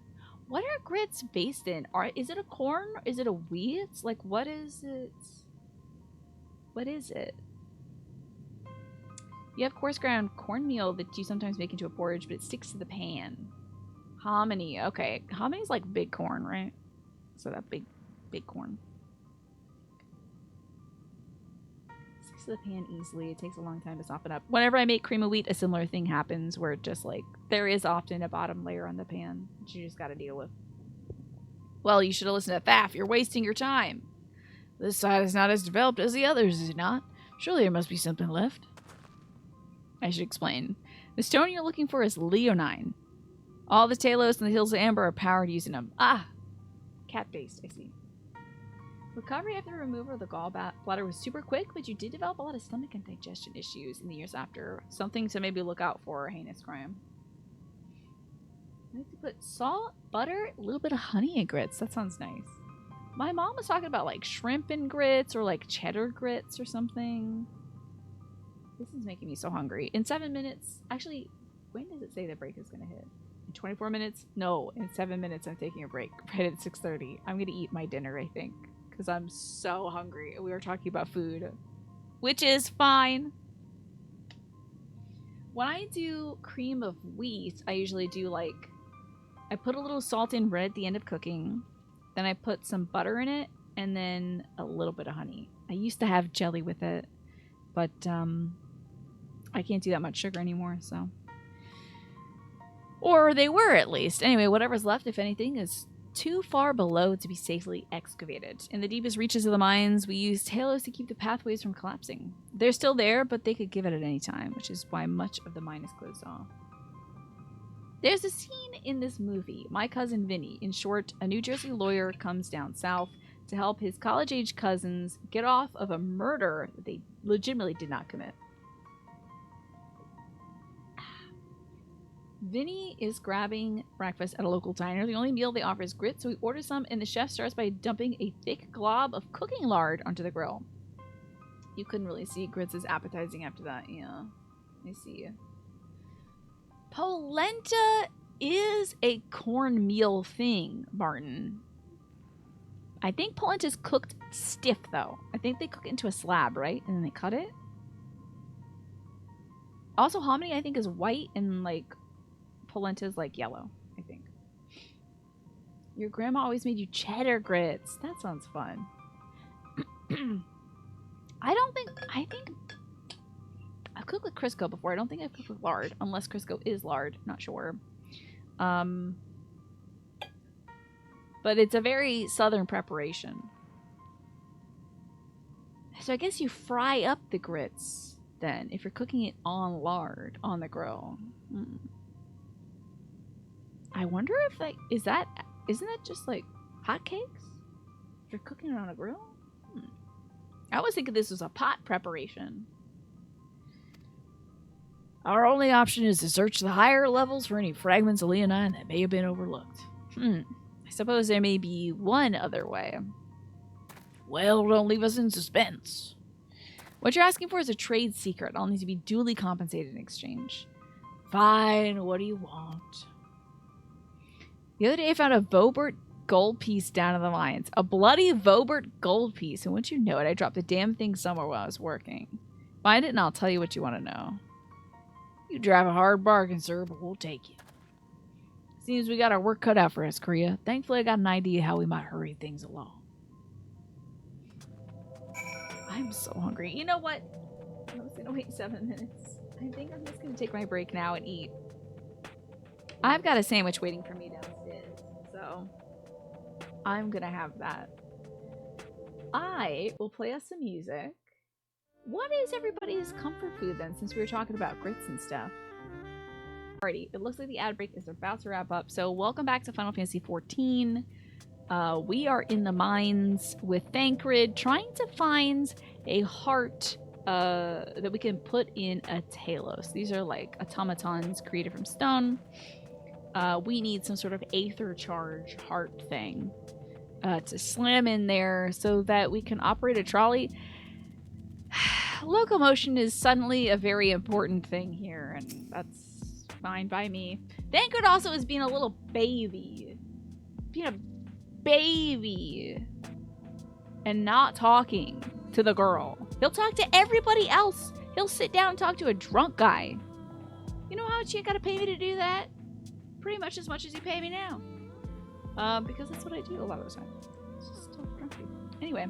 What are grits based in? Is it a corn? Is it a wheat? Like, what is it? What is it? You have coarse ground cornmeal that you sometimes make into a porridge, but it sticks to the pan. Hominy. Okay. Hominy's like big corn, right? So that big corn. Sticks to the pan easily. It takes a long time to soften up. Whenever I make cream of wheat, a similar thing happens where it just like, there is often a bottom layer on the pan that you just gotta deal with. Well, you should have listened to Thaf. You're wasting your time. This side is not as developed as the others, is it not? Surely there must be something left. I should explain. The stone you're looking for is leonine. All the Talos and the Hills of Amber are powered using them. Ah! Cat-based, I see. Recovery after the removal of the gallbladder was super quick, but you did develop a lot of stomach and digestion issues in the years after. Something to maybe look out for, heinous crime. I like to put salt, butter, a little bit of honey in grits. That sounds nice. My mom was talking about like shrimp and grits or like cheddar grits or something. This is making me so hungry. In 7 minutes, actually, when does it say the break is going to hit? In 24 minutes? No, in 7 minutes I'm taking a break. Right at 6:30. I'm going to eat my dinner, I think, because I'm so hungry. We were talking about food, which is fine. When I do cream of wheat, I usually do like, I put a little salt in right at the end of cooking. Then I put some butter in it and then a little bit of honey. I used to have jelly with it, but I can't do that much sugar anymore, so. Or they were, at least. Anyway, whatever's left, if anything, is too far below to be safely excavated. In the deepest reaches of the mines, we used halos to keep the pathways from collapsing. They're still there, but they could give it at any time, which is why much of the mine is closed off. There's a scene in this movie, My Cousin Vinny. In short, a New Jersey lawyer comes down south to help his college-age cousins get off of a murder that they legitimately did not commit. Vinny is grabbing breakfast at a local diner. The only meal they offer is grits, so he orders some, and the chef starts by dumping a thick glob of cooking lard onto the grill. You couldn't really see grits as appetizing after that. Yeah, I see. Polenta is a cornmeal thing, Martin. I think polenta's cooked stiff, though. I think they cook it into a slab, right? And then they cut it. Also, hominy, I think, is white, and, like, polenta's, like, yellow, I think. Your grandma always made you cheddar grits. That sounds fun. I think Crisco before. I don't think I've cooked with lard, unless Crisco is lard. Not sure. But it's a very southern preparation. So I guess you fry up the grits then, if you're cooking it on lard on the grill. I wonder if like isn't that just like hotcakes? If you're cooking it on a grill? I was thinking this was a pot preparation. Our only option is to search the higher levels for any fragments of Leonine that may have been overlooked. I suppose there may be one other way. Well, don't leave us in suspense. What you're asking for is a trade secret. I'll need to be duly compensated in exchange. Fine, what do you want? The other day I found a Vobert gold piece down in the mines. A bloody Vobert gold piece. And once you know it, I dropped the damn thing somewhere while I was working. Find it and I'll tell you what you want to know. You drive a hard bargain, sir, but we'll take you. Seems we got our work cut out for us, Korea. Thankfully, I got an idea how we might hurry things along. I'm so hungry. You know what? I was gonna wait 7 minutes. I think I'm just gonna take my break now and eat. I've got a sandwich waiting for me downstairs, so I'm gonna have that. I will play us some music. What is everybody's comfort food then, since we were talking about grits and stuff? Alrighty, it looks like the ad break is about to wrap up, so welcome back to Final Fantasy XIV. We are in the mines with Thancred, trying to find a heart that we can put in a Talos. These are like automatons created from stone. We need some sort of aether charge heart thing to slam in there so that we can operate a trolley. Locomotion is suddenly a very important thing here, and that's fine by me. Thancred also is being a little baby. Being a baby. And not talking to the girl. He'll talk to everybody else. He'll sit down and talk to a drunk guy. You know how much you gotta pay me to do that? Pretty much as you pay me now. Because that's what I do a lot of the time. It's just still drunk people. Anyway.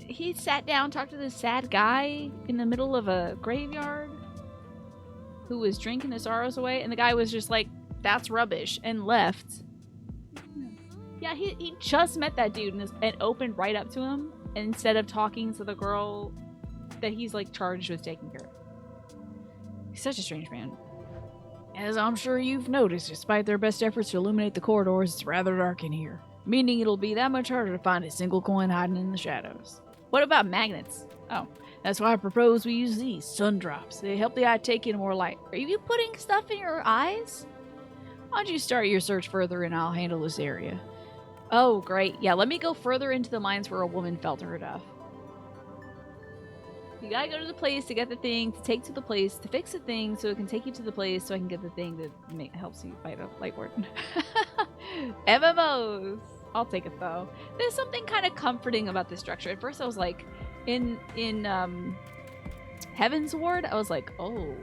He sat down, talked to this sad guy in the middle of a graveyard who was drinking his sorrows away, and the guy was just like, that's rubbish, and left. Yeah, he just met that dude and opened right up to him instead of talking to the girl that he's like charged with taking care of. He's such a strange man. As I'm sure you've noticed, despite their best efforts to illuminate the corridors, it's rather dark in here, meaning it'll be that much harder to find a single coin hiding in the shadows. What about magnets? Oh, that's why I propose we use these sun drops. They help the eye take in more light. Are you putting stuff in your eyes? Why don't you start your search further and I'll handle this area. Oh, great. Yeah, let me go further into the mines where a woman fell to her death. You gotta go to the place to get the thing, to take to the place, to fix the thing so it can take you to the place so I can get the thing that helps you fight a light warden. MMOs! I'll take it though. There's something kind of comforting about this structure. At first I was like, in Heaven's Ward, I was like, oh,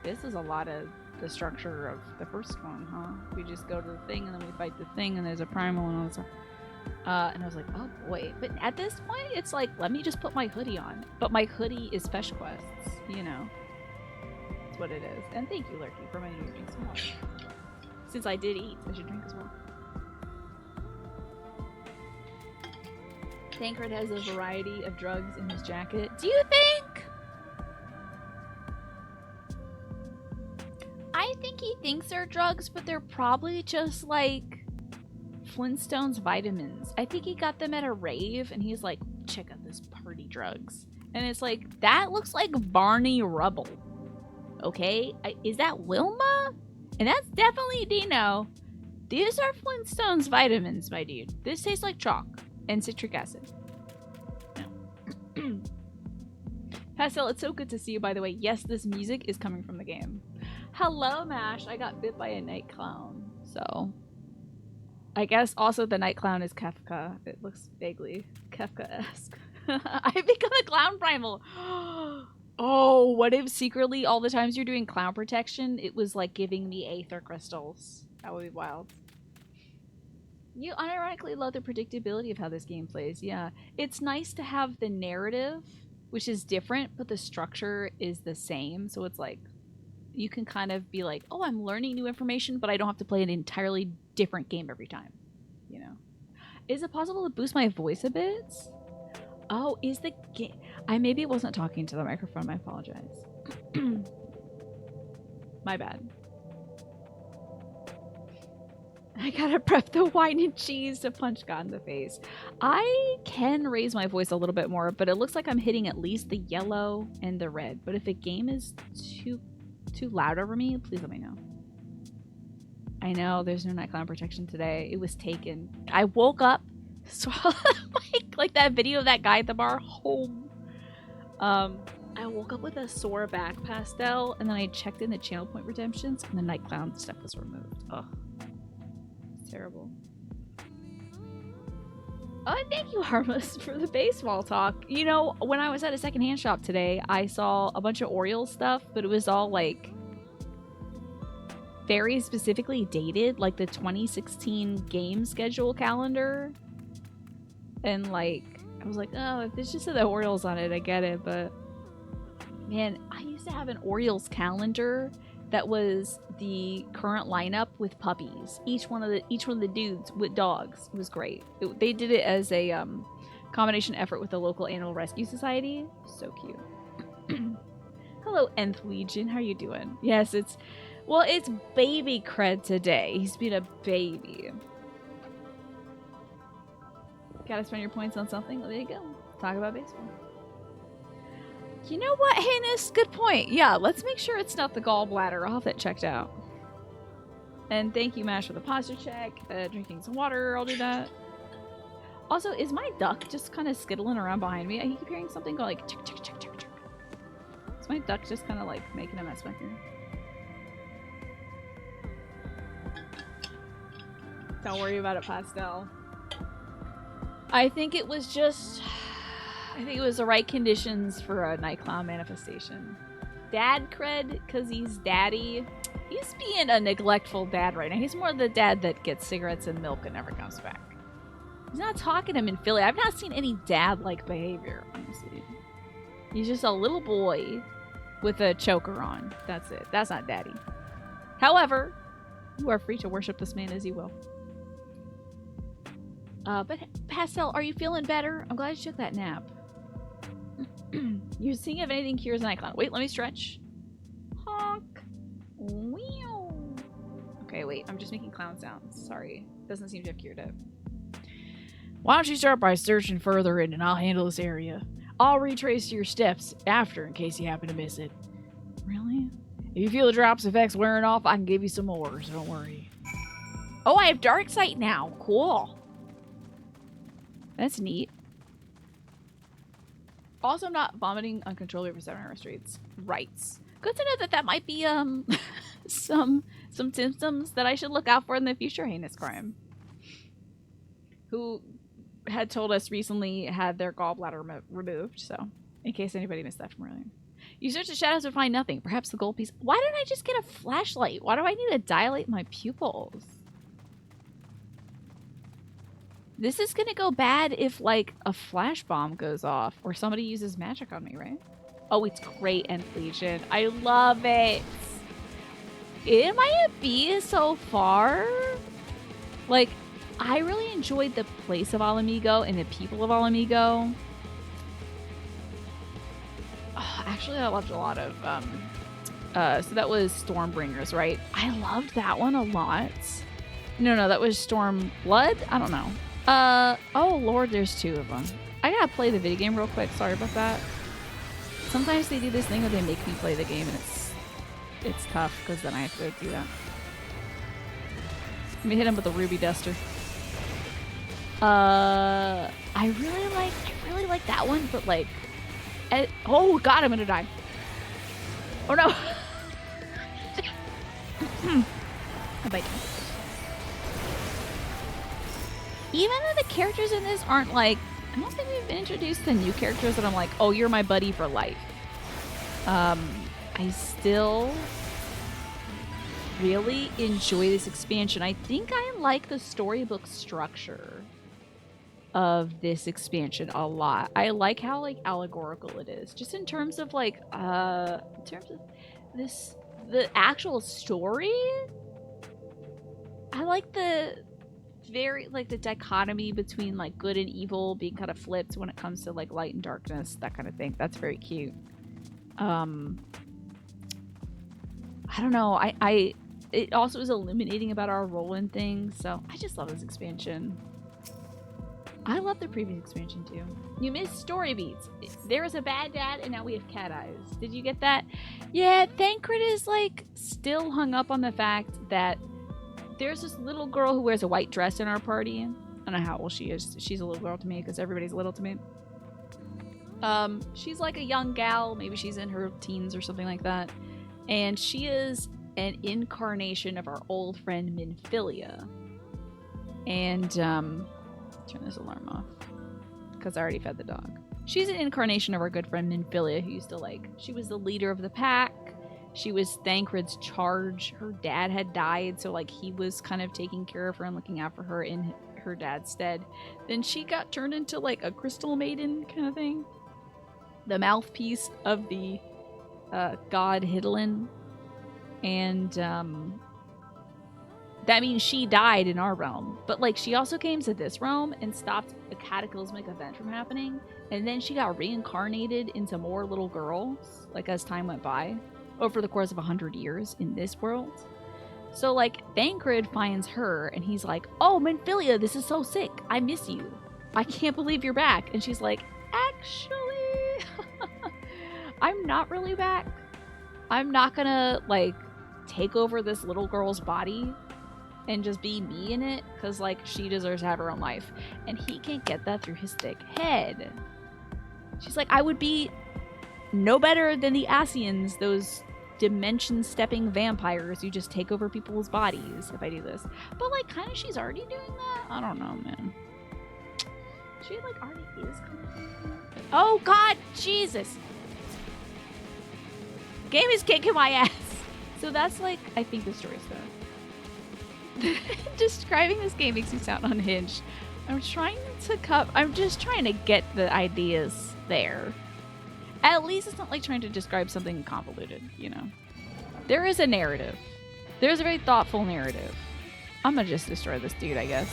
this is a lot of the structure of the first one, huh? We just go to the thing and then we fight the thing and there's a primal and all that stuff. And I was like, oh boy. But at this point, it's like, let me just put my hoodie on. But my hoodie is Fetch Quests, you know. That's what it is. And thank you, Lurky, for reminding me to drink some water. Since I did eat, I should drink as well. Thancred has a variety of drugs in his jacket. Do you think? I think he thinks they're drugs, but they're probably just like Flintstones vitamins. I think he got them at a rave and he's like, check out this party drugs. And it's like, that looks like Barney Rubble. Okay? Is that Wilma? And that's definitely Dino. These are Flintstones vitamins, my dude. This tastes like chalk and citric acid. No. Pastel, it's so good to see you, by the way. Yes, this music is coming from the game. Hello, Mash. I got bit by a night clown. So, I guess also the night clown is Kefka. It looks vaguely Kefka-esque. I've become a clown primal. Oh, what if secretly all the times you're doing clown protection, it was like giving me aether crystals? That would be wild. You unironically love the predictability of how this game plays. Yeah, it's nice to have the narrative which is different, but the structure is the same. So it's like, you can kind of be like, oh, I'm learning new information, but I don't have to play an entirely different game every time, you know? Is it possible to boost my voice a bit? Oh, is the game... I maybe wasn't talking to the microphone. I apologize. My bad. I gotta prep the wine and cheese to punch God in the face. I can raise my voice a little bit more, but it looks like I'm hitting at least the yellow and the red. But if the game is too loud over me, please let me know. I know there's no night clown protection today. It was taken. I woke up, like that video of that guy at the bar home. I woke up with a sore back pastel, and then I checked in the channel point redemptions, and the night clown stuff was removed. Ugh. Terrible. Oh, and thank you, Harmless, for the baseball talk. You know, when I was at a secondhand shop today, I saw a bunch of Orioles stuff, but it was all like very specifically dated, like the 2016 game schedule calendar. And like, I was like, oh, if it's just the Orioles on it, I get it. But man, I used to have an Orioles calendar that was the current lineup with puppies. Each one of the dudes with dogs. It was great. They did it as a combination effort with the local animal rescue society. So cute. Hello, Nth Legion. How you doing? Yes, it's baby cred today. He's been a baby. Gotta spend your points on something. Well, there you go. Talk about baseball. You know what, Heinous? Good point. Yeah, let's make sure it's not the gallbladder. I'll have that checked out. And thank you, Mash, for the posture check. Drinking some water. I'll do that. Also, is my duck just kind of skittling around behind me? I keep hearing something go like, chick, chick, chick, chick, chick. Is my duck just kind of like making a mess back here? Don't worry about it, Pastel. I think it was the right conditions for a night clown manifestation. Dad cred, because he's daddy. He's being a neglectful dad right now. He's more the dad that gets cigarettes and milk and never comes back. He's not talking to him in Philly. I've not seen any dad-like behavior, honestly. He's just a little boy with a choker on. That's it. That's not daddy. However, you are free to worship this man as you will. But Pastel, are you feeling better? I'm glad you took that nap. You're seeing if anything cures night clown. Wait, let me stretch. Honk. Meow. Okay, wait. I'm just making clown sounds. Sorry. Doesn't seem to have cured it. Why don't you start by searching further in and I'll handle this area. I'll retrace your steps after in case you happen to miss it. Really? If you feel the drop's effects wearing off, I can give you some more, so don't worry. Oh, I have dark sight now. Cool. That's neat. Also, I'm not vomiting uncontrollably for 7 hours straight. Right. Good to know that might be some symptoms that I should look out for in the future. Heinous Crime, who had told us recently had their gallbladder removed. So, in case anybody missed that from earlier. You search the shadows and find nothing. Perhaps the gold piece. Why don't I just get a flashlight? Why do I need to dilate my pupils? This is gonna go bad if, like, a flash bomb goes off or somebody uses magic on me, right? Oh, it's great, Nth Legion. I love it. Am I a B so far? Like, I really enjoyed the place of Alamigo and the people of Alamigo. Oh, actually, I loved a lot of, so that was Stormbringers, right? I loved that one a lot. No, that was Stormblood? I don't know. Oh lord, there's 2 of them. I gotta play the video game real quick. Sorry about that. Sometimes they do this thing where they make me play the game and it's tough because then I have to go do that. Let me hit him with a ruby duster. I really like that one, but like, oh god, I'm gonna die. Oh no. I bite him. Even though the characters in this aren't like, I don't think we've been introduced to new characters that I'm like, oh, you're my buddy for life. I still really enjoy this expansion. I think I like the storybook structure. of this expansion a lot. I like how like allegorical it is, just in terms of like in terms of the actual story. I like the the dichotomy between like good and evil being kind of flipped when it comes to like light and darkness, that kind of thing. That's very cute. I don't know. It also is illuminating about our role in things, so I just love this expansion. I love the previous expansion too. You missed story beats. There was a bad dad and now we have cat eyes. Did you get that? Yeah, Thancred is like still hung up on the fact that there's this little girl who wears a white dress in our party. I don't know how old she is. She's a little girl to me because everybody's little to me. She's like a young gal. Maybe she's in her teens or something like that. And she is an incarnation of our old friend Minfilia. And, turn this alarm off because I already fed the dog. She's an incarnation of our good friend Minfilia, who used to like, she was the leader of the pack. She was Thancred's charge. Her dad had died, so like he was kind of taking care of her and looking out for her in her dad's stead. Then she got turned into like a crystal maiden kind of thing. The mouthpiece of the god Hidlin. And that means she died in our realm. But like she also came to this realm and stopped a cataclysmic event from happening. And then she got reincarnated into more little girls, like as time went by, over the course of 100 years in this world. So like Thancred finds her and he's like, oh, Minfilia, this is so sick. I miss you. I can't believe you're back. And she's like, actually, I'm not really back. I'm not gonna like take over this little girl's body and just be me in it, because like she deserves to have her own life. And he can't get that through his thick head. She's like, I would be no better than the Asians, those dimension-stepping vampires who just take over people's bodies if I do this. But like kind of she's already doing that? I don't know, man. She like already is kind of doing that. Oh god, Jesus! Game is kicking my ass. So that's like, I think the story stuff. Describing this game makes me sound unhinged. I'm just trying to get the ideas there. At least it's not like trying to describe something convoluted, you know. There is a narrative. There's a very thoughtful narrative. I'm gonna just destroy this dude, I guess.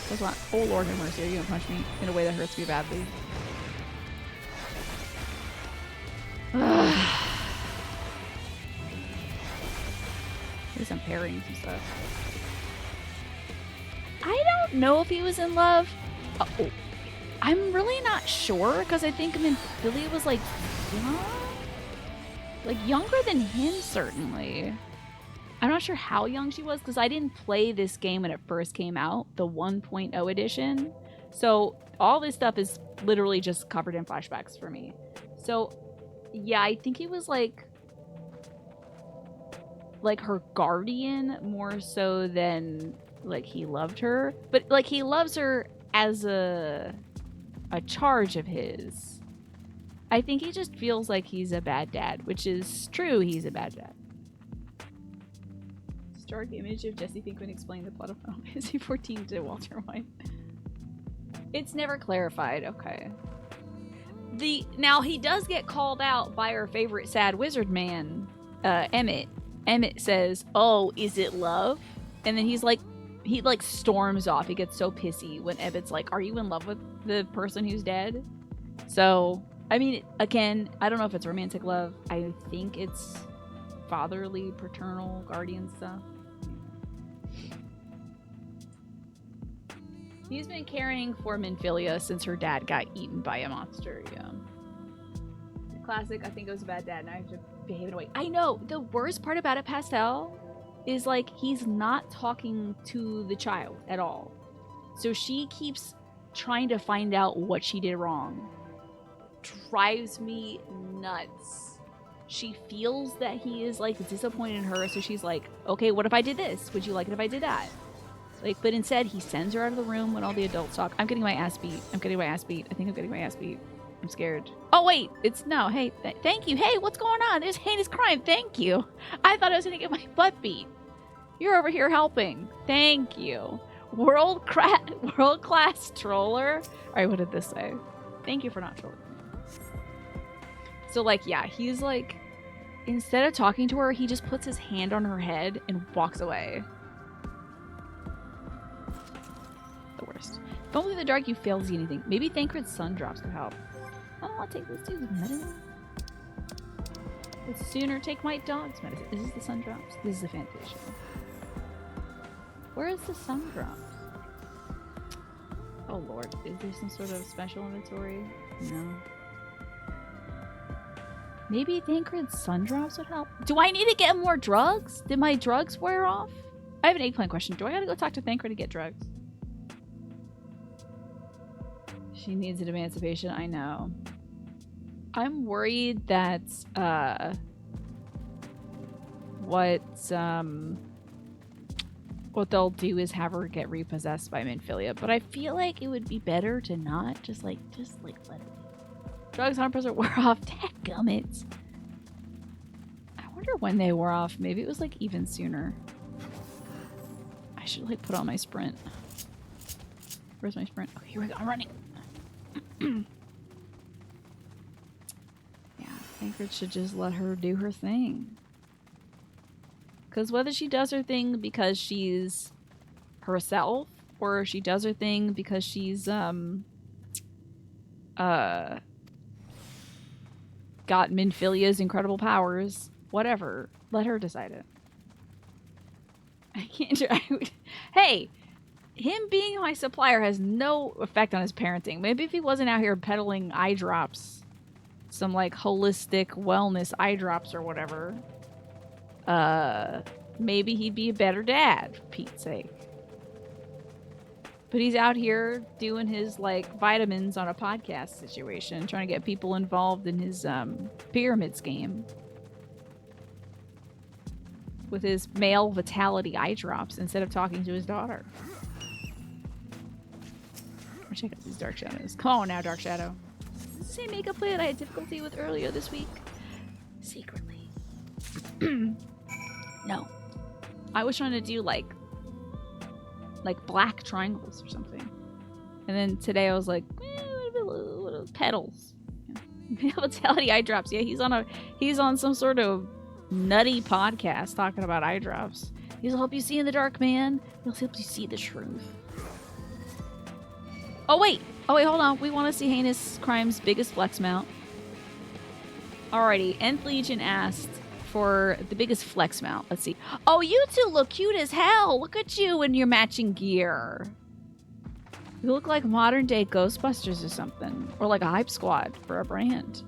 That's what, oh Lord have mercy, are you gonna punch me in a way that hurts me badly? At least I'm parrying some stuff. I don't know if he was in love. Oh, I'm really not sure, because I think Minfilia was like young? Like younger than him, certainly. I'm not sure how young she was, because I didn't play this game when it first came out, the 1.0 edition. So all this stuff is literally just covered in flashbacks for me. So yeah, I think he was like her guardian more so than like he loved her. But like he loves her as a charge of his. I think he just feels like he's a bad dad, which is true, he's a bad dad. Stark image of Jesse Pinkman explaining the plot of Final Fantasy 14 to Walter White. It's never clarified, okay. Now he does get called out by our favorite sad wizard man, Emmett. Emmett says, oh, is it love? And then he storms off. He gets so pissy when Emmett's like, are you in love with the person who's dead? So, I mean, again, I don't know if it's romantic love. I think it's fatherly, paternal, guardian stuff. He's been caring for Minfilia since her dad got eaten by a monster, yeah. Classic, I think it was a bad dad, and I have to behave in a way. I know, the worst part about it, Pastel, is like, he's not talking to the child at all. So she keeps trying to find out what she did wrong. Drives me nuts. She feels that he is like disappointed in her, so she's like, okay, what if I did this? Would you like it if I did that? Like, but instead, he sends her out of the room when all the adults talk. I'm getting my ass beat. I think I'm getting my ass beat. I'm scared. Oh, wait. It's no. Hey, thank you. Hey, what's going on? There's heinous crime. Thank you. I thought I was going to get my butt beat. You're over here helping. Thank you. World-class troller. All right, what did this say? Thank you for not trolling me. So, like, yeah, he's like, instead of talking to her, he just puts his hand on her head and walks away. The worst. If only in the dark you fail to see anything. Maybe Thancred's sun drops could help. I don't want to take this dude's medicine. Would sooner take my dog's medicine. Is this the sun drops? This is the Fantasia. Where is the sun drops? Oh lord, is there some sort of special inventory? No. Maybe Thancred's sun drops would help? Do I need to get more drugs? Did my drugs wear off? I have an eggplant question. Do I gotta go talk to Thancred to get drugs? She needs an emancipation, I know. I'm worried that, what they'll do is have her get repossessed by Minfilia, but I feel like it would be better to not just let it be. Drugs 100% wear off. Dadgummit. I wonder when they wore off. Maybe it was like even sooner. I should like put on my sprint. Where's my sprint? Oh, here we go. I'm running. Yeah, Thancred should just let her do her thing. Because whether she does her thing because she's herself, or she does her thing because she's, got Minfilia's incredible powers, whatever, let her decide it. I can't try. Hey, him being my supplier has no effect on his parenting. Maybe if he wasn't out here peddling eye drops, some like holistic wellness eye drops or whatever, maybe he'd be a better dad, for Pete's sake. But he's out here doing his like vitamins on a podcast situation, trying to get people involved in his pyramid scheme with his male vitality eye drops instead of talking to his daughter. Check out these dark shadows. Come on now, Dark Shadow. This is the same makeup plan I had difficulty with earlier this week. Secretly. No. I was trying to do like black triangles or something. And then today I was like, petals. Male vitality eye drops. Yeah, he's on some sort of nutty podcast talking about eye drops. He'll help you see in the dark, man. He'll help you see the truth. Oh wait, hold on. We want to see Heinous Crime's biggest flex mount. Alrighty, Nth Legion asked for the biggest flex mount. Let's see. Oh, you two look cute as hell. Look at you in your matching gear. You look like modern day Ghostbusters or something. Or like a hype squad for a brand.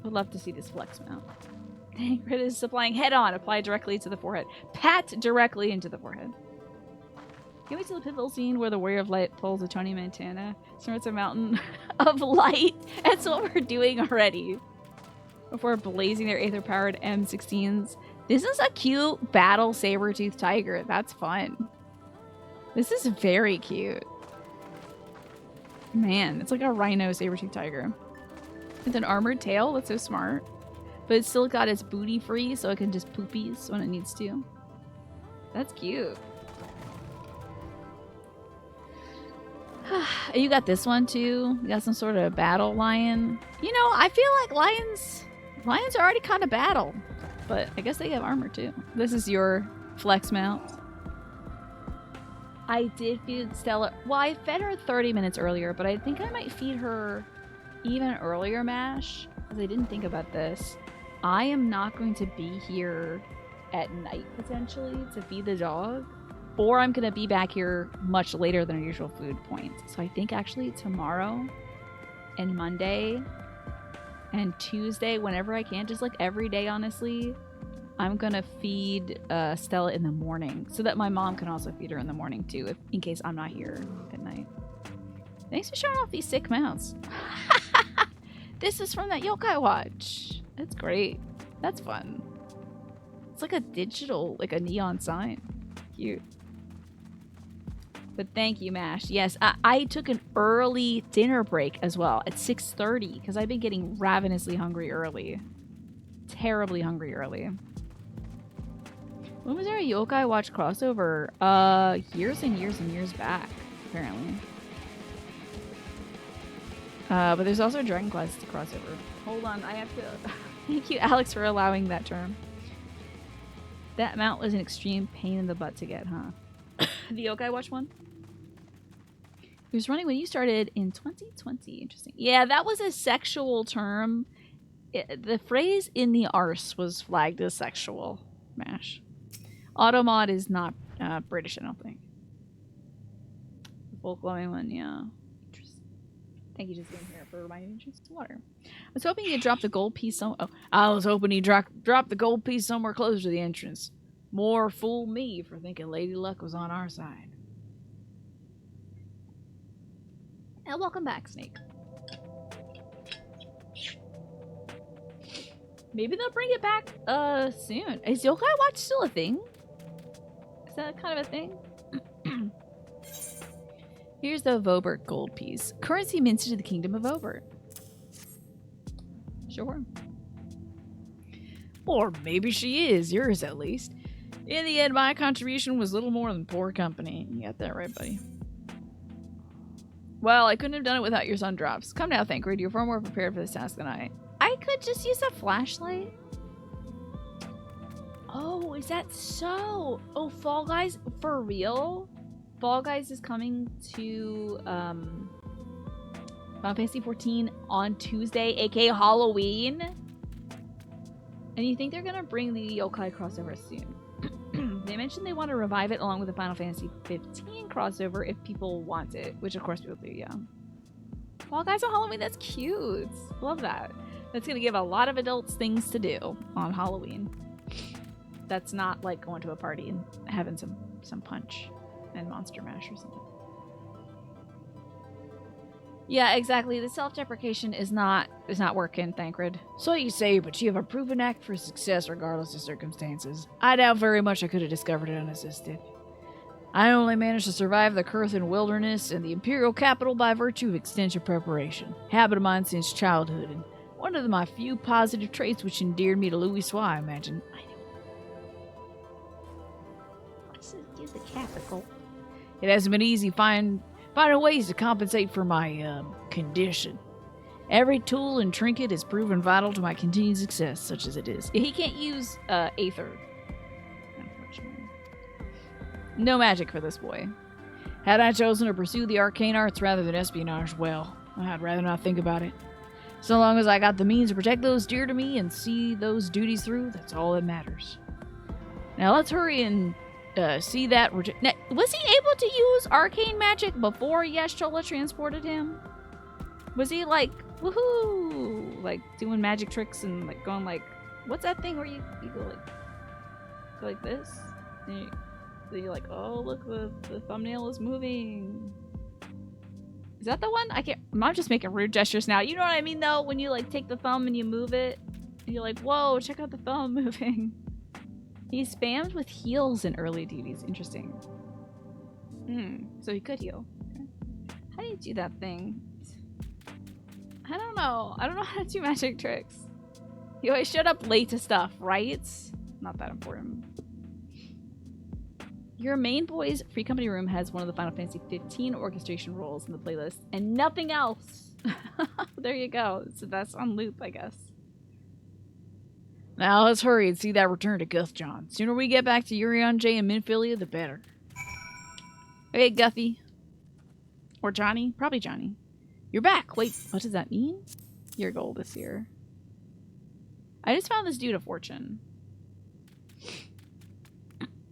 Would love to see this flex mount. Thancred is supplying head on. Apply directly to the forehead. Pat directly into the forehead. Can we see the pivotal scene where the Warrior of Light pulls a Tony Montana? Starts a mountain of light. That's what we're doing already. Before blazing their Aether-powered M16s. This is a cute battle saber-tooth tiger. That's fun. This is very cute. Man, it's like a rhino saber-tooth tiger. With an armored tail. That's so smart. But it's still got its booty free, so it can just poopies when it needs to. That's cute. You got this one too. You got some sort of battle lion. You know, I feel like lions are already kind of battle, but I guess they have armor too. This is your flex mount. I did feed Stella. Well, I fed her 30 minutes earlier, but I think I might feed her even earlier mash because I didn't think about this. I am not going to be here at night potentially to feed the dog. Or I'm going to be back here much later than our usual food point. So I think actually tomorrow and Monday and Tuesday, whenever I can, just like every day, honestly, I'm going to feed Stella in the morning so that my mom can also feed her in the morning too, in case I'm not here at night. Thanks for showing off these sick mounts. This is from that Yokai Watch. That's great. That's fun. It's like a digital, like a neon sign. Cute. But thank you, Mash. Yes, I took an early dinner break as well at 6:30 because I've been getting ravenously hungry early. Terribly hungry early. When was there a Yokai Watch crossover? Years and years and years back, apparently. But there's also a Dragon Quest crossover. Hold on, I have to... Thank you, Alex, for allowing that term. That mount was an extreme pain in the butt to get, huh? The Yokai Watch one? It was running when you started in 2020. Interesting. Yeah, that was a sexual term. The phrase in the arse was flagged as sexual. MASH. Automod is not British, I don't think. The full glowing one, yeah. Interesting. Thank you, just being here for reminding me to drink some water. I was hoping you'd drop the gold piece I was hoping he'd drop the gold piece somewhere closer to the entrance. More fool me for thinking Lady Luck was on our side. And welcome back, Snake. Maybe they'll bring it back soon. Is Yokai Watch still a thing? Is that kind of a thing? Here's the Vobert gold piece. Currency minted to the Kingdom of Vobert. Sure. Or maybe she is. Yours, at least. In the end, my contribution was little more than poor company. You got that right, buddy. Well, I couldn't have done it without your sun drops. Come now, Thancred. You're far more prepared for this task than I. I could just use a flashlight. Oh, is that so? Oh, Fall Guys? For real? Fall Guys is coming to Final Fantasy XIV on Tuesday, aka Halloween. And you think they're gonna bring the Yokai crossover soon? They mentioned they want to revive it along with the Final Fantasy XV crossover if people want it, which of course people do, yeah. Fall Guys on Halloween, that's cute. Love that. That's gonna give a lot of adults things to do on Halloween. That's not like going to a party and having some punch and Monster Mash or something. Yeah, exactly. The self-deprecation is not working, Thancred. So you say, but you have a proven act for success regardless of circumstances. I doubt very much I could have discovered it unassisted. I only managed to survive the Curthan wilderness and the Imperial capital by virtue of extensive preparation. Habit of mine since childhood, and one of my few positive traits which endeared me to Louis Sois, I imagine. I know. What's the capital? It hasn't been easy finding ways to compensate for my condition. Every tool and trinket has proven vital to my continued success, such as it is. He can't use Aether, unfortunately. No magic for this boy. Had I chosen to pursue the arcane arts rather than espionage, well, I'd rather not think about it. So long as I got the means to protect those dear to me and see those duties through, that's all that matters. Now let's hurry and see that. Now, was he able to use arcane magic before Yashtola transported him? Was he like, woohoo, like doing magic tricks and like going like, what's that thing where you go like this? And you're like, oh look, the thumbnail is moving. Is that the one? I'm just making rude gestures now. You know what I mean though? When you like take the thumb and you move it, and you're like, whoa, check out the thumb moving. He spammed with heals in early duties. Interesting. So he could heal. Okay. How do you do that thing? I don't know. I don't know how to do magic tricks. He always showed up late to stuff, right? Not that important. Your main boy's free company room has one of the Final Fantasy XV orchestration roles in the playlist, and nothing else. There you go. So that's on loop, I guess. Now let's hurry and see that return to Guthjon. Sooner we get back to Urion J and Minfilia, the better. Okay, Guffy. Or Johnny. Probably Johnny. You're back. Wait, what does that mean? Your goal this year. I just found this dude a fortune.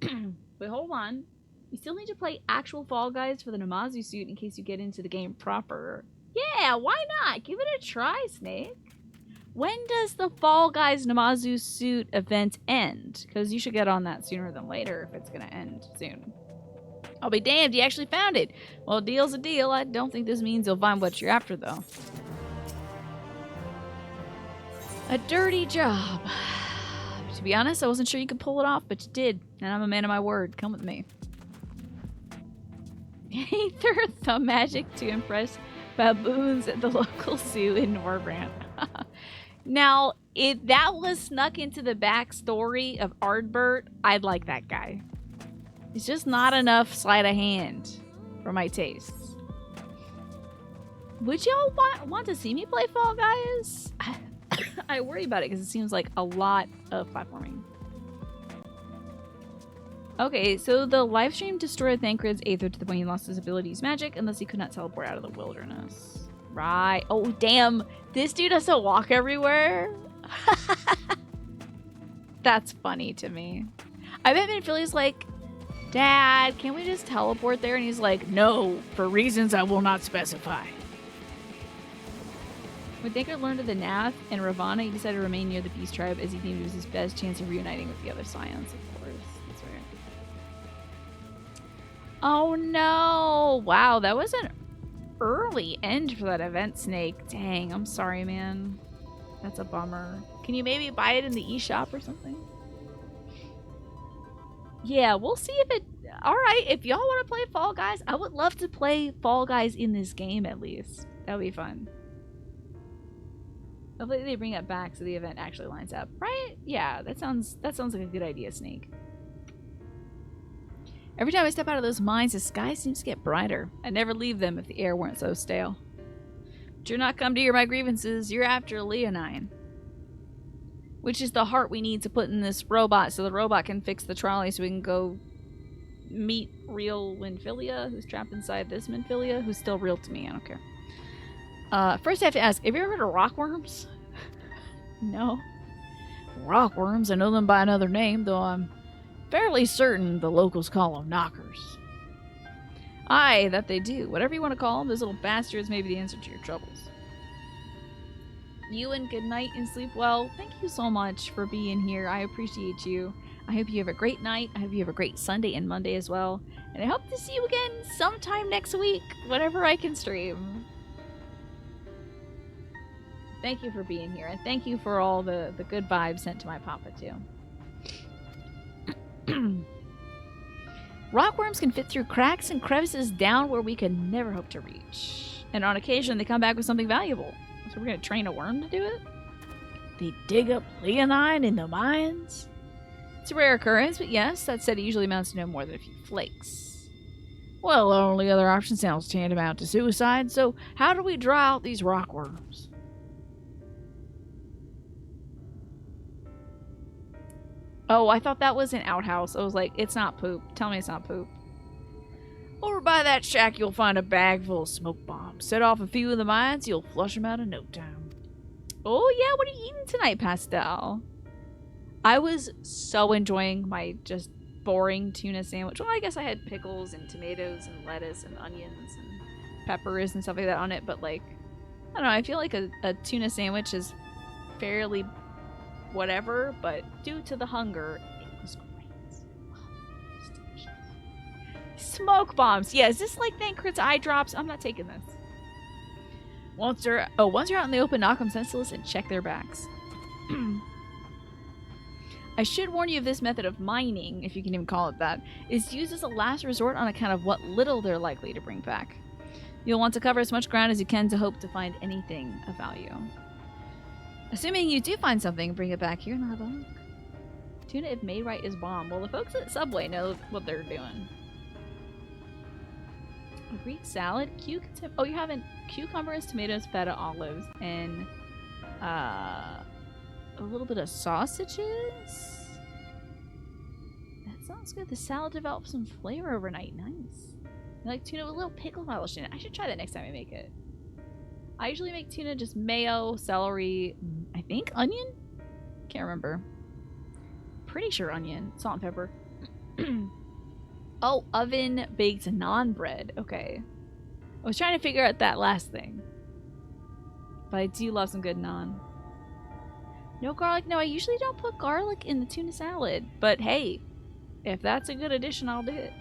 Wait, hold on. You still need to play actual Fall Guys for the Namazu suit in case you get into the game proper. Yeah, why not? Give it a try, Snake. When does the Fall Guys Namazu suit event end? Because you should get on that sooner than later if it's going to end soon. I'll be damned, you actually found it. Well, a deal's a deal. I don't think this means you'll find what you're after, though. A dirty job. To be honest, I wasn't sure you could pull it off, but you did. And I'm a man of my word. Come with me. Aether thumb magic to impress baboons at the local zoo in Norbrand. Now, if that was snuck into the backstory of Ardbert, I'd like that guy. It's just not enough sleight of hand for my tastes. Would y'all want to see me play Fall Guys? I worry about it because it seems like a lot of platforming. Okay, so the live stream destroyed Thancred's Aether to the point he lost his abilities magic unless he could not teleport out of the wilderness. Right. Oh, damn. This dude has to walk everywhere? That's funny to me. I bet Minfili's like, Dad, can we just teleport there? And he's like, no, for reasons I will not specify. When Thancred learned of the Nath and Ravana, he decided to remain near the Beast Tribe as he deemed it was his best chance of reuniting with the other Scions, of course. That's right. Oh no! Wow, that was an early end for that event, Snake. Dang, I'm sorry, man. That's a bummer. Can you maybe buy it in the eShop or something? Yeah, we'll see if it... Alright, if y'all want to play Fall Guys, I would love to play Fall Guys in this game at least. That would be fun. Hopefully they bring it back so the event actually lines up. Right? Yeah, that sounds like a good idea, Snake. Every time I step out of those mines, the sky seems to get brighter. I'd never leave them if the air weren't so stale. But you're not come to hear my grievances. You're after Leonine. Which is the heart we need to put in this robot so the robot can fix the trolley so we can go meet real Winfilia, who's trapped inside this Minfilia, who's still real to me. I don't care. First I have to ask, have you ever heard of rockworms? No. Rockworms, I know them by another name, though I'm fairly certain the locals call them knockers. Aye, that they do. Whatever you want to call them, those little bastards may be the answer to your troubles. You and good night and sleep well. Thank you so much for being here. I appreciate you. I hope you have a great night. I hope you have a great Sunday and Monday as well. And I hope to see you again sometime next week, whenever I can stream. Thank you for being here, and thank you for all the good vibes sent to my papa, too. Rockworms can fit through cracks and crevices down where we could never hope to reach. And on occasion, they come back with something valuable. So we're going to train a worm to do it? They dig up leonine in the mines? It's a rare occurrence, but yes, that said, it usually amounts to no more than a few flakes. Well, the only other option sounds tantamount to suicide, so how do we draw out these rockworms? Oh, I thought that was an outhouse. I was like, it's not poop. Tell me it's not poop. Over by that shack, you'll find a bag full of smoke bombs. Set off a few of the mines, you'll flush them out in no time. Oh, yeah, what are you eating tonight, Pastel? I was so enjoying my just boring tuna sandwich. Well, I guess I had pickles and tomatoes and lettuce and onions and peppers and stuff like that on it, but like, I don't know, I feel like a tuna sandwich is fairly whatever, but due to the hunger, it was great. Oh, it was delicious. Smoke bombs. Yeah, is this like Thancred's eye drops? I'm not taking this. Once you're out in the open, knock them senseless and check their backs. I should warn you of this method of mining, if you can even call it that, is used as a last resort on account of what little they're likely to bring back. You'll want to cover as much ground as you can to hope to find anything of value. Assuming you do find something, bring it back here and I'll have a look. Tuna, if made right, is bomb. Well, the folks at Subway know what they're doing. A Greek salad, oh, you're having cucumbers, tomatoes, feta, olives, and a little bit of sausages. That sounds good. The salad develops some flavor overnight. Nice. I like tuna with a little pickle relish in it. I should try that next time I make it. I usually make tuna just mayo, celery, I think onion? Can't remember. Pretty sure onion. Salt and pepper. Oh, oven baked naan bread. Okay. I was trying to figure out that last thing. But I do love some good naan. No garlic? No, I usually don't put garlic in the tuna salad. But hey, if that's a good addition, I'll do it.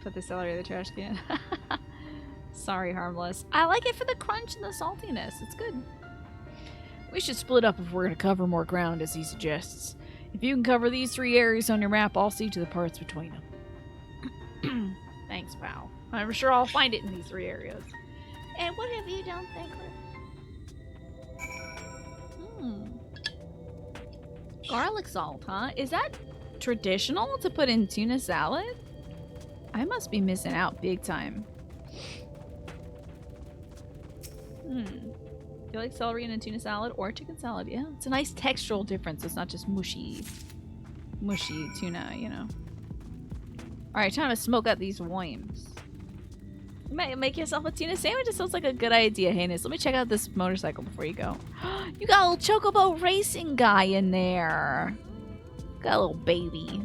Put the celery in the trash can. Sorry, Harmless. I like it for the crunch and the saltiness. It's good. We should split up if we're going to cover more ground, as he suggests. If you can cover these 3 areas on your map, I'll see to the parts between them. Thanks, pal. I'm sure I'll find it in these 3 areas. And what have you done, Thancred? Garlic salt, huh? Is that traditional to put in tuna salad? I must be missing out big time. Do you like celery in a tuna salad or chicken salad? Yeah, it's a nice textural difference. It's not just mushy tuna, you know. Alright, time to smoke out these worms. You might make yourself a tuna sandwich. It sounds like a good idea, Heinous. Let me check out this motorcycle before you go. You got a little chocobo racing guy in there. Got a little baby.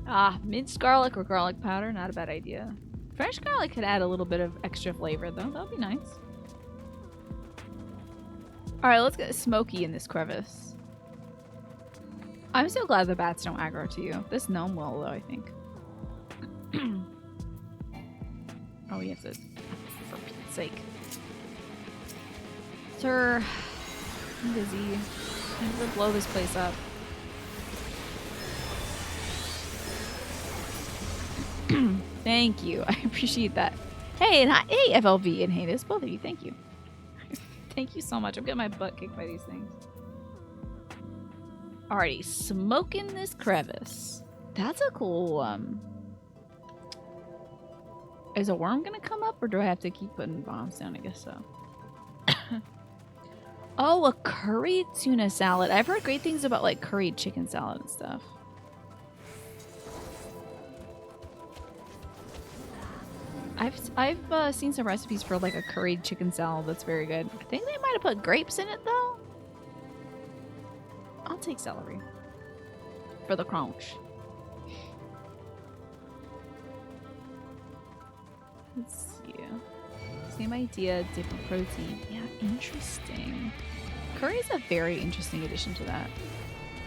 Ah, minced garlic or garlic powder. Not a bad idea. Fresh garlic could add a little bit of extra flavor, though. That would be nice. Alright, let's get smoky in this crevice. I'm so glad the bats don't aggro to you. This gnome will, though, I think. Oh, we have to... For Pete's sake. Sir... I'm busy. I have to blow this place up. Thank you. I appreciate that. Hey, and hey, FLV and Hades. Both of you, thank you. Thank you so much. I'm getting my butt kicked by these things. Alrighty, smoking this crevice. That's a cool, Is a worm gonna come up, or do I have to keep putting bombs down? I guess so. Oh, a curried tuna salad. I've heard great things about, like, curried chicken salad and stuff. I've seen some recipes for, like, a curried chicken salad that's very good. I think they might have put grapes in it, though. I'll take celery. For the crunch. Let's see. Same idea, different protein. Yeah, interesting. Curry is a very interesting addition to that.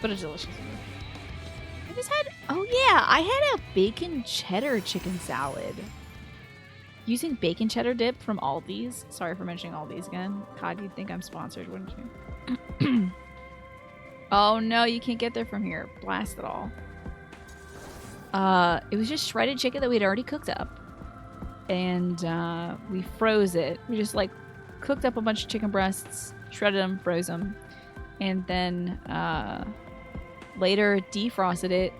But a delicious one. I just had... Oh, yeah. I had a bacon cheddar chicken salad. Using bacon cheddar dip from Aldi's. Sorry for mentioning Aldi's again. God, you'd think I'm sponsored, wouldn't you? Oh, no. You can't get there from here. Blast it all. It was just shredded chicken that we'd already cooked up. And we froze it. We just like cooked up a bunch of chicken breasts, shredded them, froze them, and then later defrosted it,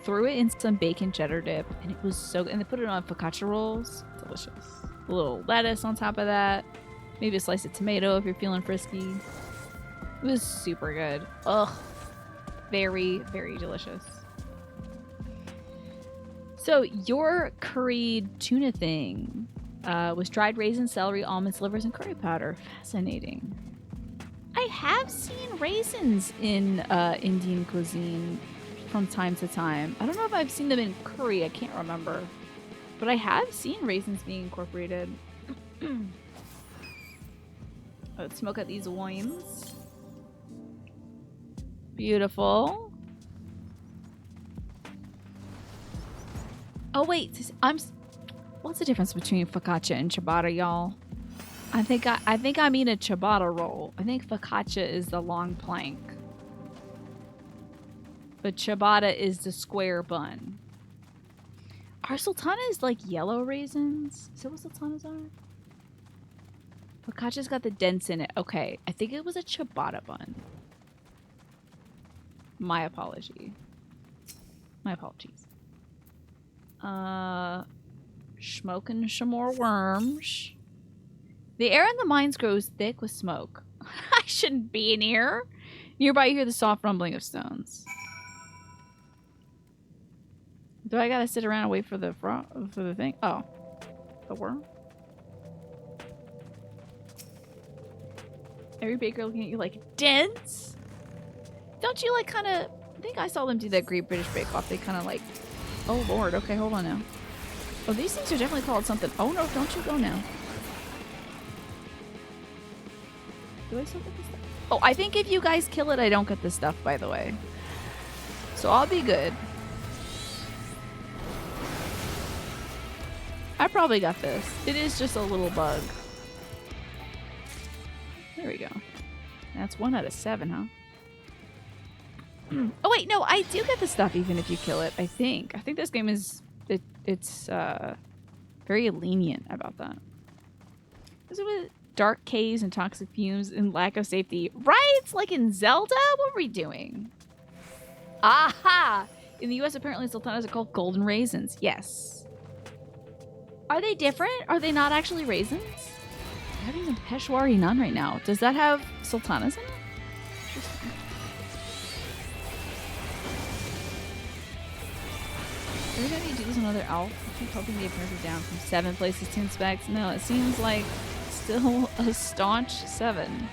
threw it in some bacon cheddar dip, and it was so good. And they put it on focaccia rolls. Delicious. A little lettuce on top of that. Maybe a slice of tomato if you're feeling frisky. It was super good. Ugh. Very, very delicious. So your curried tuna thing was dried raisins, celery, almonds, livers, and curry powder. Fascinating. I have seen raisins in Indian cuisine from time to time. I don't know if I've seen them in curry. I can't remember. But I have seen raisins being incorporated. Let's smoke out these worms. Beautiful. Oh wait, what's the difference between focaccia and ciabatta, y'all? I think I mean a ciabatta roll. I think focaccia is the long plank. But ciabatta is the square bun. Are sultanas like yellow raisins? Is that what sultanas are? Focaccia's got the dents in it. Okay, I think it was a ciabatta bun. My apology. My apologies. Smoking some more worms. The air in the mines grows thick with smoke. I shouldn't be in here. Nearby you hear the soft rumbling of stones. Do I gotta sit around and wait for the thing? Oh. The worm? Every baker looking at you like, dense? Don't you like kinda... I think I saw them do that Great British Bake Off. They kinda like... Oh lord, okay, hold on now. Oh, these things are definitely called something. Oh no, don't you go now. Do I still get this stuff? Oh, I think if you guys kill it, I don't get this stuff, by the way. So I'll be good. I probably got this. It is just a little bug. There we go. That's 1 out of 7, huh? Oh wait, no, I do get the stuff even if you kill it, I think. I think this game is... It's very lenient about that. dark caves and toxic fumes and lack of safety. Right? Like in Zelda? What are we doing? Aha! In the US, apparently sultanas are called golden raisins. Yes. Are they different? Are they not actually raisins? I'm having a Peshwari naan right now. Does that have sultanas in it? Interesting. Every time you do this another elf, I keep hoping they appear down from 7 places to inspect. No, it seems like still a staunch 7.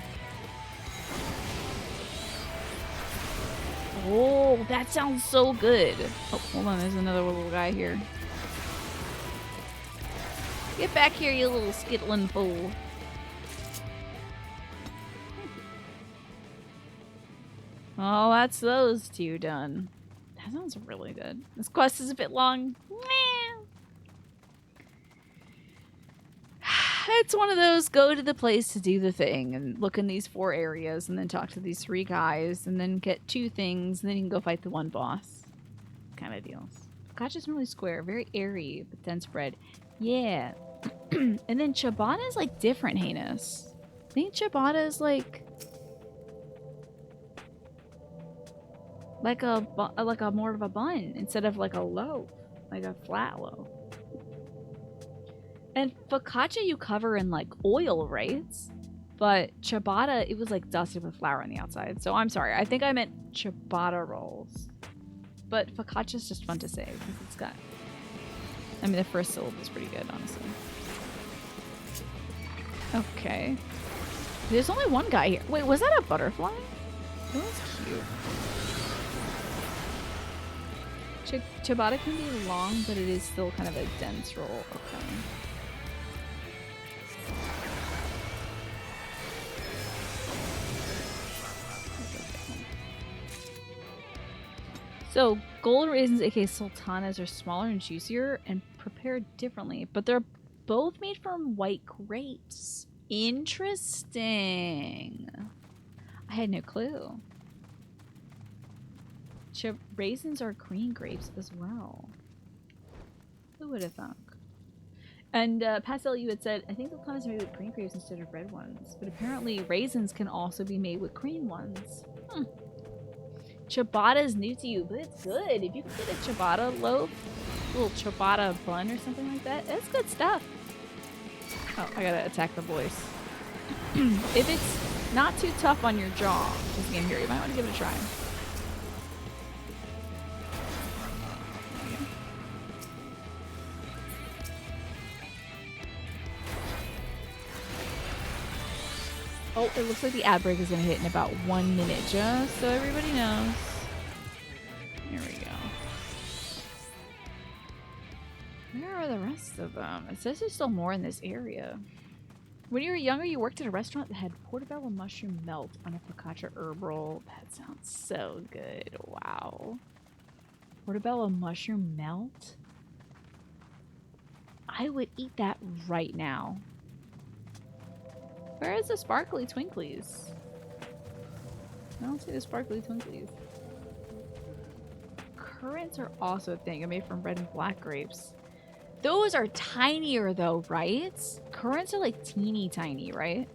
Oh, that sounds so good. Oh, hold on, there's another little guy here. Get back here, you little skittling fool. Oh, that's those 2 done. That sounds really good. This quest is a bit long. It's one of those go to the place to do the thing and look in these 4 areas and then talk to these 3 guys and then get 2 things and then you can go fight the 1 boss. Kind of deals. Gotcha's really square, very airy, but then spread. Yeah. And then ciabatta is like different, heinous. I think ciabatta is like a more of a bun instead of like a loaf, like a flat loaf. And focaccia you cover in like oil, right? But ciabatta, it was like dusted with flour on the outside. So I'm sorry, I think I meant ciabatta rolls. But focaccia is just fun to say because it's got, I mean, the first syllable is pretty good, honestly. Okay. There's only 1 guy here. Wait, was that a butterfly? That was cute. Ciabatta can be long, but it is still kind of a dense roll. Okay. So, golden raisins, aka sultanas, are smaller and juicier and prepared differently, but they're both made from white grapes. Interesting. I had no clue. Raisins are green grapes as well. Who would have thunk? And Pastel, you had said, I think sultanas are made with green grapes instead of red ones, but apparently raisins can also be made with green ones. Ciabatta is new to you, but it's good. If you can get a ciabatta loaf, a little ciabatta bun or something like that, that's good stuff. Oh, I gotta attack the voice. If it's not too tough on your jaw, this game here, you might want to give it a try. Oh, it looks like the ad break is going to hit in about 1 minute, just so everybody knows. Here we go. Where are the rest of them? It says there's still more in this area. When you were younger, you worked at a restaurant that had portobello mushroom melt on a focaccia herb roll. That sounds so good. Wow. Portobello mushroom melt? I would eat that right now. Where is the sparkly twinklies? I don't see the sparkly twinklies. Currants are also a thing. They're made from red and black grapes. Those are tinier though, right? Currants are like teeny tiny, right?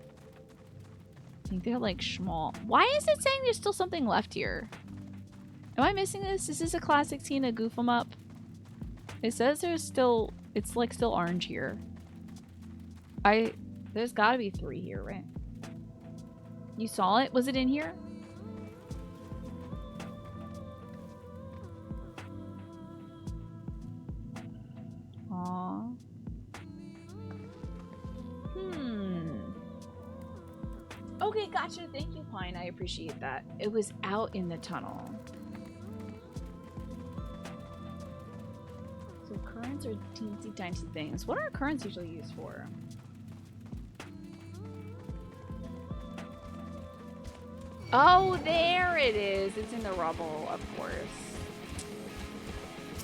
I think they're like small. Why is it saying there's still something left here? Am I missing this? Is this a classic Tina goof 'em up? It says there's still, it's like still orange here. There's gotta be 3 here, right? You saw it? Was it in here? Aww. Okay, gotcha. Thank you, Pine. I appreciate that. It was out in the tunnel. So currants are teensy tiny things. What are currants usually used for? Oh, there it is. It's in the rubble, of course.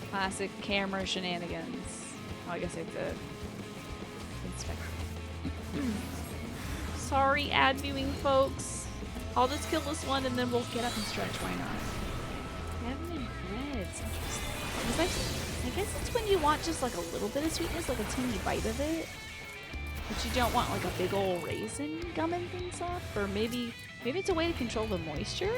Classic camera shenanigans. Oh, I guess I have to inspect. Sorry, ad viewing folks. I'll just kill this one and then we'll get up and stretch. Why not? Heaven and bread's interesting. I guess it's when you want just like a little bit of sweetness, like a teeny bite of it. But you don't want like a big old raisin gumming things up, or maybe it's a way to control the moisture.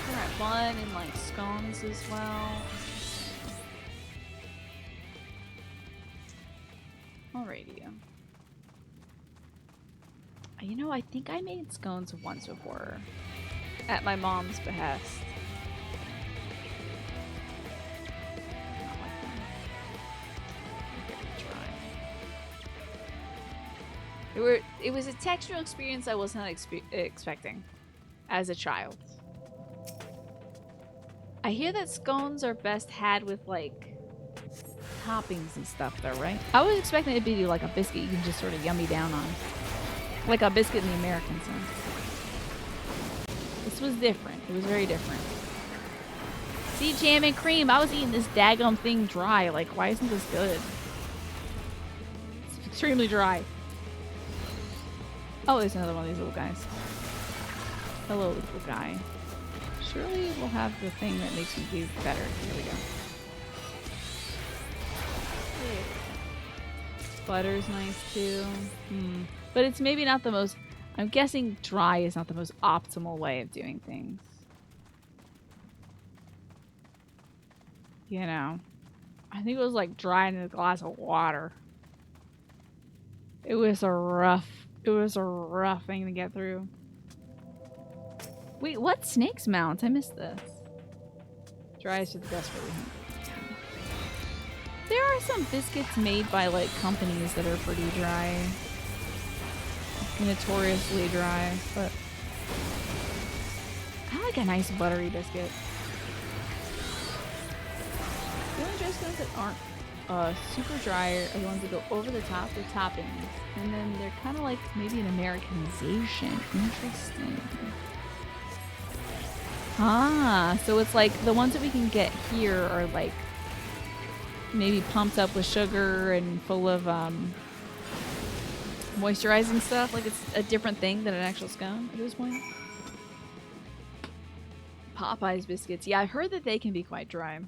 Alright, bun and like scones as well. Alrighty. You know, I think I made scones once before. At my mom's behest. Not like them. Very dry. It was a textural experience I was not expecting as a child. I hear that scones are best had with like toppings and stuff though, right? I was expecting it to be like a biscuit you can just sort of yummy down on. Like a biscuit in the American sense. This was different. It was very different. See, jam and cream. I was eating this daggum thing dry. Like, why isn't this good? It's extremely dry. Oh, there's another one of these little guys. Hello, little guy. Surely we'll have the thing that makes me do better. Here we go. Butter's nice too. But it's maybe not the most... I'm guessing dry is not the most optimal way of doing things. You know. I think it was like dry in a glass of water. It was a rough thing to get through. Wait, what snake's mount? I missed this. Dry is the best for hungry. There are some biscuits made by like companies that are pretty dry. Notoriously dry, but I like a nice buttery biscuit. The only dry scones that aren't super dry are the ones that go over the top with toppings. And then they're kind of like maybe an Americanization. Interesting. Ah, so it's like the ones that we can get here are like maybe pumped up with sugar and full of moisturizing stuff. Like it's a different thing than an actual scone at this point. Popeye's biscuits. Yeah, I've heard that they can be quite dry.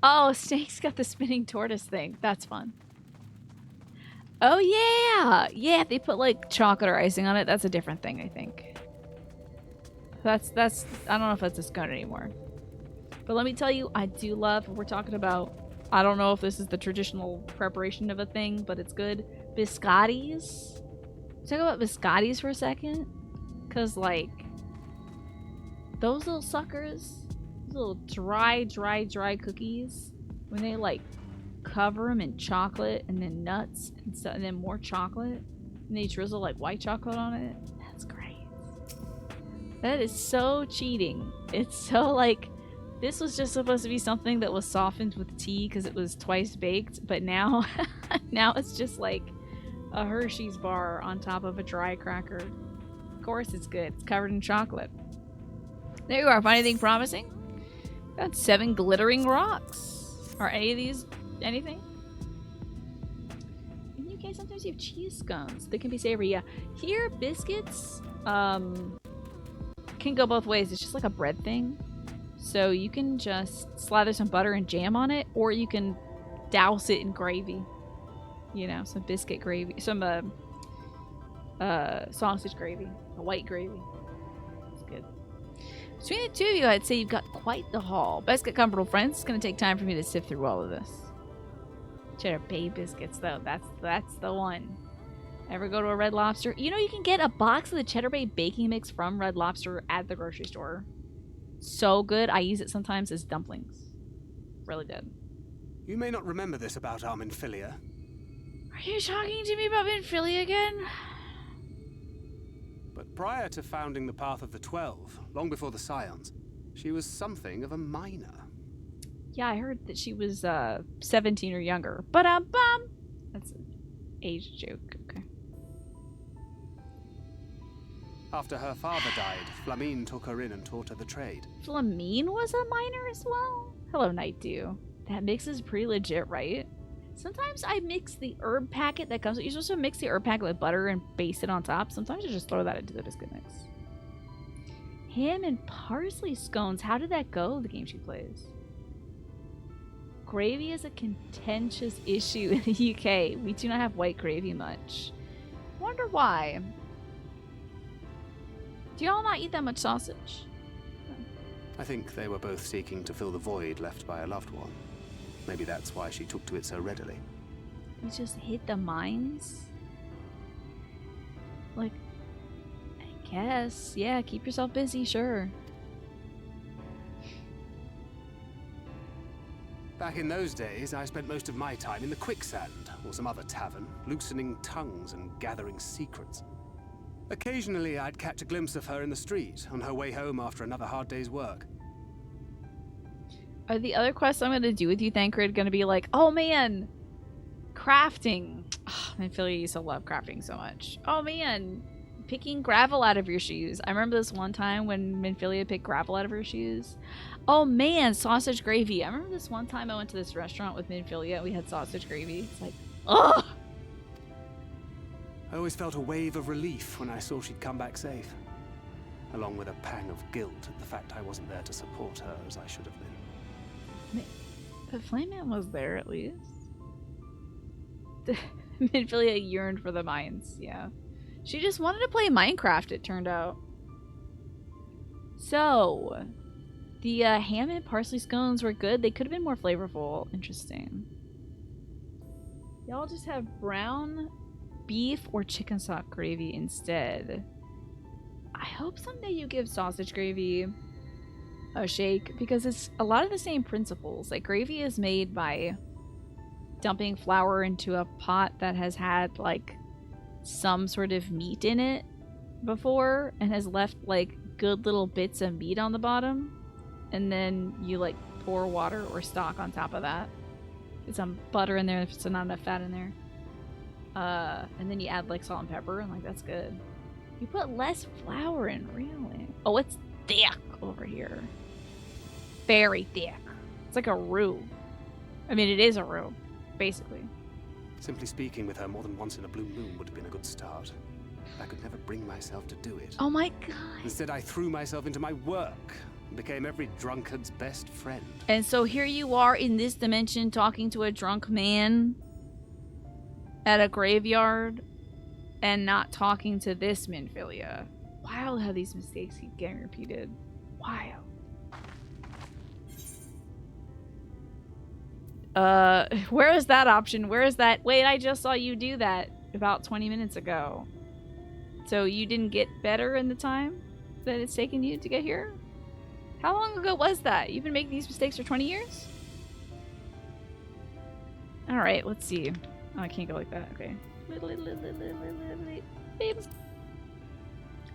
Oh, Snake's got the spinning tortoise thing. That's fun. Oh yeah! Yeah, if they put like chocolate or icing on it, that's a different thing, I think. That's I don't know if that's a scone anymore. But let me tell you, I do love, we're talking about, I don't know if this is the traditional preparation of a thing, but it's good. Biscottis. Let's talk about biscottis for a second. Because, like, those little suckers, those little dry cookies, when they, like, cover them in chocolate and then nuts and stuff, and then more chocolate, and they drizzle, like, white chocolate on it, that's great. That is so cheating. It's so, like, this was just supposed to be something that was softened with tea because it was twice baked, but now, now it's just like a Hershey's bar on top of a dry cracker. Of course it's good. It's covered in chocolate. There you are. Find anything promising? Got 7 glittering rocks. Are any of these anything? In the UK, sometimes you have cheese scones. They can be savory, yeah. Here, biscuits can go both ways. It's just like a bread thing. So you can just slather some butter and jam on it, or you can douse it in gravy. You know, some biscuit gravy, some sausage gravy, a white gravy. It's good. Between the two of you, I'd say you've got quite the haul. Best get comfortable, friends. It's gonna take time for me to sift through all of this. Cheddar Bay biscuits, though. That's the one. Ever go to a Red Lobster? You know, you can get a box of the Cheddar Bay baking mix from Red Lobster at the grocery store. So good. I use it sometimes as dumplings. Really good. You may not remember this about our Minfilia. Are you talking to me about Minfilia again? But prior to founding the Path of the 12, long before the Scions, she was something of a minor. Yeah, I heard that she was 17 or younger. But that's an age joke. Okay. After her father died, Flamine took her in and taught her the trade. Flamine was a minor as well? Hello, Night Dew. That mix is pretty legit, right? Sometimes I mix the herb packet that comes with... You're supposed to mix the herb packet with butter and baste it on top. Sometimes you just throw that into the biscuit mix. Ham and parsley scones. How did that go, the game she plays? Gravy is a contentious issue in the UK. We do not have white gravy much. Wonder why. Do y'all not eat that much sausage? I think they were both seeking to fill the void left by a loved one. Maybe that's why she took to it so readily. You just hit the mines? Like, I guess. Yeah, keep yourself busy, sure. Back in those days, I spent most of my time in the quicksand, or some other tavern, loosening tongues and gathering secrets. Occasionally, I'd catch a glimpse of her in the street, on her way home after another hard day's work. Are the other quests I'm going to do with you, Thancred, going to be like, oh man, crafting. Oh, Minfilia used to love crafting so much. Oh man, picking gravel out of your shoes. I remember this one time when Minfilia picked gravel out of her shoes. Oh man, sausage gravy. I remember this one time I went to this restaurant with Minfilia and we had sausage gravy. It's like, ugh! I always felt a wave of relief when I saw she'd come back safe, along with a pang of guilt at the fact I wasn't there to support her as I should have been. But Flame Man was there at least. Minfilia yearned for the mines, yeah. She just wanted to play Minecraft, it turned out. So, the ham and parsley scones were good. They could have been more flavorful. Interesting. Y'all just have brown beef or chicken stock gravy instead. I hope someday you give sausage gravy a shake because it's a lot of the same principles. Like, gravy is made by dumping flour into a pot that has had like some sort of meat in it before and has left like good little bits of meat on the bottom, and then you like pour water or stock on top of that. Get some butter in there if it's not enough fat in there, and then you add like salt and pepper, and like that's good. You put less flour in, really. Oh, it's thick over here. Very thick. It's like a roux. I mean, it is a roux, basically. Simply speaking with her more than once in a blue moon would have been a good start. I could never bring myself to do it. Oh my god. Instead, I threw myself into my work and became every drunkard's best friend. And so here you are in this dimension talking to a drunk man at a graveyard and not talking to this Minfilia. Wild how these mistakes keep getting repeated. Wild. Where is that option? Where is that? Wait, I just saw you do that about 20 minutes ago. So you didn't get better in the time that it's taken you to get here? How long ago was that? You've been making these mistakes for 20 years? Alright, let's see. Oh, I can't go like that. Okay.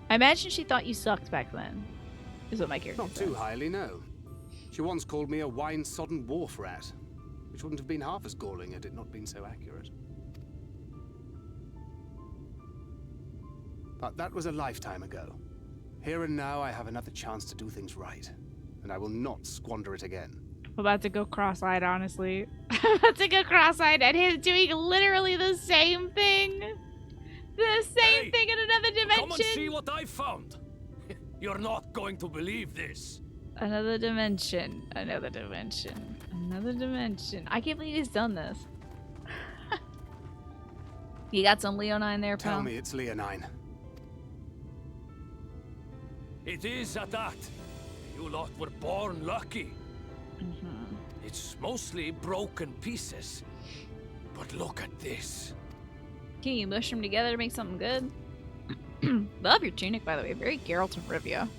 I imagine she thought you sucked back then. Is what my character Not says. too highly, no. She once called me a wine-sodden wharf rat, which wouldn't have been half as galling had it not been so accurate. But that was a lifetime ago. Here and now I have another chance to do things right, and I will not squander it again. I'm about to go cross-eyed, honestly. I'm about to go cross-eyed at him doing literally the same thing. The same thing in another dimension. Come and see what I found. You're not going to believe this. Another dimension. Another dimension. Another dimension. I can't believe he's done this. You got some Leonine there, pal? Tell me it's Leonine. It is at that. You lot were born lucky. It's mostly broken pieces. But look at this. Can you mush them together to make something good? Love your tunic, by the way. Very Geralt of Rivia.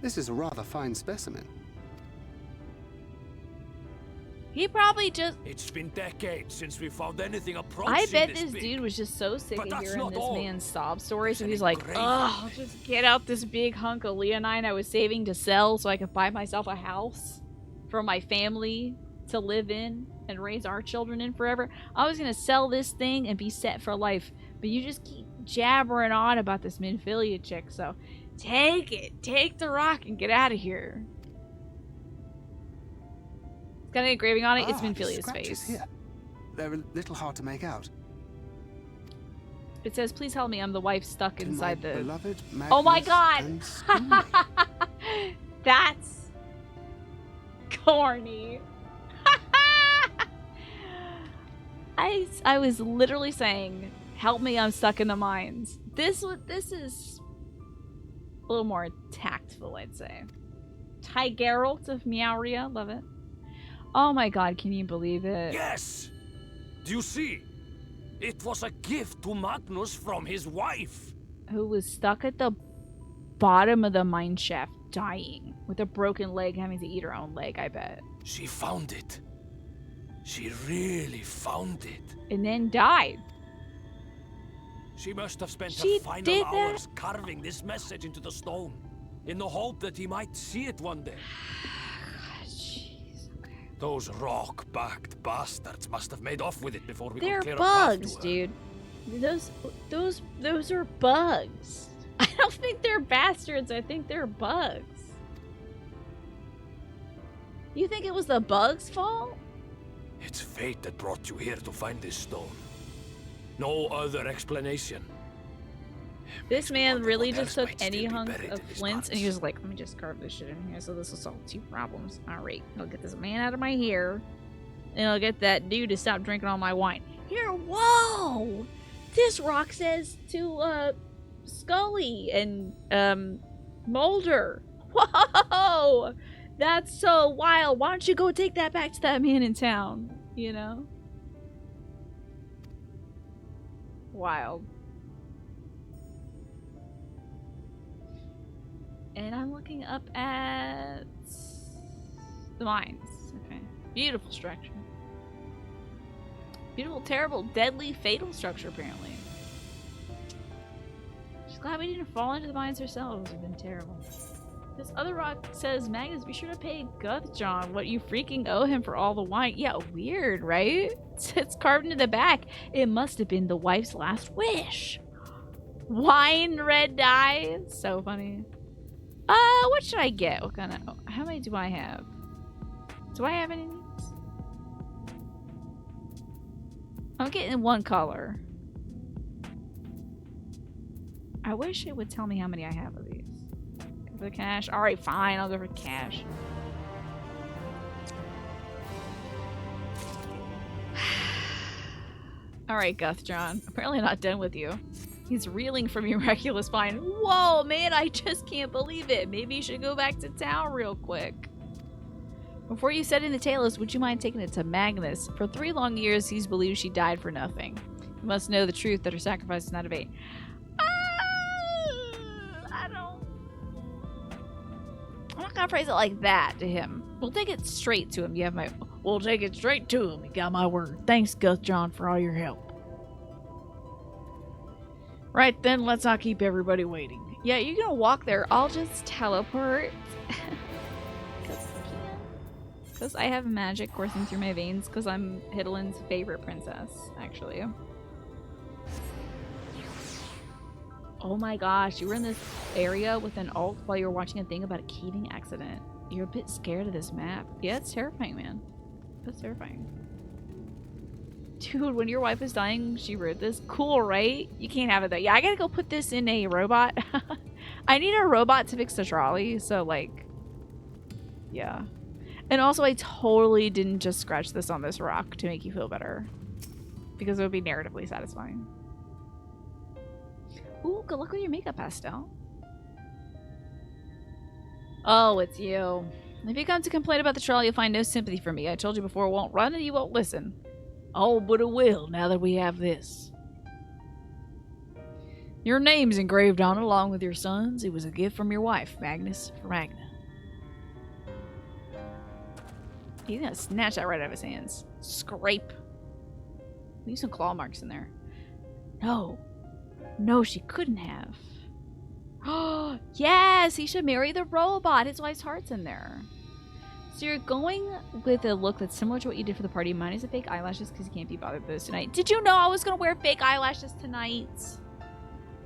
This is a rather fine specimen. He probably just... It's been decades since we found anything approaching I bet this big. dude was just so sick But of that's hearing not this all. man's sob stories, so There's he's an like, engraving. ugh, I'll just get out this big hunk of Leonine I was saving to sell so I could buy myself a house for my family to live in and raise our children in forever. I was gonna sell this thing and be set for life, but you just keep jabbering on about this Minfilia chick, so take it. Take the rock and get out of here. It's got an engraving on it. It's Minfilia's scratches face. here. They're a little hard to make out. It says, please help me, I'm the wife stuck To inside my the... beloved Oh my Magnus god! and Scully. That's... Corny. I was literally saying, help me, I'm stuck in the mines. This is a little more tactful, I'd say. Ty Geralt of Meowria, love it. Oh my god, can you believe it? Yes! Do you see? It was a gift to Magnus from his wife. Who was stuck at the bottom of the mine shaft, dying, with a broken leg, having to eat her own leg, I bet. She found it. She really found it. And then died. She must have spent She her final did that? hours carving this message into the stone, in the hope that he might see it one day. Jeez, okay. Those rock-backed bastards must have made off with it before we They're could clear a path bugs, to her. dude. Those are bugs. I don't think they're bastards. I think they're bugs. You think it was the bugs' fault? It's fate that brought you here to find this stone. No other explanation. This man wonder really what just else took might any still be hunk buried of in these flint and he parts. was like, let me just carve this shit in here so this will solve 2 problems. Alright, I'll get this man out of my hair and I'll get that dude to stop drinking all my wine. Here, whoa! This rock says to, Scully and, Mulder. Whoa! That's so wild. Why don't you go take that back to that man in town? You know? Wild. And I'm looking up at the mines. Okay. Beautiful structure. Beautiful, terrible, deadly, fatal structure, apparently. Just glad we didn't fall into the mines ourselves. It would have been terrible. This other rock says, Magnus, be sure to pay Guthjohn what you freaking owe him for all the wine. Yeah, weird, right? It's carved into the back. It must have been the wife's last wish. Wine red dye. So funny. What should I get? What kind of... How many do I have? Do I have any of these? I'm getting 1 color. I wish it would tell me how many I have of these. Go for the cash. Alright, fine. I'll go for cash. Alright, Guthjohn. Apparently not done with you. He's reeling from your miraculous spine. Whoa, man, I just can't believe it. Maybe you should go back to town real quick. Before you set in the tailors, would you mind taking it to Magnus? For 3 long years, he's believed she died for nothing. You must know the truth that her sacrifice is not a bait. I don't... I'm not gonna phrase it like that to him. We'll take it straight to him. You have my... We'll take it straight to him. You got my word. Thanks, Guthjohn, for all your help. Right then, let's not keep everybody waiting. Yeah, you're gonna walk there. I'll just teleport. Because I have magic coursing through my veins. Because I'm Hiddlin's favorite princess, actually. Oh my gosh, you were in this area with an alt while you were watching a thing about a caving accident. You're a bit scared of this map. Yeah, it's terrifying, man. It's terrifying. Dude, when your wife was dying, she wrote this. Cool, right? You can't have it though. Yeah, I gotta go put this in a robot. I need a robot to fix the trolley, so like... Yeah. And also, I totally didn't just scratch this on this rock to make you feel better. Because it would be narratively satisfying. Ooh, good luck with your makeup, Pastel. Oh, it's you. If you come to complain about the trolley, you'll find no sympathy from me. I told you before, it won't run and you won't listen. Oh, but it will, now that we have this. Your name's engraved on it, along with your son's. It was a gift from your wife, Magnus, for Magna. He's gonna snatch that right out of his hands. Scrape. Leave some claw marks in there. No. No, she couldn't have. Oh, yes! He should marry the robot. His wife's heart's in there. So you're going with a look that's similar to what you did for the party. Minus the fake eyelashes because you can't be bothered with those tonight. Did you know I was going to wear fake eyelashes tonight?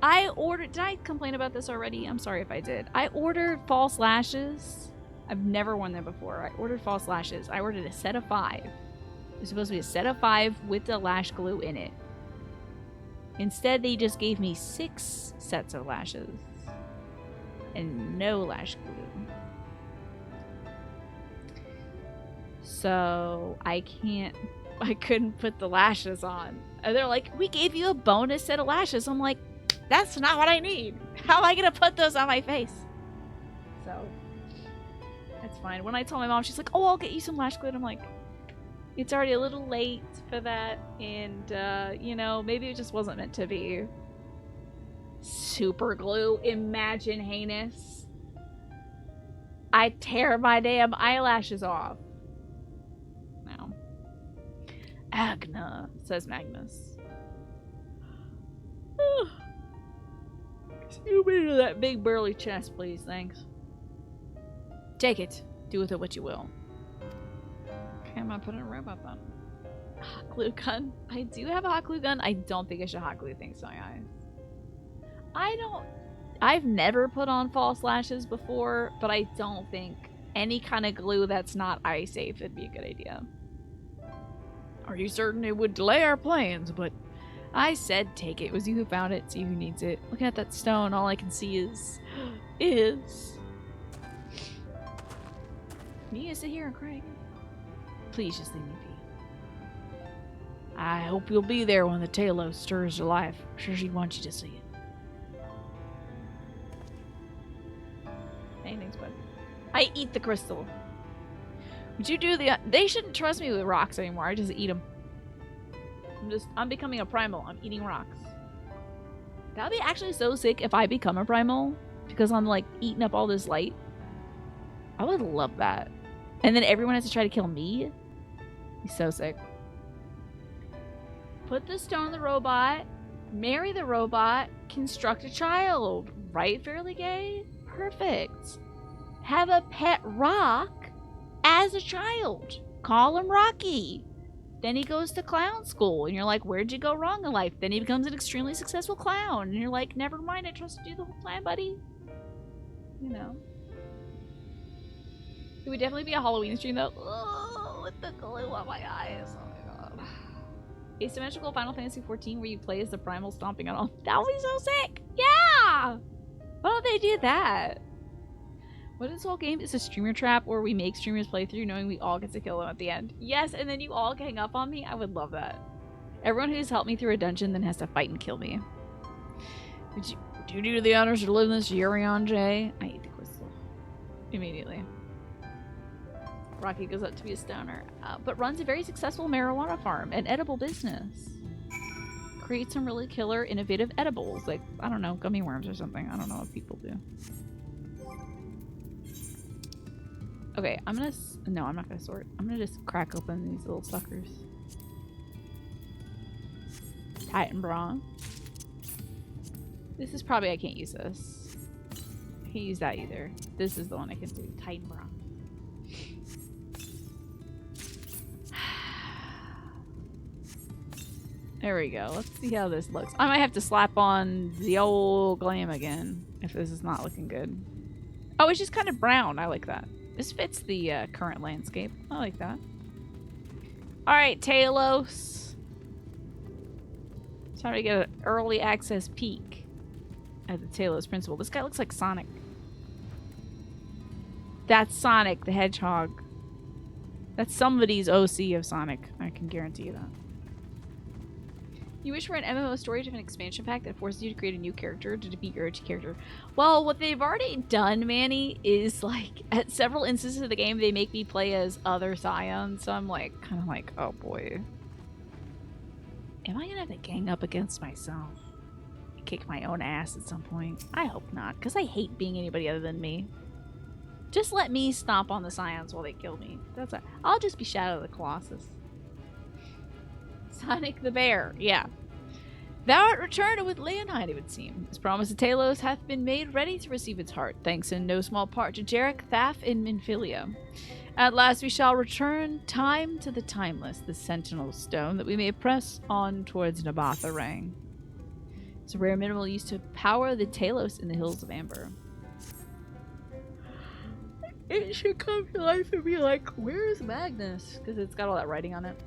I ordered... Did I complain about this already? I'm sorry if I did. I ordered false lashes. I've never worn them before. I ordered false lashes. I ordered a set of 5. It's supposed to be a set of 5 with the lash glue in it. Instead, they just gave me 6 sets of lashes. And no lash glue. So I couldn't put the lashes on. And they're like, we gave you a bonus set of lashes. I'm like, that's not what I need. How am I gonna put those on my face? So that's fine. When I told my mom, she's like, oh, I'll get you some lash glue. I'm like, it's already a little late for that. And, you know, maybe it just wasn't meant to be. Super glue. Imagine heinous. I tear my damn eyelashes off. No. Agna, says Magnus. Zoom into that big burly chest, please. Thanks. Take it. Do with it what you will. Okay, I'm gonna put in a robot then. Hot glue gun. I do have a hot glue gun. I don't think I should hot glue things to my eyes. I've never put on false lashes before, but I don't think any kind of glue that's not eye safe would be a good idea. Are you certain it would delay our plans? But I said take it. It was you who found it. See who needs it. Looking at that stone, all I can see is... Me to sit here and cry. Please just leave me be. I hope you'll be there when the Talos stirs to life. I'm sure she'd want you to see it. Anything's good. I eat the crystal. Would you do the... They shouldn't trust me with rocks anymore. I just eat them. I'm becoming a primal. I'm eating rocks. That'd be actually so sick if I become a primal. Because I'm like eating up all this light. I would love that. And then everyone has to try to kill me. He's so sick. Put the stone in the robot. Marry the robot. Construct a child. Right, Fairly Gay? Perfect. Have a pet rock as a child. Call him Rocky. Then he goes to clown school. And you're like, where'd you go wrong in life? Then he becomes an extremely successful clown. And you're like, never mind, I trusted you the whole time, buddy. You know. It would definitely be a Halloween stream though. Oh, with the glue on my eyes. Oh my god. Asymmetrical Final Fantasy XIV where you play as the primal stomping on all. That would be so sick. Yeah. Why don't they do that? What is this whole game? Is a streamer trap where we make streamers play through knowing we all get to kill them at the end. Yes, and then you all gang up on me? I would love that. Everyone who's helped me through a dungeon then has to fight and kill me. Would you do the honors to live in this Yurion J? I eat the crystal. Immediately. Rocky goes up to be a stoner, but runs a very successful marijuana farm, an edible business. Create some really killer, innovative edibles, like, I don't know, gummy worms or something. I don't know what people do. Okay, I'm gonna... No, I'm not gonna sort. I'm gonna just crack open these little suckers. Titan Bra. This is probably... I can't use this. I can't use that either. This is the one I can do. Titan Bra. There we go. Let's see how this looks. I might have to slap on the old glam again if this is not looking good. Oh, it's just kind of brown. I like that. This fits the current landscape. I like that. Alright, Talos. It's time to get an early access peek at the Talos Principal. This guy looks like Sonic. That's Sonic the Hedgehog. That's somebody's OC of Sonic. I can guarantee you that. You wish for an MMO story of an expansion pack that forces you to create a new character to defeat your OG character. Well, what they've already done, Manny, is like at several instances of the game they make me play as other Scions. So I'm like, kind of like, oh boy. Am I gonna have to gang up against myself? Kick my own ass at some point? I hope not, because I hate being anybody other than me. Just let me stomp on the Scions while they kill me. That's it. I'll just be Shadow the Colossus. Sonic the Bear, yeah. Thou art returned with Leonide, it would seem. His promise to Talos hath been made ready to receive its heart, thanks in no small part to Jarek, Thaf, and Minfilia. At last we shall return time to the timeless, the sentinel stone, that we may press on towards Nabatha Rang. It's a rare mineral used to power the Talos in the Hills of Amber. It should come to life and be like, where's Magnus? Because it's got all that writing on it.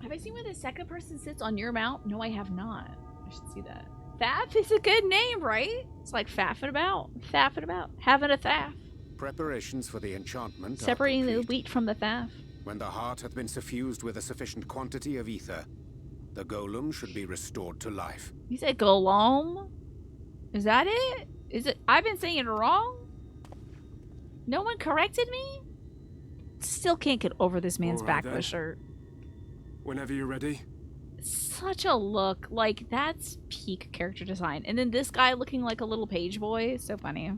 Have I seen where the second person sits on your mount? No, I have not. I should see that. Thaf is a good name, right? It's like faffing about. Faffing about. Having a Thaf. Preparations for the enchantment Separating are the complete. wheat from the chaff. When the heart hath been suffused with a sufficient quantity of ether, the golem should be restored to life. You said golem? Is that it? Is it? I've been saying it wrong? No one corrected me? Still can't get over this man's All right, backless then. shirt. Whenever you're ready. Such a look. Like, that's peak character design. And then this guy looking like a little page boy. So funny.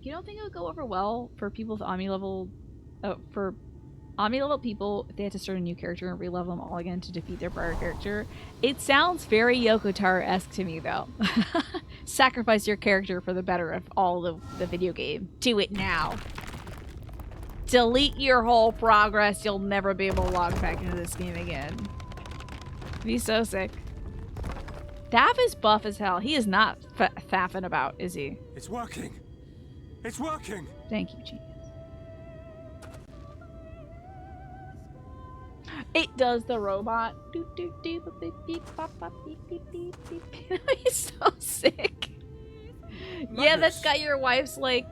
You don't think it would go over well for people with Omni level, for Omni level people if they had to start a new character and re-level them all again to defeat their prior character? It sounds very Yoko Taro-esque to me, though. Sacrifice your character for the better of all of the video game. Do it now. Delete your whole progress. You'll never be able to log back into this game again. Be so sick. Dav is buff as hell. He is not faffing about, is he? It's working. It's working. Thank you, genius. It does the robot. He's so sick. Yeah, that's got your wife's like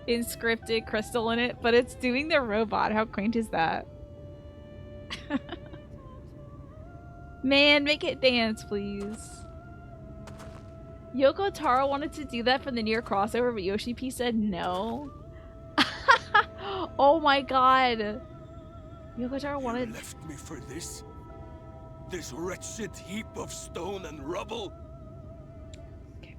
inscripted crystal in it, but it's doing the robot. How quaint is that? Man, make it dance, please. Yoko Taro wanted to do that for the near crossover, but Yoshi P said no. Oh my god. Yoko Taro wanted... You left me for this? This wretched heap of stone and rubble? Okay.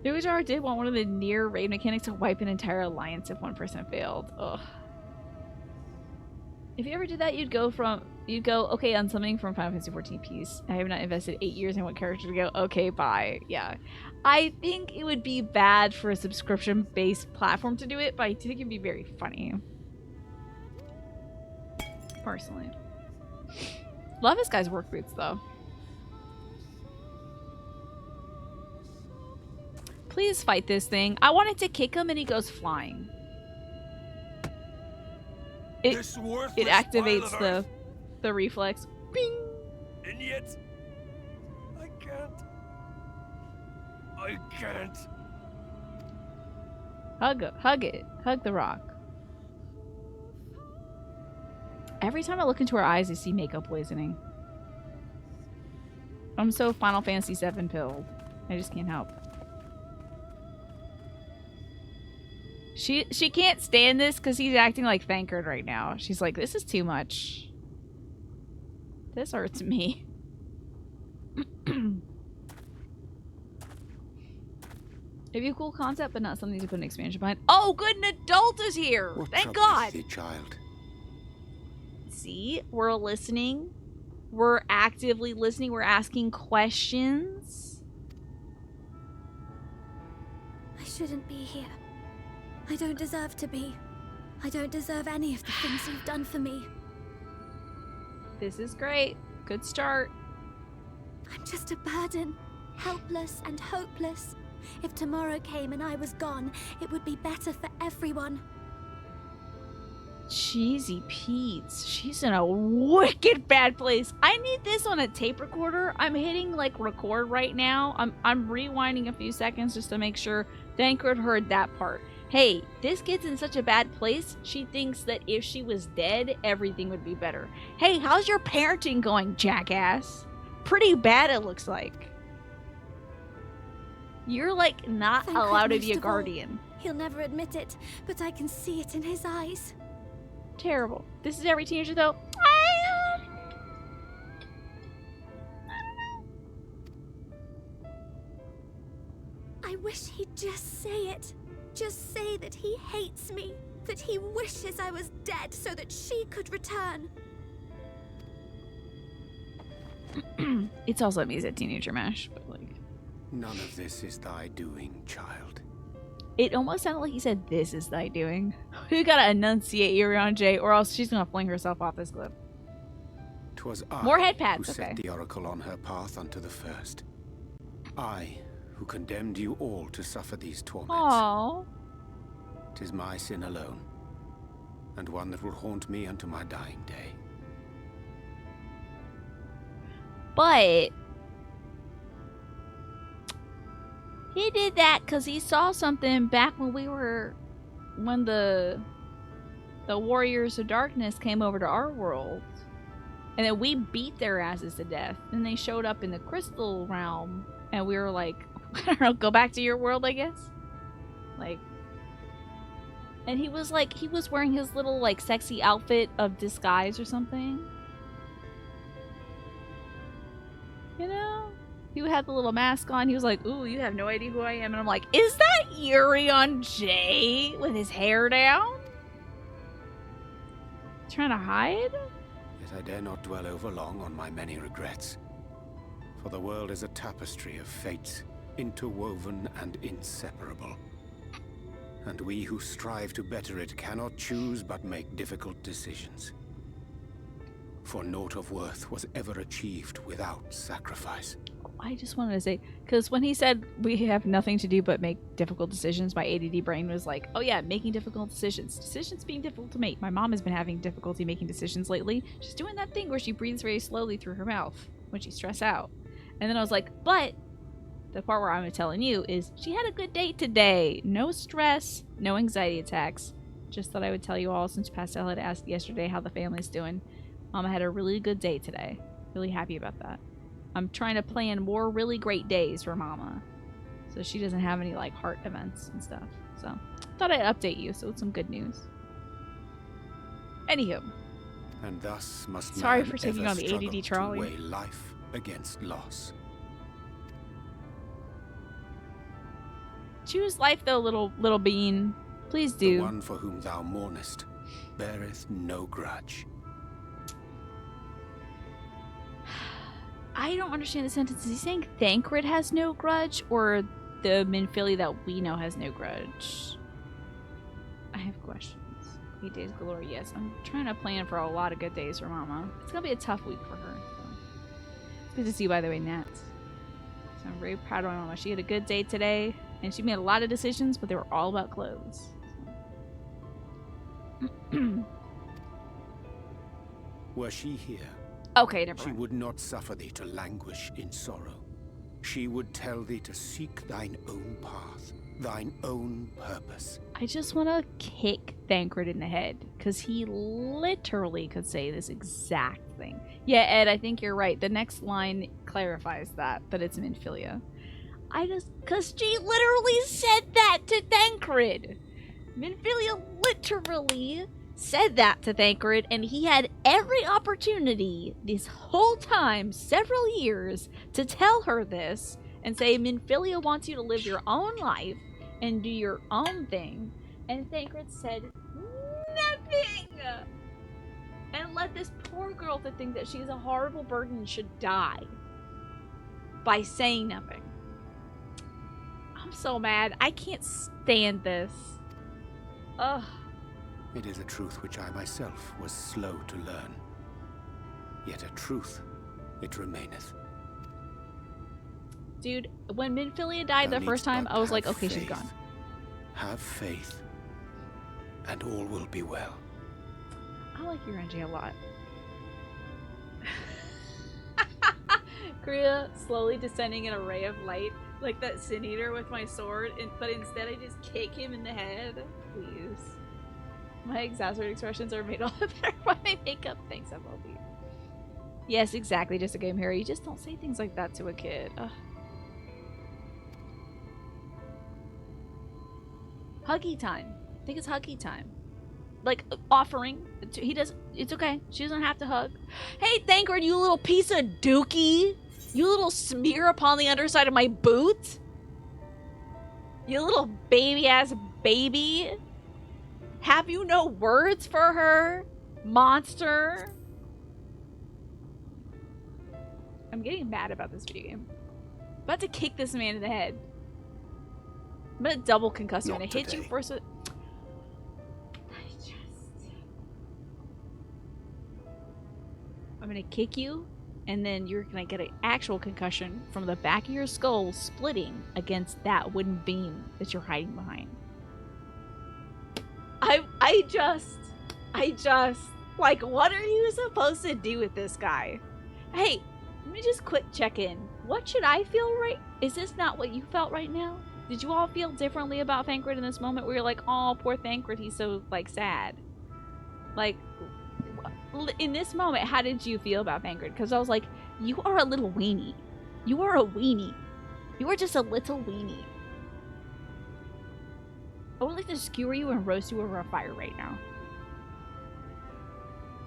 Yoko Taro did want one of the near raid mechanics to wipe an entire alliance if one person failed. Ugh. If you ever did that, you'd go, okay, on something from Final Fantasy 14 piece. I have not invested 8 years in what character to go, okay, bye. Yeah. I think it would be bad for a subscription-based platform to do it, but I think it'd be very funny. Personally. Love this guy's work boots, though. Please fight this thing. I wanted to kick him and he goes flying. It activates the reflex. Bing! And yet, I can't. Hug it. Hug the rock. Every time I look into her eyes, I see makeup poisoning. I'm so Final Fantasy VII pilled. I just can't help. She can't stand this because he's acting like Thancred right now. She's like, this is too much. This hurts me. It'd be a cool concept, but not something to put an expansion behind. Oh, good, an adult is here! What Thank troubles God! thee, child? See? We're listening. We're actively listening. We're asking questions. I shouldn't be here. I don't deserve to be. I don't deserve any of the things you've done for me. This is great. Good start. I'm just a burden, helpless and hopeless. If tomorrow came and I was gone, it would be better for everyone. Cheesy Pete's. She's in a wicked bad place. I need this on a tape recorder. I'm hitting like record right now. I'm rewinding a few seconds just to make sure Thancred heard that part. Hey, this kid's in such a bad place, she thinks that if she was dead, everything would be better. Hey, how's your parenting going, jackass? Pretty bad, it looks like. You're, like, not allowed to be a guardian. He'll never admit it, but I can see it in his eyes. Terrible. This is every teenager, though. I wish he'd just say it. Just say that he hates me, that he wishes I was dead so that she could return. It's also me as a teenager mash, but like... None of this is thy doing, child. It almost sounded like he said, this is thy doing. You gotta enunciate Urianger, or else she's gonna fling herself off this cliff. 'Twas I More head pats, who set okay. the oracle on her path unto the first. I who condemned you all to suffer these torments. Aww. 'Tis my sin alone, and one that will haunt me unto my dying day. But He did that because he saw something back when the Warriors of Darkness came over to our world. And then we beat their asses to death. Then they showed up in the Crystal Realm. And we were like, I don't know, go back to your world, I guess? Like... And he was wearing his little, like, sexy outfit of disguise or something. You know? He had the little mask on. He was like, ooh, you have no idea who I am. And I'm like, is that Yurion J with his hair down? Trying to hide? Yet I dare not dwell over long on my many regrets. For the world is a tapestry of fates, interwoven and inseparable. And we who strive to better it cannot choose but make difficult decisions. For naught of worth was ever achieved without sacrifice. I just wanted to say, because when he said we have nothing to do but make difficult decisions, my ADD brain was like, oh yeah, making difficult decisions. Decisions being difficult to make. My mom has been having difficulty making decisions lately. She's doing that thing where she breathes very slowly through her mouth when she's stressed out. And then I was like, but the part where I'm telling you is she had a good day today. No stress, no anxiety attacks. Just thought I would tell you all since Pastel had asked yesterday how the family's doing. Mama had a really good day today. Really happy about that. I'm trying to plan more really great days for Mama, so she doesn't have any like heart events and stuff. So thought I'd update you, so it's some good news. Anywho, and thus must sorry man for taking ever on the struggle ADD trolley. to weigh life against loss. Choose life though, little bean. Please do. The one for whom thou mournest beareth no grudge. I don't understand the sentence. Is he saying Thancred has no grudge, or the Minfilia that we know has no grudge? I have questions. 8 days galore, yes. I'm trying to plan for a lot of good days for Mama. It's gonna be a tough week for her. So. It's good to see you, by the way, Nat. So I'm very proud of my Mama. She had a good day today, and she made a lot of decisions, but they were all about clothes. So. Were she here, Okay, never she mind. would not suffer thee to languish in sorrow. She would tell thee to seek thine own path, thine own purpose. I just want to kick Thancred in the head, because he literally could say this exact thing. Yeah, Ed, I think you're right. The next line clarifies that it's Minfilia. Because she literally said that to Thancred. Minfilia literally said that to Thancred, and he had every opportunity this whole time, several years, to tell her this and say, Minfilia wants you to live your own life and do your own thing. And Thancred said nothing! And let this poor girl to think that she's a horrible burden and should die by saying nothing. I'm so mad. I can't stand this. Ugh. It is a truth which I myself was slow to learn. Yet a truth it remaineth. Dude, when Minfilia died the first time, I was like, okay, she's gone. Have faith, and all will be well. I like Uranji a lot. Kriya slowly descending in a ray of light, like that Sin Eater with my sword, but instead I just kick him in the head. Please. My exasperated expressions are made all the better by my makeup. Thanks, FLB. Yes, exactly, just a game hero. You just don't say things like that to a kid. Ugh. Huggy time. I think it's huggy time. Like, offering. He does. It's okay. She doesn't have to hug. Hey, Thancred, you little piece of dookie. You little smear upon the underside of my boot. You little baby-ass baby. Have you no words for her? Monster. I'm getting mad about this video game. I'm about to kick this man in the head. I'm gonna double concuss you. I'm gonna hit you first with... I'm gonna kick you, and then you're gonna get an actual concussion from the back of your skull splitting against that wooden beam that you're hiding behind. I just, like, what are you supposed to do with this guy? Hey, let me just quick check in. What should I feel right? Is this not what you felt right now? Did you all feel differently about Thancred in this moment where you're like, oh, poor Thancred, he's so, like, sad? Like, in this moment, how did you feel about Thancred? Because I was like, you are a little weenie. You are a weenie. You are just a little weenie. I would like to skewer you and roast you over a fire right now.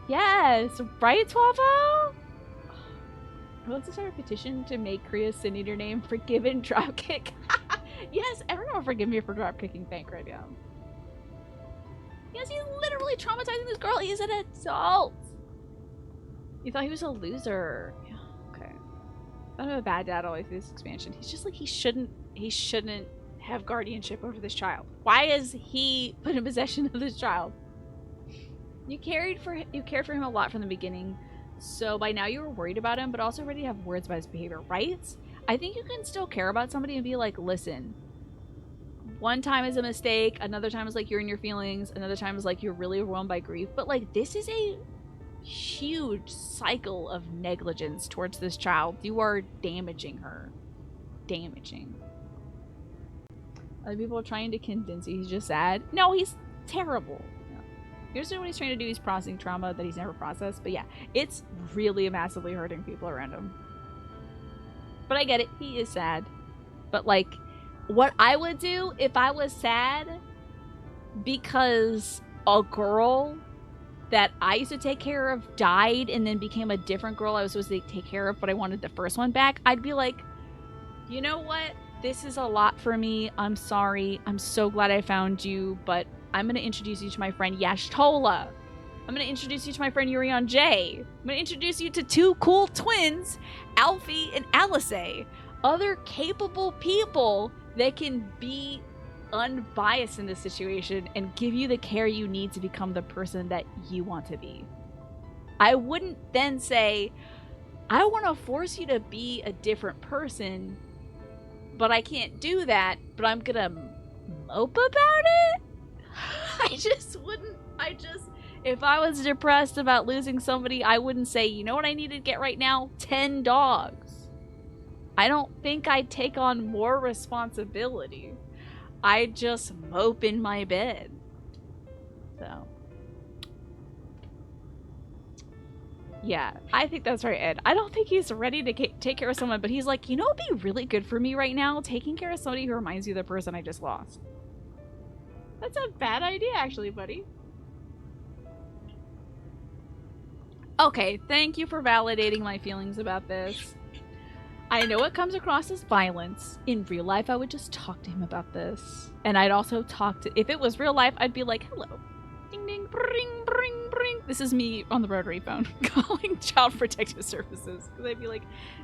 Yes, right, Twavo? I'd like to start a petition to make Kriya's Sin-Eater name Forgiven Dropkick. Yes, everyone will forgive me for dropkicking Thancred, yeah. Yes, he's literally traumatizing this girl. He's an adult. You thought he was a loser. Yeah, okay. I'm a bad dad all the way through this expansion. He's just like, he shouldn't have guardianship over this child. Why is he put in possession of this child? You cared for him a lot from the beginning, so by now you were worried about him, but also ready to have words about his behavior, right? I think you can still care about somebody and be like, listen, one time is a mistake, another time is like you're in your feelings, another time is like you're really overwhelmed by grief, but like this is a huge cycle of negligence towards this child. You are damaging her. Damaging. Other people are trying to convince you he's just sad. No, he's terrible. Here's what he's trying to do. He's processing trauma that he's never processed. But yeah, it's really massively hurting people around him. But I get it. He is sad. But like, what I would do if I was sad because a girl that I used to take care of died and then became a different girl I was supposed to take care of, but I wanted the first one back, I'd be like, you know what? This is a lot for me. I'm sorry. I'm so glad I found you, but I'm going to introduce you to my friend Yashtola. I'm going to introduce you to my friend Yurion J. I'm going to introduce you to two cool twins, Alfie and Alice. Other capable people that can be unbiased in this situation and give you the care you need to become the person that you want to be. I wouldn't then say, I want to force you to be a different person, but I can't do that, but I'm going to mope about it? If I was depressed about losing somebody, I wouldn't say, you know what I need to get right now? 10 dogs. I don't think I'd take on more responsibility. I'd just mope in my bed. So. Yeah, I think that's right, Ed. I don't think he's ready to take care of someone, but he's like, you know what'd be really good for me right now? Taking care of somebody who reminds you of the person I just lost. That's a bad idea, actually, buddy. Okay, thank you for validating my feelings about this. I know it comes across as violence. In real life, I would just talk to him about this. And I'd also talk to... If it was real life, I'd be like, hello. Ding, ding, bring, bring, bring. This is me on the rotary phone calling Child Protective Services. Because I'd be like,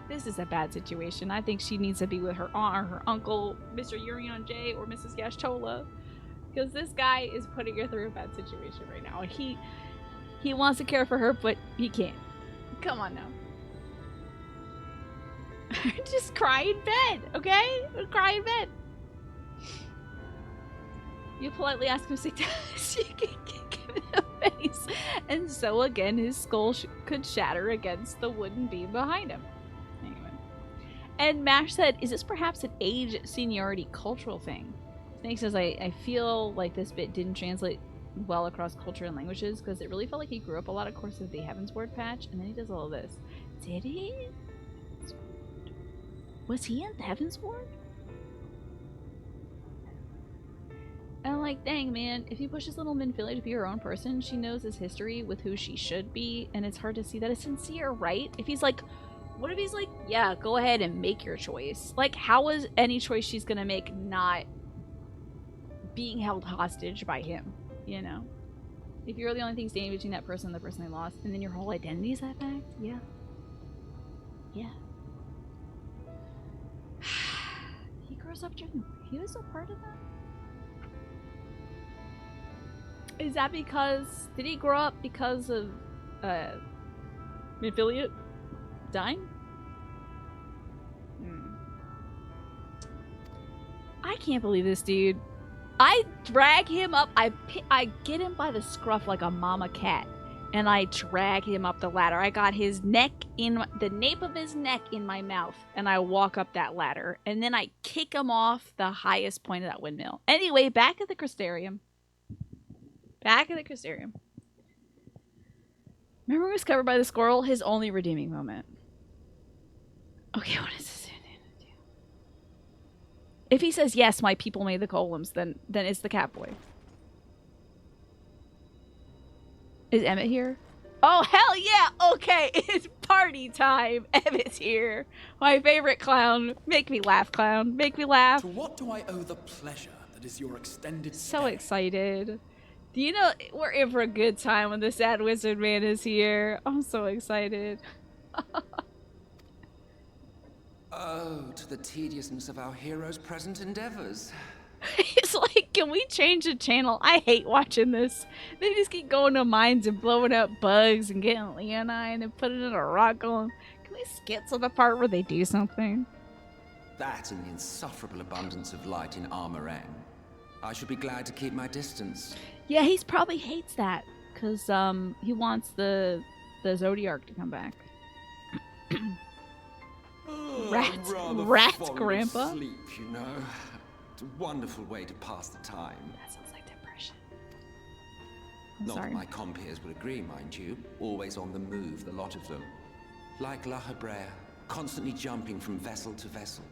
this is a bad situation. I think she needs to be with her aunt or her uncle, Mr. Yurion J. or Mrs. Yashtola. Because this guy is putting her through a bad situation right now. He wants to care for her, but he can't. Come on now. Just cry in bed, okay? Cry in bed. You politely ask him to sit down so you can kick him in the face. And so again, his skull could shatter against the wooden beam behind him. Anyway. And Mash said, is this perhaps an age seniority cultural thing? Snake says, I feel like this bit didn't translate well across culture and languages because it really felt like he grew up a lot of course of the Heavensward patch, and then he does all of this. Did he? Was he in the Heavensward? And I'm like, dang man, if you push this little Minfilia to be her own person, she knows his history with who she should be, and it's hard to see that it's sincere, right? If he's like, what if he's like, yeah, go ahead and make your choice? Like, how is any choice she's gonna make not being held hostage by him? You know? If you're the only thing standing between that person and the person they lost, and then your whole identity is that fact? Yeah. Yeah. He grows up during... He was a part of that? Is that because... Did he grow up because of... Minfilia dying? I can't believe this dude. I drag him up, I get him by the scruff like a mama cat, and I drag him up the ladder. I got his neck the nape of his neck in my mouth, and I walk up that ladder, and then I kick him off the highest point of that windmill. Anyway, back at the Crystarium. Remember when he was covered by the squirrel? His only redeeming moment. Okay, what is this? If he says, yes, my people made the golems, then it's the Catboy. Is Emmett here? Oh, hell yeah! Okay, it's party time! Emmett's here. My favorite clown. Make me laugh, clown. Make me laugh. To what do I owe the pleasure that is your extended So stay? excited. Do you know, we're in for a good time when the sad wizard man is here. I'm so excited. Oh, to the tediousness of our heroes' present endeavors. It's like, can we change the channel? I hate watching this. They just keep going to mines and blowing up bugs and getting Leonine and putting in a rock golem. Can we skip to the part where they do something? That and the insufferable abundance of light in Armorang. I should be glad to keep my distance. Yeah, he's probably hates that because he wants the Zodiark to come back. Rats, Grandpa. Sleep, you know. It's a wonderful way to pass the time. That sounds like depression. Not Sorry. that my compeers would agree, mind you. Always on the move, the lot of them. Like La Hebrea, constantly jumping from vessel to vessel.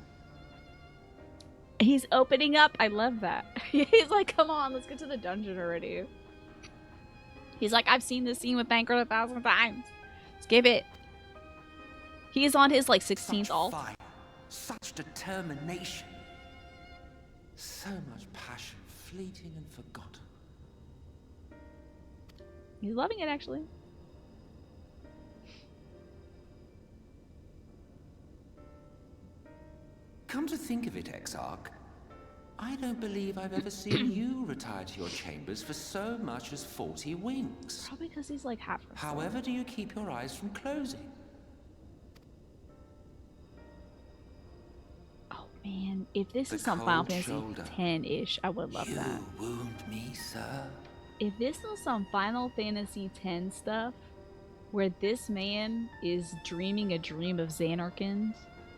He's opening up. I love that. He's like, come on, let's get to the dungeon already. He's like, I've seen this scene with Banquet 1,000 times. Skip it. He's on his like 16th Such alt. fire, such determination. So much passion, fleeting and forgotten. He's loving it, actually. Come to think of it, Exarch, I don't believe I've ever seen you retire to your chambers for so much as 40 winks. Probably because he's like half. However do you keep your eyes from closing? Oh man, if this The is some Final cold Fantasy shoulder. 10-ish, I would love You that. wound me, sir. If this was some Final Fantasy 10 stuff, where this man is dreaming a dream of Xanarkand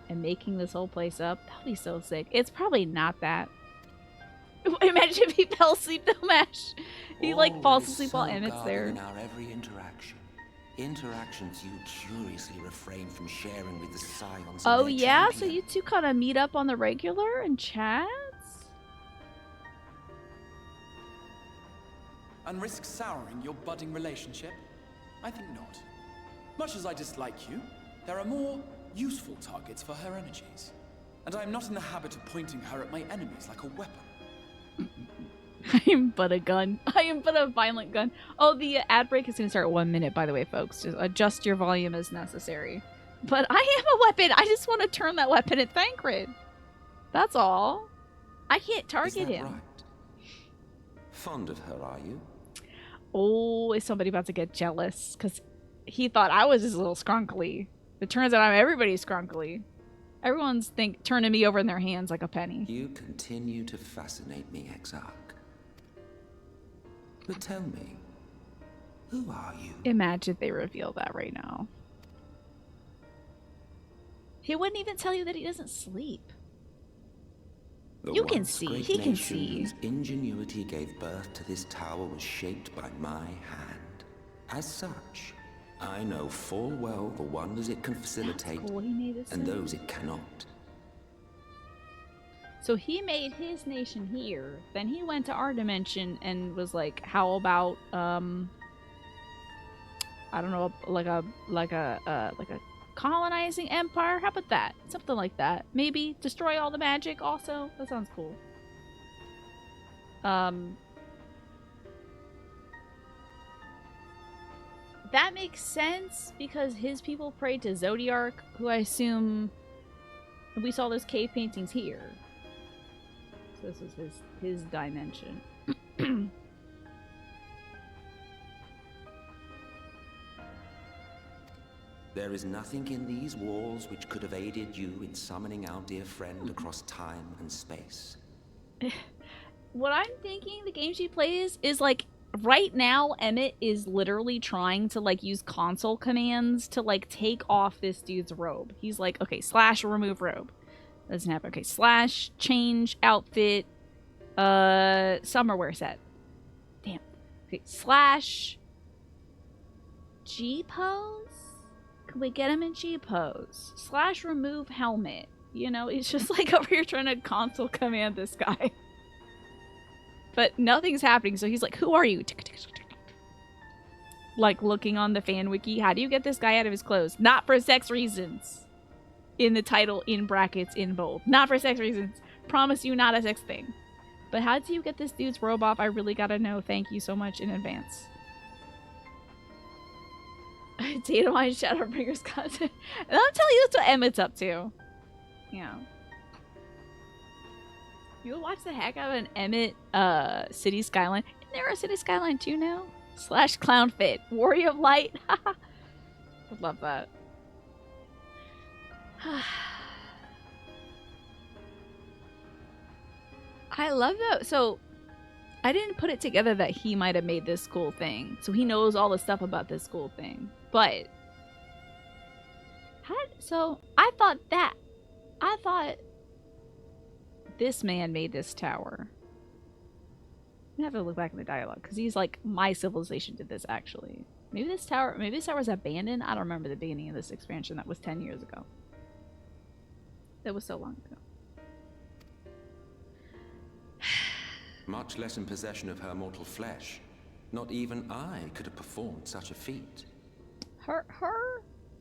and making this whole place up, that would be so sick. It's probably not that. Imagine if he fell asleep to Mash. He like falls Always asleep while so Emmett's guarded there. in our every interaction. Interactions you curiously refrain from sharing with the scions. Oh and their yeah, so champion. you two kind of meet up on the regular and chats? And risk souring your budding relationship? I think not. Much as I dislike you, there are more useful targets for her energies. And I am not in the habit of pointing her at my enemies like a weapon. I am but a gun. I am but a violent gun. Oh, the ad break is going to start at 1 minute, by the way, folks. Just adjust your volume as necessary. But I am a weapon. I just want to turn that weapon at Thancred. That's all. I can't Is target that him. right? Fond of her, are you? Oh, is somebody about to get jealous? Because he thought I was just a little scrunkly. It turns out I'm everybody's scrunkly. Everyone's turning me over in their hands like a penny. You continue to fascinate me, Exarch. But tell me, who are you? Imagine if they reveal that right now. He wouldn't even tell you that he doesn't sleep. The You can once see, great he can nation see. whose ingenuity gave birth to this tower was shaped by my hand. As such, I know full well the wonders it can facilitate That's cool. He made this and thing. those it cannot. So he made his nation here. Then he went to our dimension and was like, "How about I don't know, like a colonizing empire? How about that? Something like that. Maybe destroy all the magic. Also, that sounds cool. That makes sense because his people prayed to Zodiark, who I assume we saw those cave paintings here. So this was his dimension. There is nothing in these walls which could have aided you in summoning our dear friend across time and space. What I'm thinking the game she plays is like right now, Emmett is literally trying to, like, use console commands to, like, take off this dude's robe. He's like, okay, slash remove robe. Doesn't happen. Okay, slash change outfit, summerwear set. Damn. Okay, slash G pose? Can we get him in G pose? Slash remove helmet. You know, he's just like over here trying to console command this guy. But nothing's happening, so he's like, who are you? Like, looking on the fan wiki. How do you get this guy out of his clothes? Not for sex reasons. In the title, in brackets, in bold. Not for sex reasons. Promise you, not a sex thing. But how do you get this dude's robe off? I really gotta know. Thank you so much in advance. Data mine Shadowbringers content. And I'm telling you, that's what Emmett's up to. Yeah. You'll watch the heck out of an Emmett City Skyline. Isn't there a City Skyline 2 now? Slash clown fit. Warrior of Light. Would love that. I love that. So I didn't put it together that he might have made this school thing. So he knows all the stuff about this school thing. But so I thought this man made this tower. I have to look back in the dialogue because he's like, my civilization did this actually. Maybe this tower was abandoned. I don't remember the beginning of this expansion. That was 10 years ago. That was so long ago. Much less in possession of her mortal flesh. Not even I could have performed such a feat.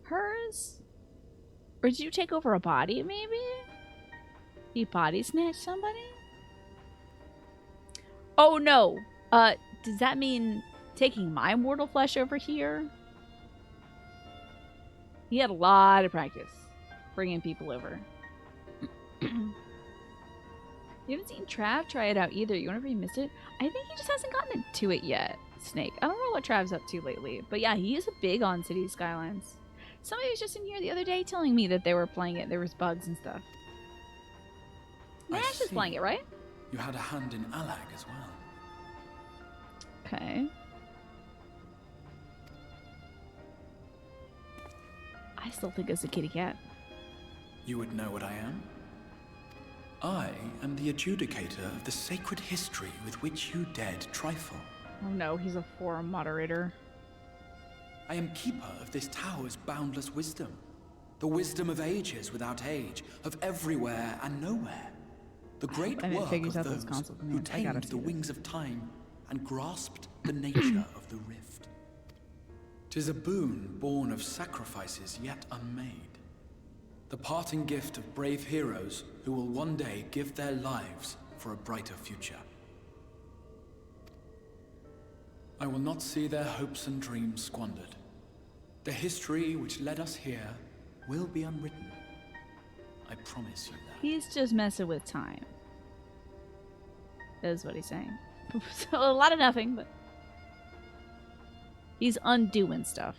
Hers? Or did you take over a body, maybe? You body snatched somebody? Oh no! Does that mean taking my mortal flesh over here? He had a lot of practice bringing people over. You haven't seen Trav try it out either. You wonder if he missed it? I think he just hasn't gotten to it yet, Snake. I don't know what Trav's up to lately. But yeah, he is big on City Skylines. Somebody was just in here the other day telling me that they were playing it. There was bugs and stuff. Nash is playing it, right? You had a hand in Alag as well. Okay. I still think it's a kitty cat. You would know what I am? I am the adjudicator of the sacred history with which you dared trifle. Oh no, he's a forum moderator. I am keeper of this tower's boundless wisdom. The wisdom of ages without age, of everywhere and nowhere. The great work of those who tamed the wings of time and grasped the nature of the rift. 'Tis a boon born of sacrifices yet unmade. The parting gift of brave heroes who will one day give their lives for a brighter future. I will not see their hopes and dreams squandered. The history which led us here will be unwritten. I promise you that. He's just messing with time. Is what he's saying. So a lot of nothing, but he's undoing stuff.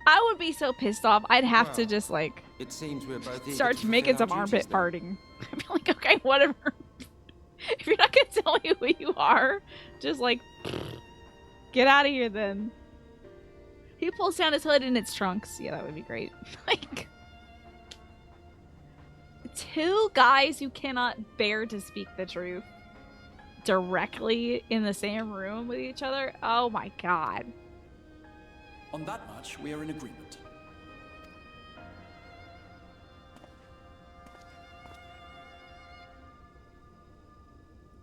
I would be so pissed off. I'd have to just like it seems we're both start making some armpit farting. I'd be like, okay, whatever. If you're not gonna tell me who you are, just like get out of here then. He pulls down his hood and it's trunks. Yeah, that would be great. Like two guys who cannot bear to speak the truth directly in the same room with each other. Oh my god. On that much, we are in agreement.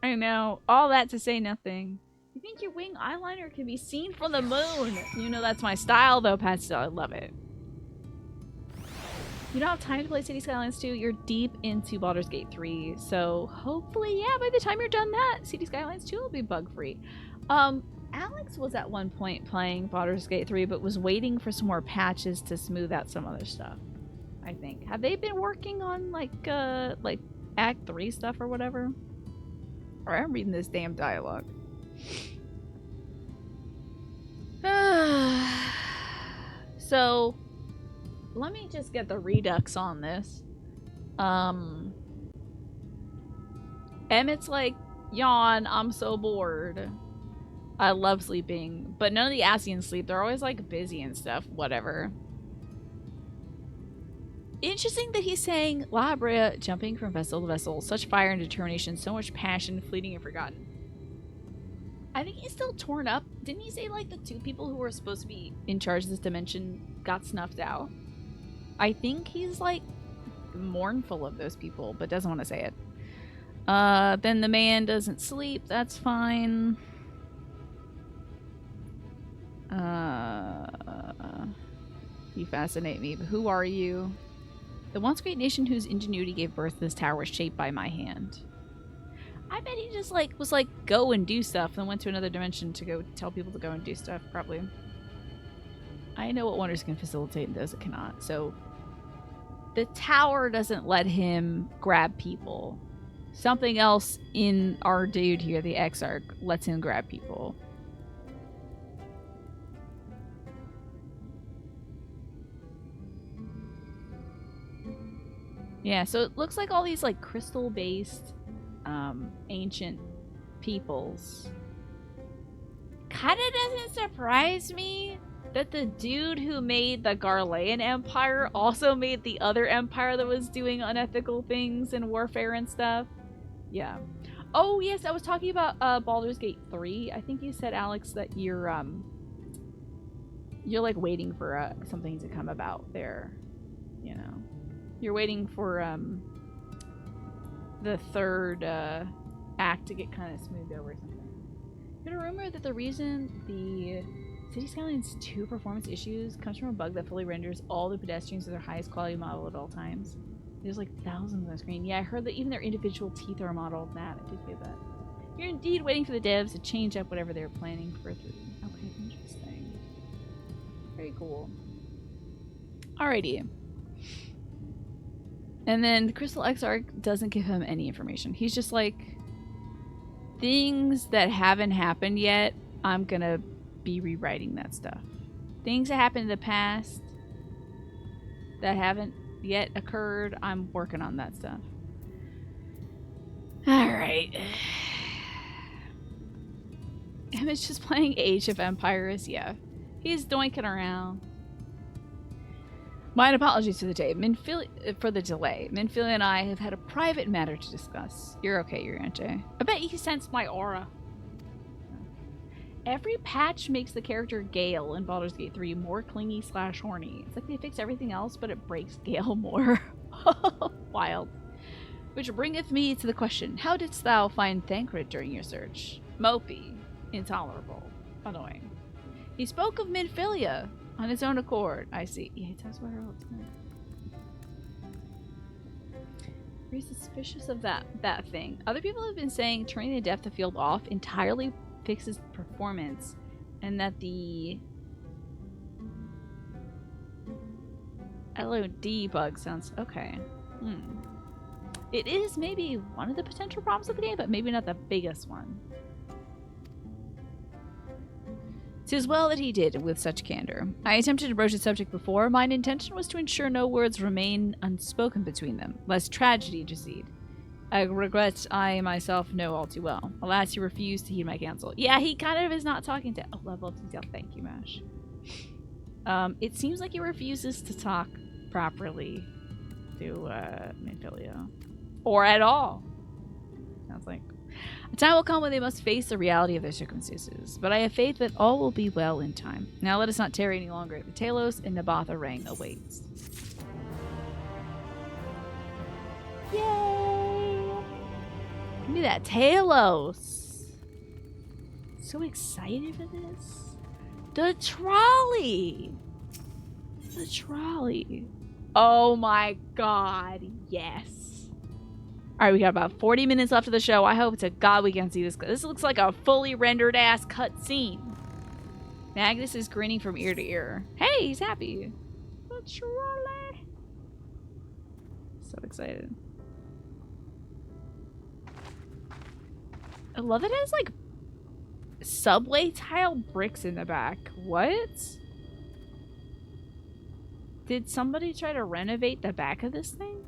I know. All that to say nothing. You think your wing eyeliner can be seen from the moon? You know that's my style though, Pastel. I love it. You don't have time to play City Skylines 2. You're deep into Baldur's Gate 3. So hopefully, yeah, by the time you're done that, City Skylines 2 will be bug-free. Alex was at one point playing Baldur's Gate 3, but was waiting for some more patches to smooth out some other stuff, I think. Have they been working on, like Act 3 stuff or whatever? Or I'm reading this damn dialogue. So, let me just get the redux on this. Emmett's like, yawn, I'm so bored. I love sleeping, but none of the Asians sleep. They're always like busy and stuff. Whatever. Interesting that he's saying La Brea, jumping from vessel to vessel, such fire and determination, so much passion, fleeting and forgotten. I think he's still torn up. Didn't he say like the 2 people who were supposed to be in charge of this dimension got snuffed out? I think he's like mournful of those people, but doesn't want to say it. Then the man doesn't sleep. That's fine. You fascinate me, but who are you? The once great nation whose ingenuity gave birth to this tower was shaped by my hand. I bet he just like was like go and do stuff, and went to another dimension to go tell people to go and do stuff. Probably. I know what wonders can facilitate and those that cannot. So the tower doesn't let him grab people. Something else in our dude here, the Exarch, lets him grab people. Yeah, so it looks like all these like crystal-based ancient peoples. Kinda doesn't surprise me that the dude who made the Garlean Empire also made the other empire that was doing unethical things and warfare and stuff. Yeah. Oh yes, I was talking about Baldur's Gate 3. I think you said, Alex, that you're like waiting for something to come about there. You know. You're waiting for the third act to get kind of smoothed over or something. Heard a rumor that the reason the City Skylines 2 performance issues comes from a bug that fully renders all the pedestrians to their highest quality model at all times. There's like thousands on the screen. Yeah, I heard that even their individual teeth are modeled. That I did hear that. You're indeed waiting for the devs to change up whatever they're planning for 3. Okay, interesting. Very cool. Alrighty. And then the Crystal Exarch doesn't give him any information. He's just like, things that haven't happened yet, I'm gonna be rewriting that stuff. Things that happened in the past that haven't yet occurred, I'm working on that stuff. Alright. Emmett's just playing Age of Empires, yeah. He's doinking around. My apologies for the delay. Minfilia and I have had a private matter to discuss. You're okay, Uriente. I bet you sensed my aura. Every patch makes the character Gale in Baldur's Gate 3 more clingy / horny. It's like they fix everything else, but it breaks Gale more. Wild. Which bringeth me to the question, how didst thou find Thancred during your search? Mopey. Intolerable. Annoying. He spoke of Minfilia. On his own accord, I see. Yeah, he talks about her all the time. Very suspicious of that thing. Other people have been saying turning the depth of field off entirely fixes performance, and that the LOD bug sounds okay. It is maybe one of the potential problems of the game, but maybe not the biggest one. 'Tis well that he did, with such candor. I attempted to broach the subject before. Mine intention was to ensure no words remain unspoken between them, lest tragedy proceed. A regret I myself know all too well. Alas, he refused to heed my counsel. Yeah, he kind of is not talking to... Oh, level of detail. Thank you, Mash. It seems like he refuses to talk properly to Minfilia. Or at all. Sounds like... A time will come when they must face the reality of their circumstances, but I have faith that all will be well in time. Now let us not tarry any longer. The Talos and Nabatha Rang awaits. Yay! Give me that Talos! So excited for this. The trolley! The trolley. Oh my god, yes. Alright, we got about 40 minutes left of the show. I hope to God we can see this. This looks like a fully rendered ass cutscene. Magnus is grinning from ear to ear. Hey, he's happy. The trolley. So excited. I love it. It has like subway tile bricks in the back. What? Did somebody try to renovate the back of this thing?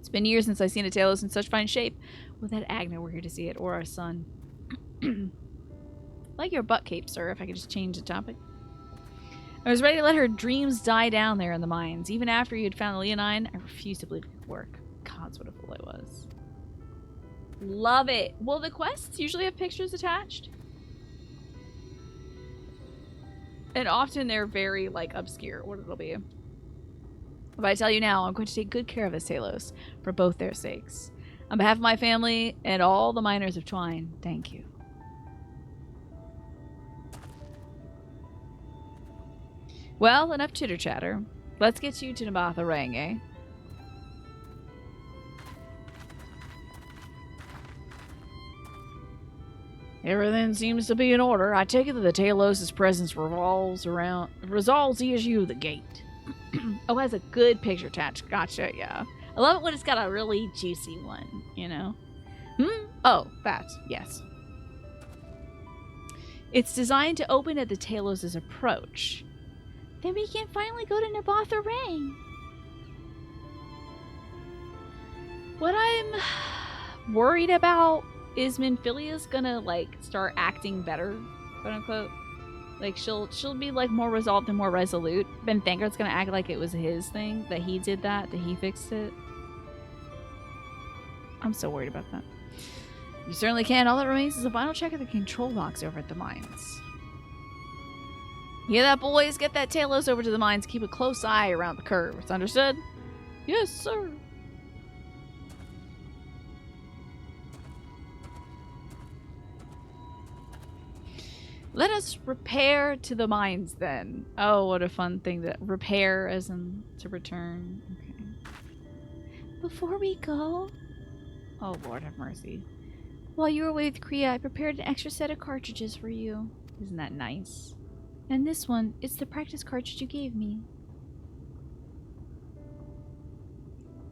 It's been years since I've seen a Talos in such fine shape. With that Agna, we're here to see it, or our son. Like your butt cape, sir, if I could just change the topic. I was ready to let her dreams die down there in the mines. Even after you had found the Leonine, I refused to believe it could work. Gods, what a fool I was. Love it. Will the quests usually have pictures attached? And often they're very, like, obscure, what it'll be. But I tell you now, I'm going to take good care of this Talos, for both their sakes. On behalf of my family and all the miners of Twine, thank you. Well, enough chitter-chatter. Let's get you to Nabatha Rang, eh? Everything seems to be in order. I take it that the Talos' presence revolves you the gate. Oh, it has a good picture attached. Gotcha, yeah. I love it when it's got a really juicy one, you know? Oh, that, yes. It's designed to open at the Talos' approach. Then we can finally go to Nabatha Rang. What I'm worried about is Minfilia's gonna, like, start acting better, quote unquote. Like, she'll be, like, more resolved and more resolute. Ben Thanker's gonna act like it was his thing, that he did that he fixed it. I'm so worried about that. You certainly can. All that remains is a final check of the control box over at the mines. Hear that, boys? Get that Talos over to the mines. Keep a close eye around the curves. Understood? Yes, sir. Let us repair to the mines, then. Oh, what a fun thing to repair, as in to return. Okay. Before we go... Oh, Lord have mercy. While you were away with Kriya, I prepared an extra set of cartridges for you. Isn't that nice? And this one, it's the practice cartridge you gave me.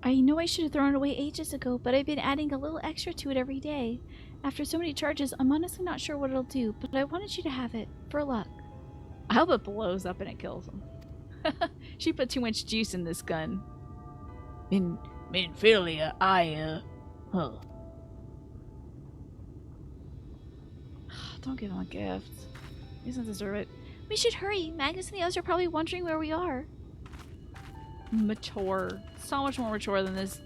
I know I should have thrown it away ages ago, but I've been adding a little extra to it every day. After so many charges, I'm honestly not sure what it'll do, but I wanted you to have it, for luck. I hope it blows up and it kills him. She put too much juice in this gun. Minfilia, Don't give him a gift. He doesn't deserve it. We should hurry. Magnus and the others are probably wondering where we are. Mature. So much more mature than this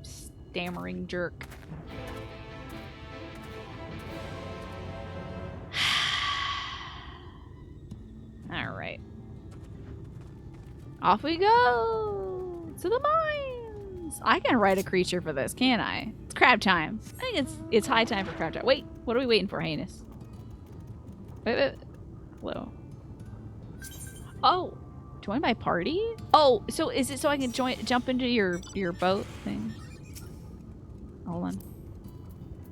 stammering jerk. Alright. Off we go! To the mines! I can write a creature for this, can't I? It's crab time. I think it's high time for crab time. Wait, what are we waiting for, Heinous? Wait. Hello. Oh! Join my party? Oh, so is it so I can jump into your boat thing? Hold on.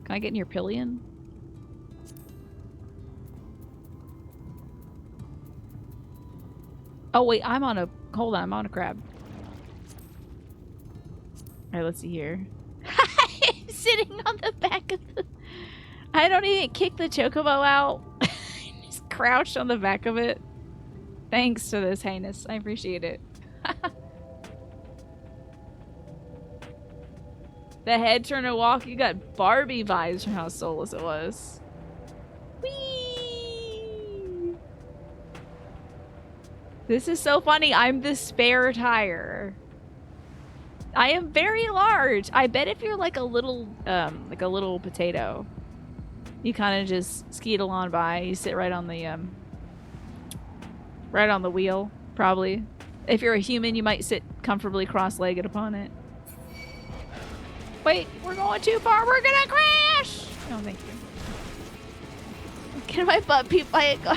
Can I get in your pillion? Oh wait, hold on, I'm on a crab. Alright, let's see here. I'm sitting on the back of the... I don't even kick the chocobo out. Just crouched on the back of it. Thanks to this, Heinous. I appreciate it. The head turn and walk. You got Barbie vibes from how soulless it was. Whee! This is so funny. I'm the spare tire. I am very large. I bet if you're like a little potato, you kind of just skeetle on by. You sit right on the wheel, probably. If you're a human, you might sit comfortably cross-legged upon it. Wait, we're going too far. We're gonna crash! No, thank you. Get my butt peeped by it. Go.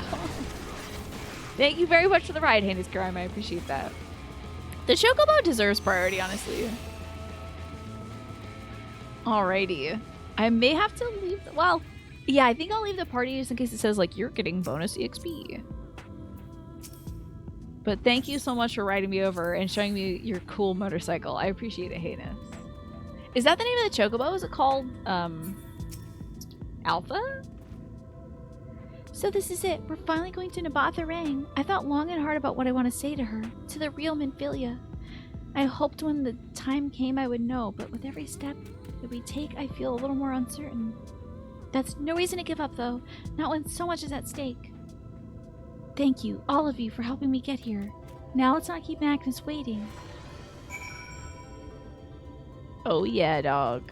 Thank you very much for the ride, Heinous Crime. I appreciate that. The chocobo deserves priority, honestly. Alrighty. I may have to leave well, yeah, I think I'll leave the party just in case it says, like, you're getting bonus EXP. But thank you so much for riding me over and showing me your cool motorcycle. I appreciate it, Heinous. Is that the name of the chocobo? Is it called, Alpha? So this is it. We're finally going to Nabatha Rang. I thought long and hard about what I want to say to her. To the real Minfilia. I hoped when the time came I would know, but with every step that we take, I feel a little more uncertain. That's no reason to give up, though, not when so much is at stake. Thank you, all of you, for helping me get here. Now let's not keep Magnus waiting. Oh yeah, dog.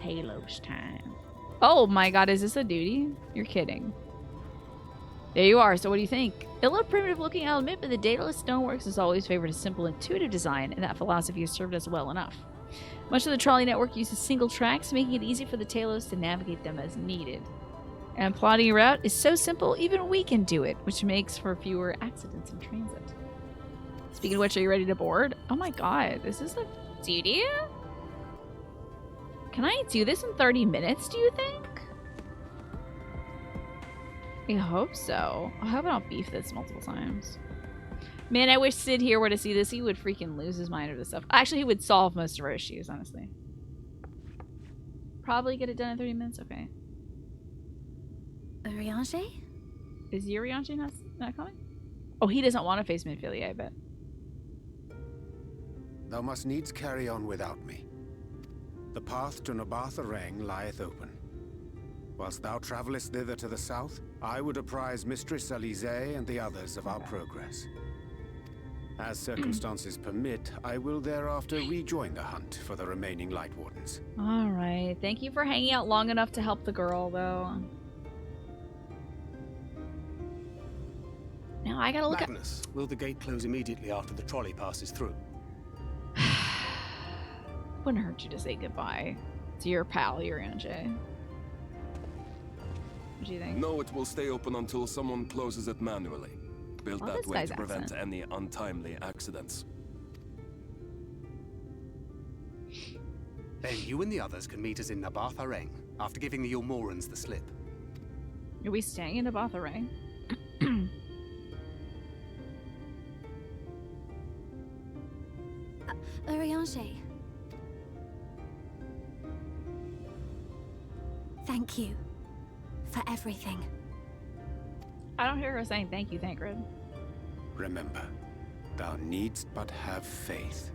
Talos time. Oh my god, is this a duty? You're kidding. There you are, so what do you think? A little primitive looking, I'll admit, but the Daedalus Stoneworks has always favored a simple, intuitive design, and that philosophy has served us well enough. Much of the trolley network uses single tracks, making it easy for the Talos to navigate them as needed. And plotting a route is so simple, even we can do it, which makes for fewer accidents in transit. Speaking of which, are you ready to board? Oh my god, this is a duty? Can I do this in 30 minutes, do you think? I hope so. I hope I don't beef this multiple times. Man, I wish Sid here were to see this. He would freaking lose his mind over this stuff. Actually, he would solve most of our issues, honestly. Probably get it done in 30 minutes? Okay. Urianger? Is Urianger not coming? Oh, he doesn't want to face Minfilia, I bet. Thou must needs carry on without me. The path to Nabatha Reng lieth open. Whilst thou travellest thither to the south, I would apprise Mistress Alize and the others of our progress. As circumstances permit, I will thereafter rejoin the hunt for the remaining Light Wardens. Alright, thank you for hanging out long enough to help the girl, though. Now I gotta look Magnus, will the gate close immediately after the trolley passes through? Wouldn't hurt you to say goodbye to your pal, Urianger. What do you think? No, it will stay open until someone closes it manually. Built Love that this way guy's to prevent accent. any untimely accidents. Then you and the others can meet us in Nabatha Reng, after giving the Ilmorans the slip. Are we staying in Nabatha Reng? Urianger. Thank you for everything. I don't hear her saying thank you, Thancred. Remember, thou needst but have faith.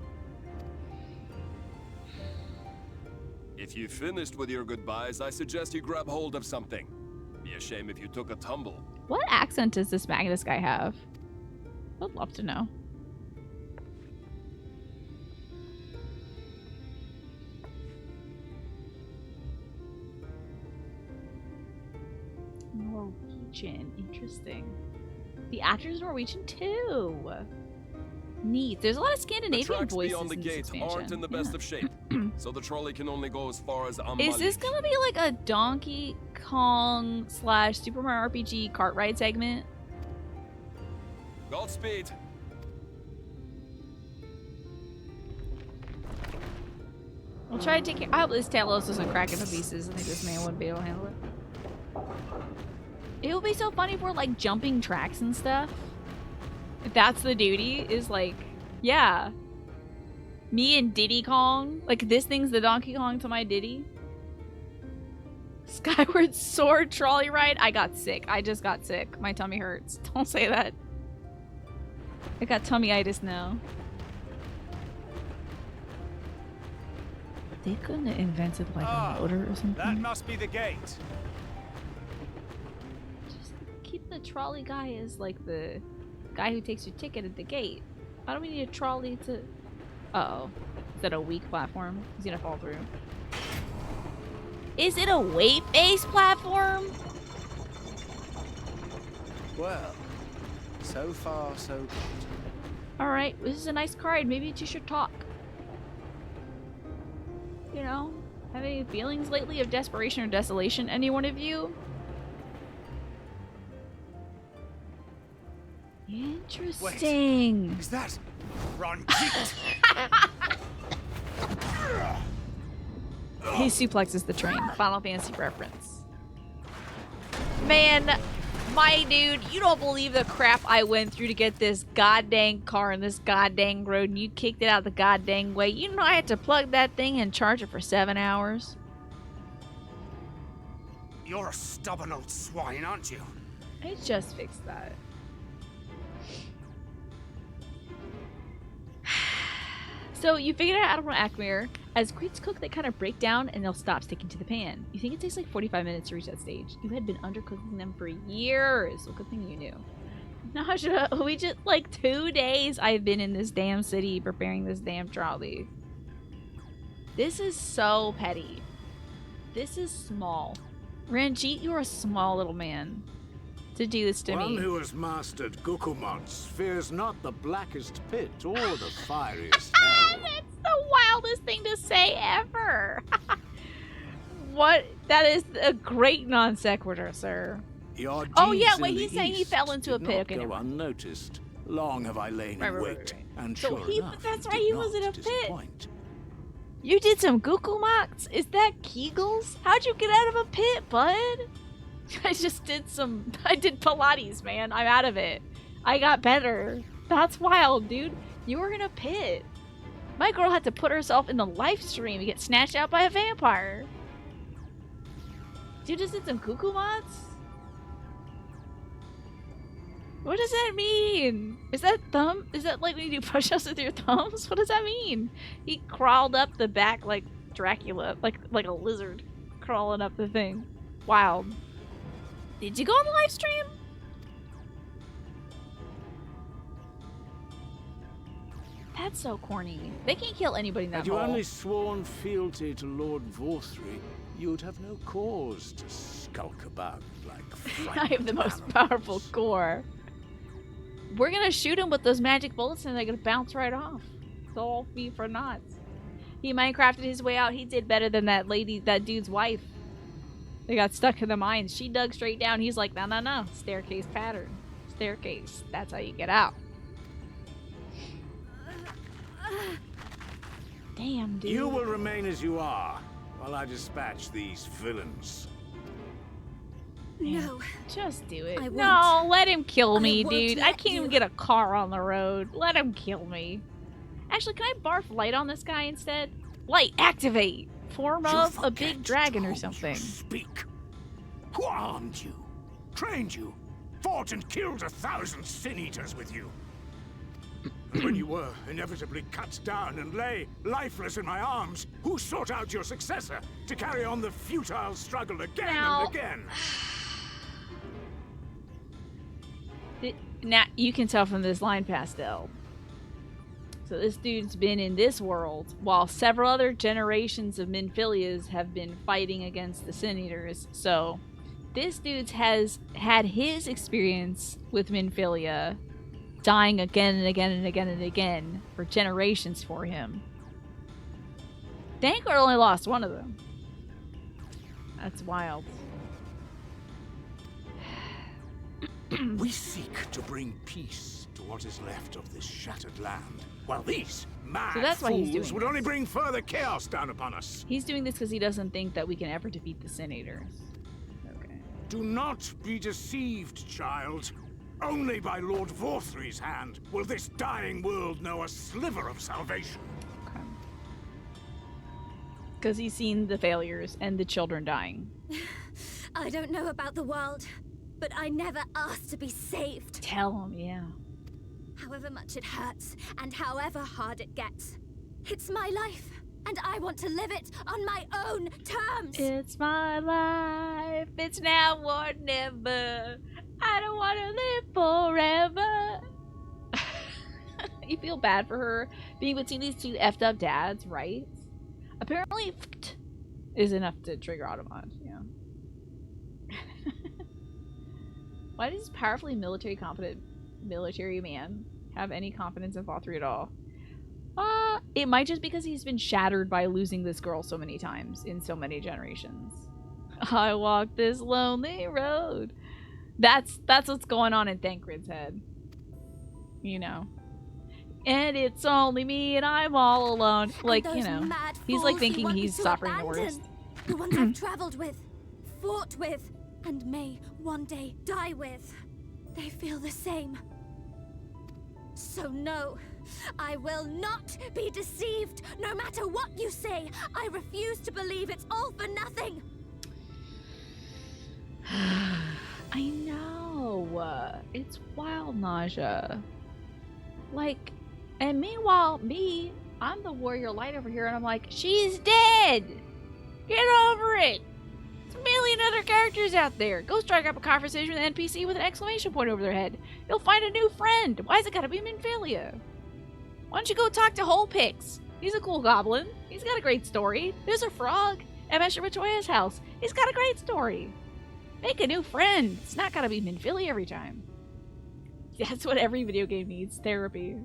If you finished with your goodbyes, I suggest you grab hold of something. Be a shame if you took a tumble. What accent does this Magnus guy have? I'd love to know. Norwegian. Interesting. The actor's Norwegian too. Neat. There's a lot of The Scandinavian tracks voices beyond the in this gate expansion. aren't in the best of shape, so the trolley can only go as far as Amalik. Is this gonna be like a Donkey Kong / Super Mario RPG kart ride segment? Godspeed. We'll try to take care. I hope this Talos doesn't crack into pieces. I think this man wouldn't be able to handle it. It would be so funny if we're like jumping tracks and stuff. If that's the duty, is like, yeah. Me and Diddy Kong. Like this thing's the Donkey Kong to my Diddy. Skyward Sword trolley ride. I got sick. I just got sick. My tummy hurts. Don't say that. I got tummyitis now. They couldn't have invented like a motor or something. That must be the gate. Just keep the trolley guy as like the guy who takes your ticket at the gate. Why do we need a trolley to... Uh-oh. Is that a weak platform? He's gonna fall through. Is it a weight-based platform? Well, so far so good. Alright, this is a nice card. Maybe you should talk. You know? Have any feelings lately of desperation or desolation, any one of you? Interesting. Wait, is that Ron? He suplexes the train. Final Fantasy reference. Man, my dude, you don't believe the crap I went through to get this goddamn car in this goddamn road, and you kicked it out the goddamn way. You know I had to plug that thing and charge it for 7 hours. You're a stubborn old swine, aren't you? I just fixed that. So you figured out Admiral Akmir. As grits cook, they kind of break down and they'll stop sticking to the pan. You think it takes like 45 minutes to reach that stage. You had been undercooking them for years. Well, good thing you knew. Nausea, we just, like 2 days I've been in this damn city preparing this damn trolley. This is so petty. This is small. Ranjit, you're a small little man to do this to me. One who has mastered Gukumots fears not the blackest pit or the fieriest hell. That's the wildest thing to say ever. What? That is a great non sequitur, sir. Your Oh yeah, deeds wait, in he's the saying he east fell into a did pit. not Okay, go never mind. unnoticed. Long have I lain in wait, and So sure he- enough, that's you right, did he not was in a pit. disappoint. You did some Gukumots? Is that Kegels? How'd you get out of a pit, bud? I did Pilates, man. I'm out of it. I got better. That's wild, dude. You were in a pit. My girl had to put herself in the live stream to get snatched out by a vampire. You just did some Gukumots? What does that mean? Is that like when you do push-ups with your thumbs? What does that mean? He crawled up the back like Dracula, like a lizard crawling up the thing. Wild. Did you go on the live stream? That's so corny. They can't kill anybody in that Had you hole. only sworn fealty to Lord Vorthry, you'd have no cause to skulk about like I have the most powerful core. We're gonna shoot him with those magic bullets and they're gonna bounce right off. They'll all be for knots. He Minecrafted his way out. He did better than that dude's wife. They got stuck in the mines. She dug straight down. He's like, no, no, no. Staircase pattern. Staircase. That's how you get out. Damn, dude. You will remain as you are, while I dispatch these villains. No. Just do it. I won't. No, let him kill me, won't dude. I let can't even you. get a car on the road. Let him kill me. Actually, can I barf light on this guy instead? Light, activate! Form You of a forget big dragon to or whom something. you speak. Who armed you? Trained you? Fought and killed 1,000 sin-eaters with you? And when you were inevitably cut down and lay lifeless in my arms, who sought out your successor to carry on the futile struggle again Now- and again? Now, you can tell from this line pastel. So this dude's been in this world, while several other generations of Minfilias have been fighting against the Sin Eaters. So this dude's has had his experience with Minfilia, dying again and again and again and again for generations for him. Dankler only lost one of them. That's wild. We seek to bring peace to what is left of this shattered land, while these mad So that's why he's fools doing would this. only bring further chaos down upon us. He's doing this because he doesn't think that we can ever defeat the Sin Eaters. Okay. Do not be deceived, child. Only by Lord Vorthry's hand will this dying world know a sliver of salvation. Because he's seen the failures and the children dying. I don't know about the world, but I never asked to be saved. Tell him, yeah. However much it hurts, and however hard it gets. It's my life, and I want to live it on my own terms. It's my life. It's now or never. I don't want to live forever. You feel bad for her being between these two effed up dads, right? Apparently, is enough to trigger Automod, yeah. Why does this powerfully military competent military man have any confidence in Fothry at all? It might just because he's been shattered by losing this girl so many times in so many generations. I walk this lonely road. That's what's going on in Thancred's head. You know. And it's only me and I'm all alone. Like, And you those know. mad He's like fools who thinking want me he's to suffering the abandon. worst. The ones I've traveled with, fought with, and may one day die with. They feel the same. So no, I will not be deceived. No matter what you say, I refuse to believe it's all for nothing. I know. It's wild nausea. Like, and meanwhile, me, I'm the warrior light over here, and I'm like, she's dead! Get over it! There's a million other characters out there. Go strike up a conversation with an NPC with an exclamation point over their head. You'll find a new friend. Why's it gotta be Minfilia? Why don't you go talk to Holpix? He's a cool goblin. He's got a great story. There's a frog at Master Matoya's house. He's got a great story. Make a new friend. It's not gotta be Minfilia every time. That's what every video game needs. Therapy.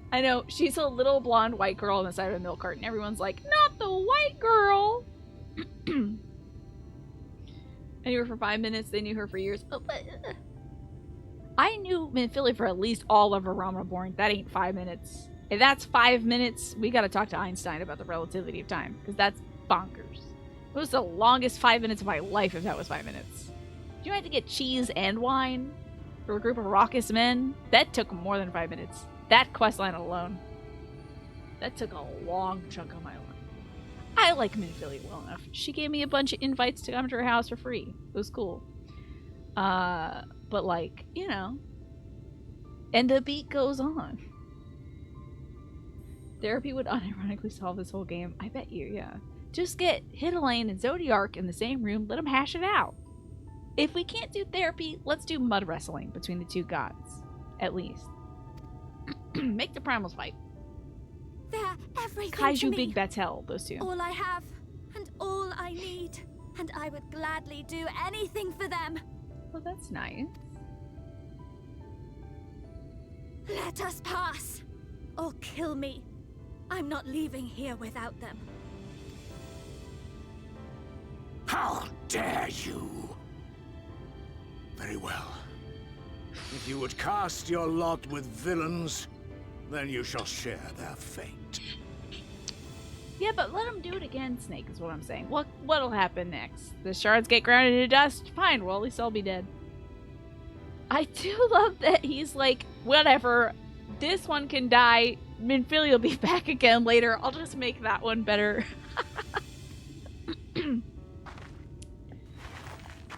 I know, she's a little blonde white girl on the side of a milk carton. Everyone's like, not the white girl! I knew her for 5 minutes, they knew her for years. I knew Minfilia for at least all of Realm Reborn. That ain't 5 minutes. If that's 5 minutes, we gotta talk to Einstein about the relativity of time, because that's bonkers. It was the longest 5 minutes of my life if that was 5 minutes. You had to get cheese and wine for a group of raucous men? That took more than 5 minutes. That questline alone. That took a long chunk of my life. I like Minfilia well enough. She gave me a bunch of invites to come to her house for free. It was cool. But like, you know. And the beat goes on. Therapy would unironically solve this whole game. I bet you, yeah. Just get Hidalane and Zodiark in the same room, let them hash it out. If we can't do therapy, let's do mud wrestling between the two gods. At least. Make the primals fight. They're everything Kaiju to me. Big Bats Hell, those two. All I have, and all I need. And I would gladly do anything for them. Well, that's nice. Let us pass. Or kill me. I'm not leaving here without them. How dare you! Very well. If you would cast your lot with villains, then you shall share their fate. Yeah, but let him do it again, Snake, is what I'm saying. What'll happen next? The shards get grounded into dust? Fine, well, at least I'll be dead. I do love that he's like, whatever, this one can die, Minfilia will be back again later, I'll just make that one better.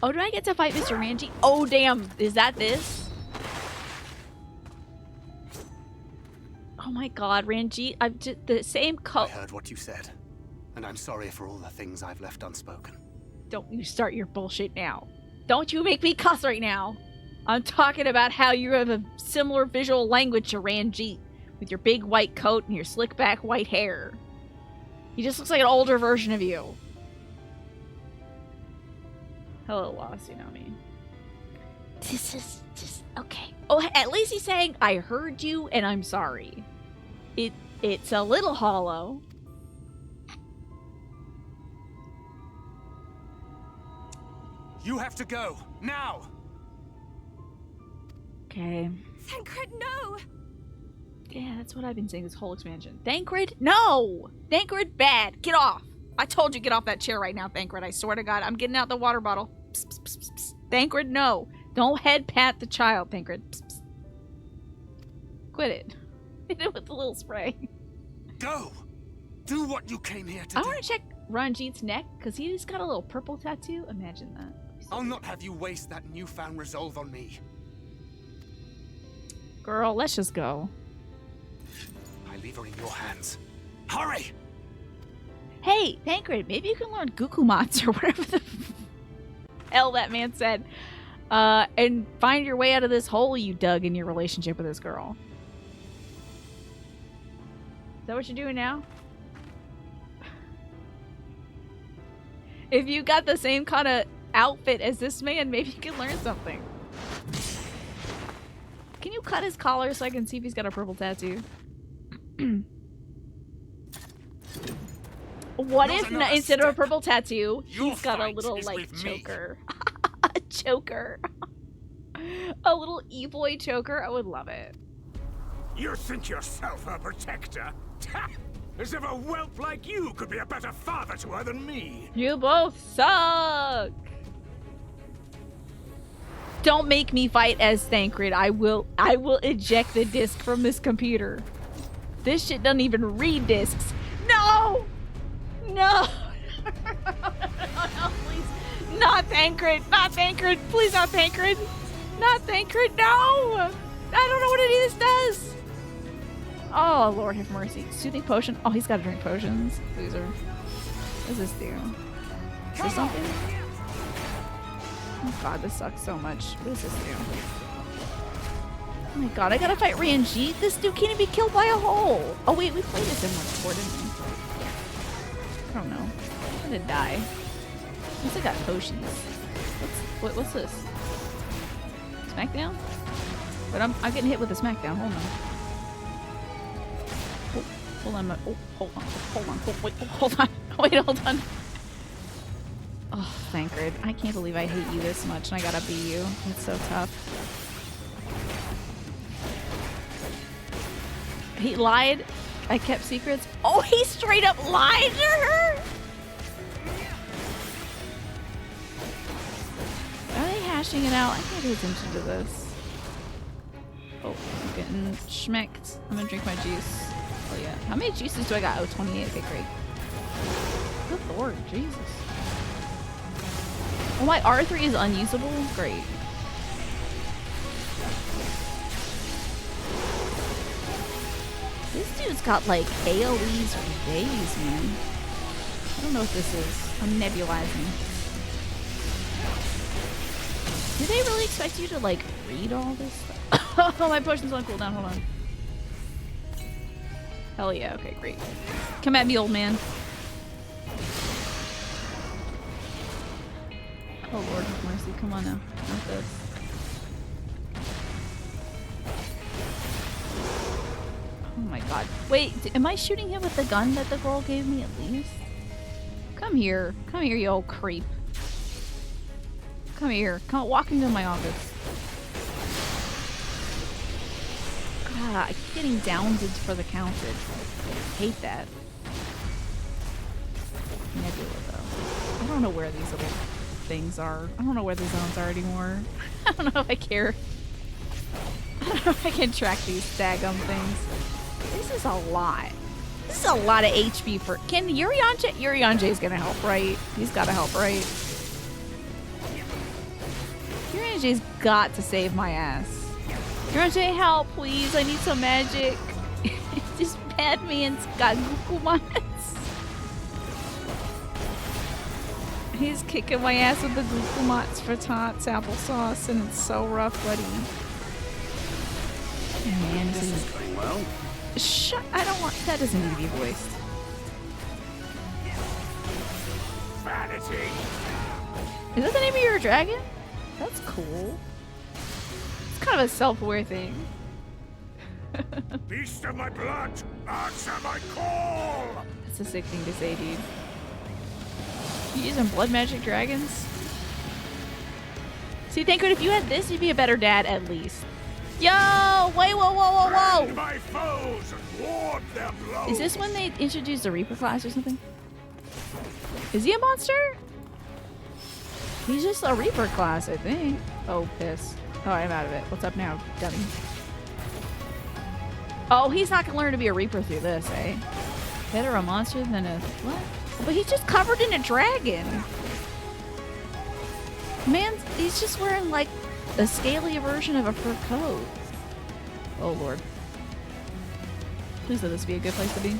Oh, do I get to fight Mr. Ranji? Oh, damn, is that this? Oh my god, Ranji, I'm just the same I heard what you said, and I'm sorry for all the things I've left unspoken. Don't you start your bullshit now. Don't you make me cuss right now. I'm talking about how you have a similar visual language to Ranji, with your big white coat and your slick back white hair. He just looks like an older version of you. Hello, Lost, you know me. This is just okay. Oh, at least he's saying, I heard you and I'm sorry. It's a little hollow. You have to go, now! Okay. Thancred, no! Yeah, that's what I've been saying this whole expansion. Thancred, no! Thancred, bad. Get off. I told you get off that chair right now, Thancred. I swear to God, I'm getting out the water bottle. Psst, psst, psst, psst. Thancred, no. Don't head pat the child, Thancred. Psst, psst. Quit it. Hit it with the little spray. Go! Do what you came here to I do. want to check Ranjit's neck, because he's got a little purple tattoo. Imagine that. I'll not have you waste that newfound resolve on me. Girl, let's just go. I leave her in your hands. Hurry! Hey, Thancred, maybe you can learn Gukumats or whatever the hell that man said. And find your way out of this hole you dug in your relationship with this girl. Is that what you're doing now? If you got the same kind of outfit as this man, maybe you can learn something. Can you cut his collar so I can see if he's got a purple tattoo? What if instead of a purple tattoo, he's got a little, like, choker? A choker. A little e-boy choker? I would love it. You think yourself her protector? As if a whelp like you could be a better father to her than me. You both suck! Don't make me fight as Thancred. I will eject the disc from this computer. This shit doesn't even read discs. No! No! No, please. Not Thancred. Not Thancred. Please not Thancred. Not Thancred. No! I don't know what any of this does. Oh, Lord have mercy. Soothing potion. Oh, he's got to drink potions. Loser. What does this do? Is this something? Oh god, this sucks so much. What does this do? Oh my god, I gotta fight Ranjit? This dude can't even be killed by a hole! Oh wait, we played this in one before, didn't we? I don't know. I did die. At least I got potions. What's this? Smackdown? But I'm getting hit with a smackdown. Hold on. Oh, hold on. Oh, hold on. Hold on. Wait, hold on. Oh, Thancred. I can't believe I hate you this much and I gotta beat you. It's so tough. He lied. I kept secrets. Oh, he straight up lied to her? Are they hashing it out? I can't pay attention to this. Oh, I'm getting schmecked. I'm gonna drink my juice. Oh yeah. How many juices do I got? Oh, 28. Okay, great. Good lord, Jesus. Oh, my R3 is unusable? Great. This dude's got like AoEs for days, man. I don't know what this is. I'm nebulizing. Do they really expect you to like read all this stuff? Oh, my potion's on cooldown. Hold on. Hell yeah. Okay, great. Come at me, old man. Oh Lord have mercy, come on now. Not this. Oh my god. Wait, am I shooting him with the gun that the girl gave me at least? Come here. Come here, you old creep. Come here. Come walk into my office. God, I keep getting downed for the counted. I hate that. Nebula though. I don't know where these little things are. I don't know where the zones are anymore. I don't know if I care. I don't know if I can track these daggum things. This is a lot. This is a lot of HP for... Can Urianger... Urianger's gonna help, right? He's gotta help, right? Urianger's got to save my ass. Urianger, help, please. I need some magic. This bad man's got Gukumans. He's kicking my ass with the Gukumats for tots applesauce, and it's so rough, buddy. Man, this is going well. Shut! I don't want. That doesn't need to be voiced. Vanity. Is that the name of your dragon? That's cool. It's kind of a self-aware thing. Beast of my blood, answer my call. That's a sick thing to say, dude. You using blood magic dragons? See, Thancred, if you had this, you'd be a better dad at least. Yo! Wait, whoa! My foes and ward their blows. Is this when they introduced the Reaper class or something? Is he a monster? He's just a Reaper class, I think. Oh, piss. Oh, I'm out of it. What's up now, dummy? Oh, he's not gonna learn to be a Reaper through this, eh? Better a monster than a... What? But he's just covered in a dragon. Man, he's just wearing like a scaly version of a fur coat. Oh Lord. Please let this be a good place to be.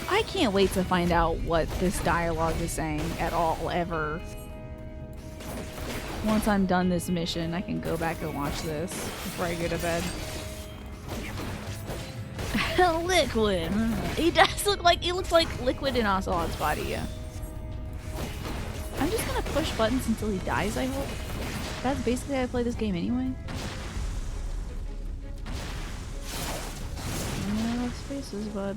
I can't wait to find out what this dialogue is saying at all, ever. Once I'm done this mission, I can go back and watch this before I go to bed. Liquid. He does look like, he looks like Liquid in Ocelot's body, yeah. I'm just gonna push buttons until he dies, I hope. That's basically how I play this game anyway. No spaces, bud.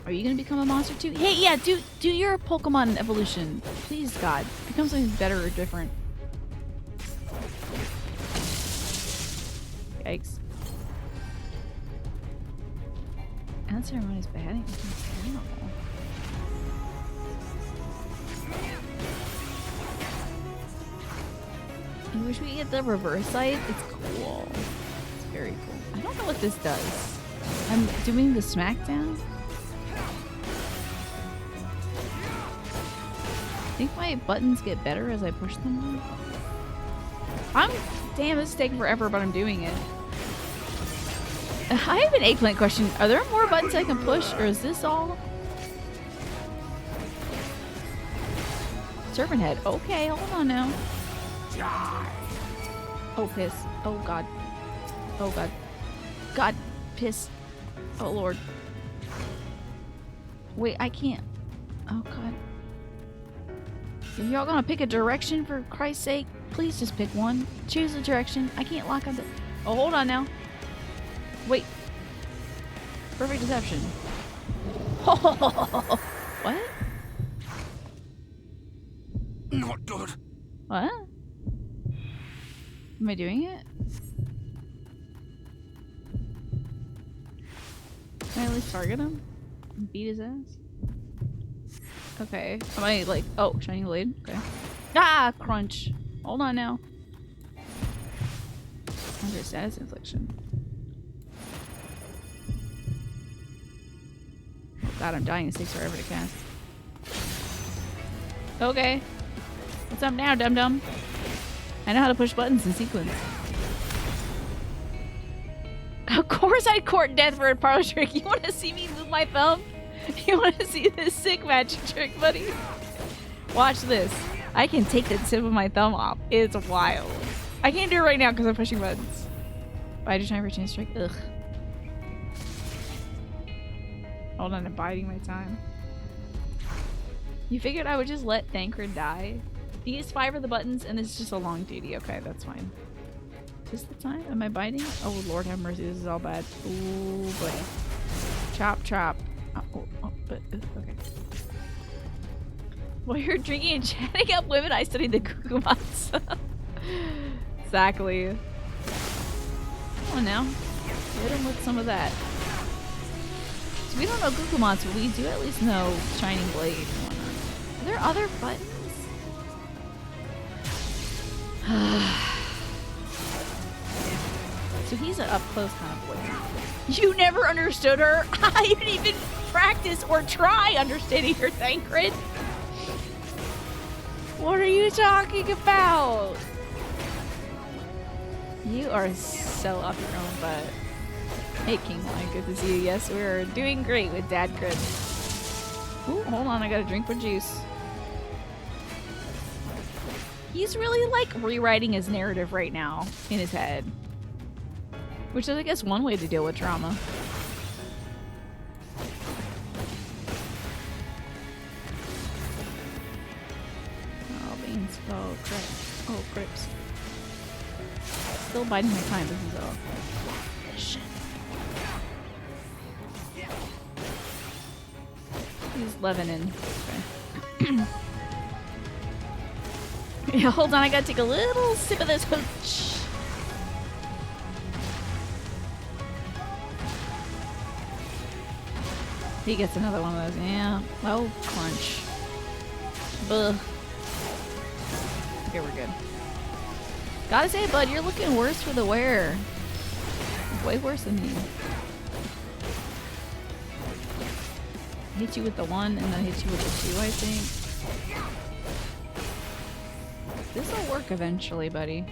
Are you gonna become a monster too? Hey, yeah, do your Pokemon evolution. Please, God. Become something better or different. Yikes. Answer everyone is bad. I wish we could get the reverse sight. It's cool. It's very cool. I don't know what this does. I'm doing the smackdown. I think my buttons get better as I push them. I'm Damn, this is taking forever, but I'm doing it. I have an eggplant question. Are there more buttons I can push, or is this all? Serpent head. Okay, hold on now. Oh, piss. Oh, God. Oh, God. God, piss. Oh, Lord. Wait, I can't. Oh, God. If y'all gonna pick a direction, for Christ's sake, please just pick one. Choose a direction. I can't lock on the... Oh, hold on now. Wait. Perfect deception. What? Not good. What? Am I doing it? Can I at least target him? And beat his ass? Okay. Am I like... Oh, shining blade. Okay. Ah! Crunch. Hold on now. Under status infliction. Oh god, I'm dying. It takes forever to cast. Okay. What's up now, dum-dum? I know how to push buttons in sequence. Of course I'd court death for a parlor trick. You want to see me move my thumb? You want to see this sick magic trick, buddy? Watch this. I can take the tip of my thumb off. It's wild. I can't do it right now because I'm pushing buttons. Bide your time for a chance trick. Ugh. Hold on, I'm biding my time. You figured I would just let Thancred die? These 5 are the buttons, and it's just a long duty. Okay, that's fine. Is this the time? Am I biting? Oh, Lord have mercy. This is all bad. Ooh, buddy. Chop, chop. But, okay. While you're drinking and chatting up women, I studied the Kukumats. Exactly. Come on now. Hit him with some of that. So we don't know Kukumats, but we do at least know Shining Blade and whatnot. Are there other buttons? So he's an up-close kind of boy. You never understood her? I didn't even practice or try understanding her, Thancred. What are you talking about? You are so up your own butt. Hey, King Lion, good to see you. Yes, we're doing great with Dad Crit. Ooh, hold on, I gotta drink more juice. He's really, like, rewriting his narrative right now in his head. Which is, I guess, one way to deal with trauma. Oh, beans. Oh, crips. Oh, crips. Still biding my time. This is all. Shit. He's leavening. Okay. Yeah, hold on. I gotta take a little sip of this hooch. He gets another one of those. Yeah. Oh, crunch. Ugh. Okay, we're good. Gotta say, bud, you're looking worse for the wear. Way worse than me. Hit you with the 1 and then hit you with the 2, I think. This'll work eventually, buddy.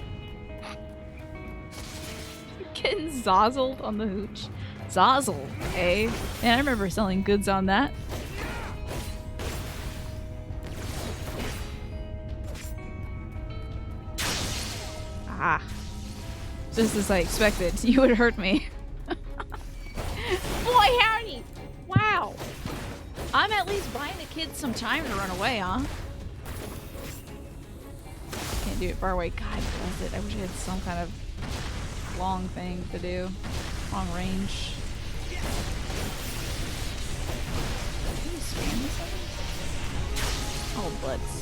Getting zozzled on the hooch. Zozzle, eh? Man, I remember selling goods on that. Ah. Just as I expected. You would hurt me. Boy, howdy! Wow! I'm at least buying the kids some time to run away, huh? Can't do it far away. God bless it. I wish I had some kind of long thing to do. Long range. Can you spam this one? Oh, butts.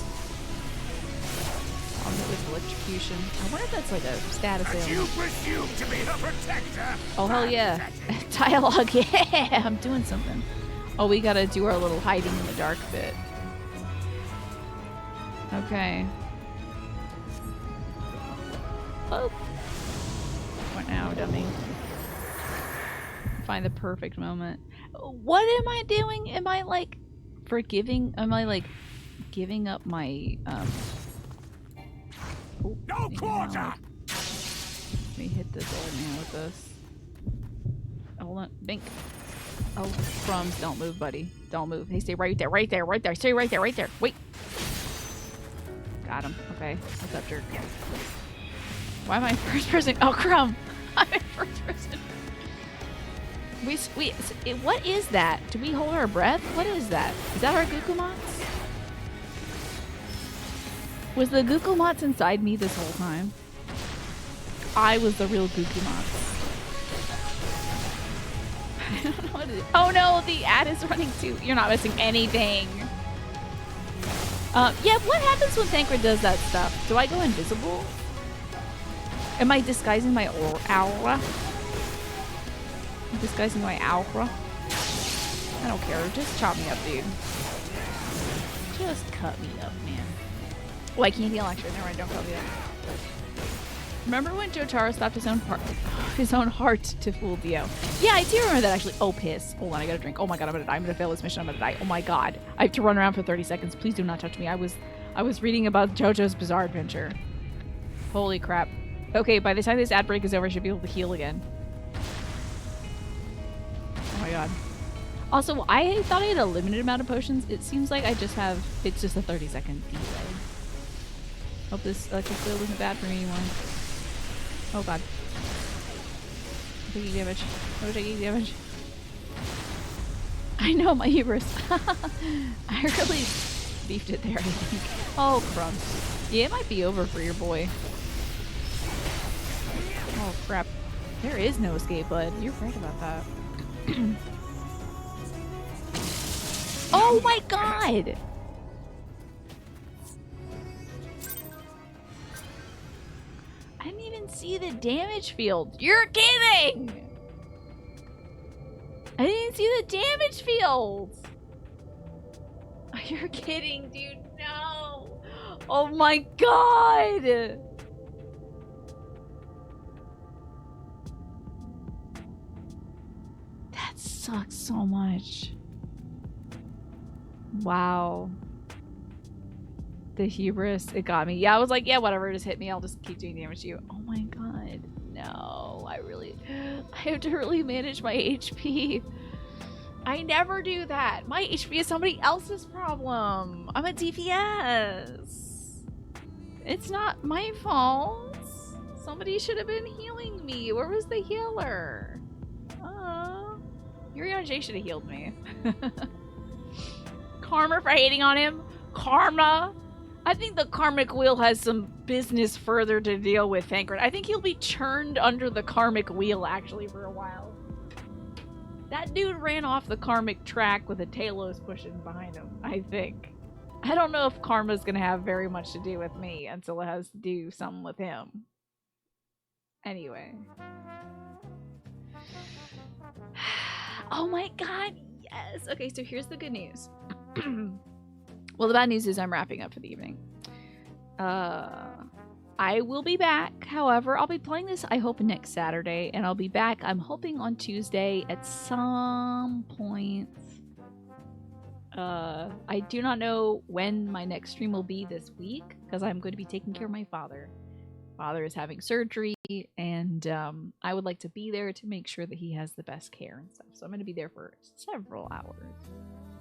On with electrocution. I wonder if that's like a status ailment. You presume to be her protector? Oh, hell yeah. Dialogue, yeah! I'm doing something. Oh, we gotta do our little hiding in the dark bit. Okay. Oh. What now, dummy? Find the perfect moment. What am I doing? Am I like forgiving? Am I like giving up my No quarter! me hit this old man with this. Hold on. Bink. Oh, crumbs. Don't move, buddy. Don't move. Hey, stay right there, right there, right there. Stay right there, right there. Wait. Got him. Okay. What's up, jerk? Why am I first person? Oh, crumb. I'm in first person. What is that? Do we hold our breath? What is that? Is that our Gukumots? Was the Gukumots inside me this whole time? I was the real Gukumots. I don't know what it is. Oh no, the ad is running too. You're not missing anything. Yeah, what happens when Thancred does that stuff? Do I go invisible? Am I disguising my aura? I'm disguising my aura? I don't care. Just chop me up, dude. Just cut me up, man. Oh, I can't heal actually. Never mind, don't cut me up. Remember when Jotaro stopped his own heart to fool Dio? Yeah, I do remember that actually. Oh, piss. Hold on, I gotta drink. Oh my god, I'm gonna die. I'm gonna fail this mission. I'm gonna die. Oh my god. I have to run around for 30 seconds. Please do not touch me. I was reading about JoJo's Bizarre Adventure. Holy crap. Okay, by the time this ad break is over, I should be able to heal again. Oh my god. Also, I thought I had a limited amount of potions. It seems like I just have... It's just a 30-second delay. Hope this electric field isn't bad for me anymore. Oh god. I'm taking damage. I'm taking damage. I know, my hubris. I really beefed it there, I think. Oh, crumbs. Yeah, it might be over for your boy. Oh, crap. There is no escape, bud. You're right about that. Oh my god! I didn't even see the damage field. You're kidding! I didn't see the damage field! You're kidding, dude. No! Oh my god! That sucks so much. Wow. The hubris, it got me. Yeah, I was like, yeah, whatever, just hit me. I'll just keep doing damage to you. Oh my god. No, I have to really manage my HP. I never do that. My HP is somebody else's problem. I'm a DPS. It's not my fault. Somebody should have been healing me. Where was the healer? Yurion J should have healed me. Karma for hating on him? Karma? I think the karmic wheel has some business further to deal with, Thancred. I think he'll be churned under the karmic wheel, actually, for a while. That dude ran off the karmic track with a Talos pushing behind him, I think. I don't know if karma's gonna have very much to do with me until it has to do something with him. Anyway. Oh my god, yes! Okay, so here's the good news. Well, the bad news is I'm wrapping up for the evening. I will be back. However, I'll be playing this, I hope, next Saturday. And I'll be back, I'm hoping, on Tuesday at some point. I do not know when my next stream will be this week, because I'm going to be taking care of my father. Father is having surgery, and I would like to be there to make sure that he has the best care and stuff. So I'm going to be there for several hours.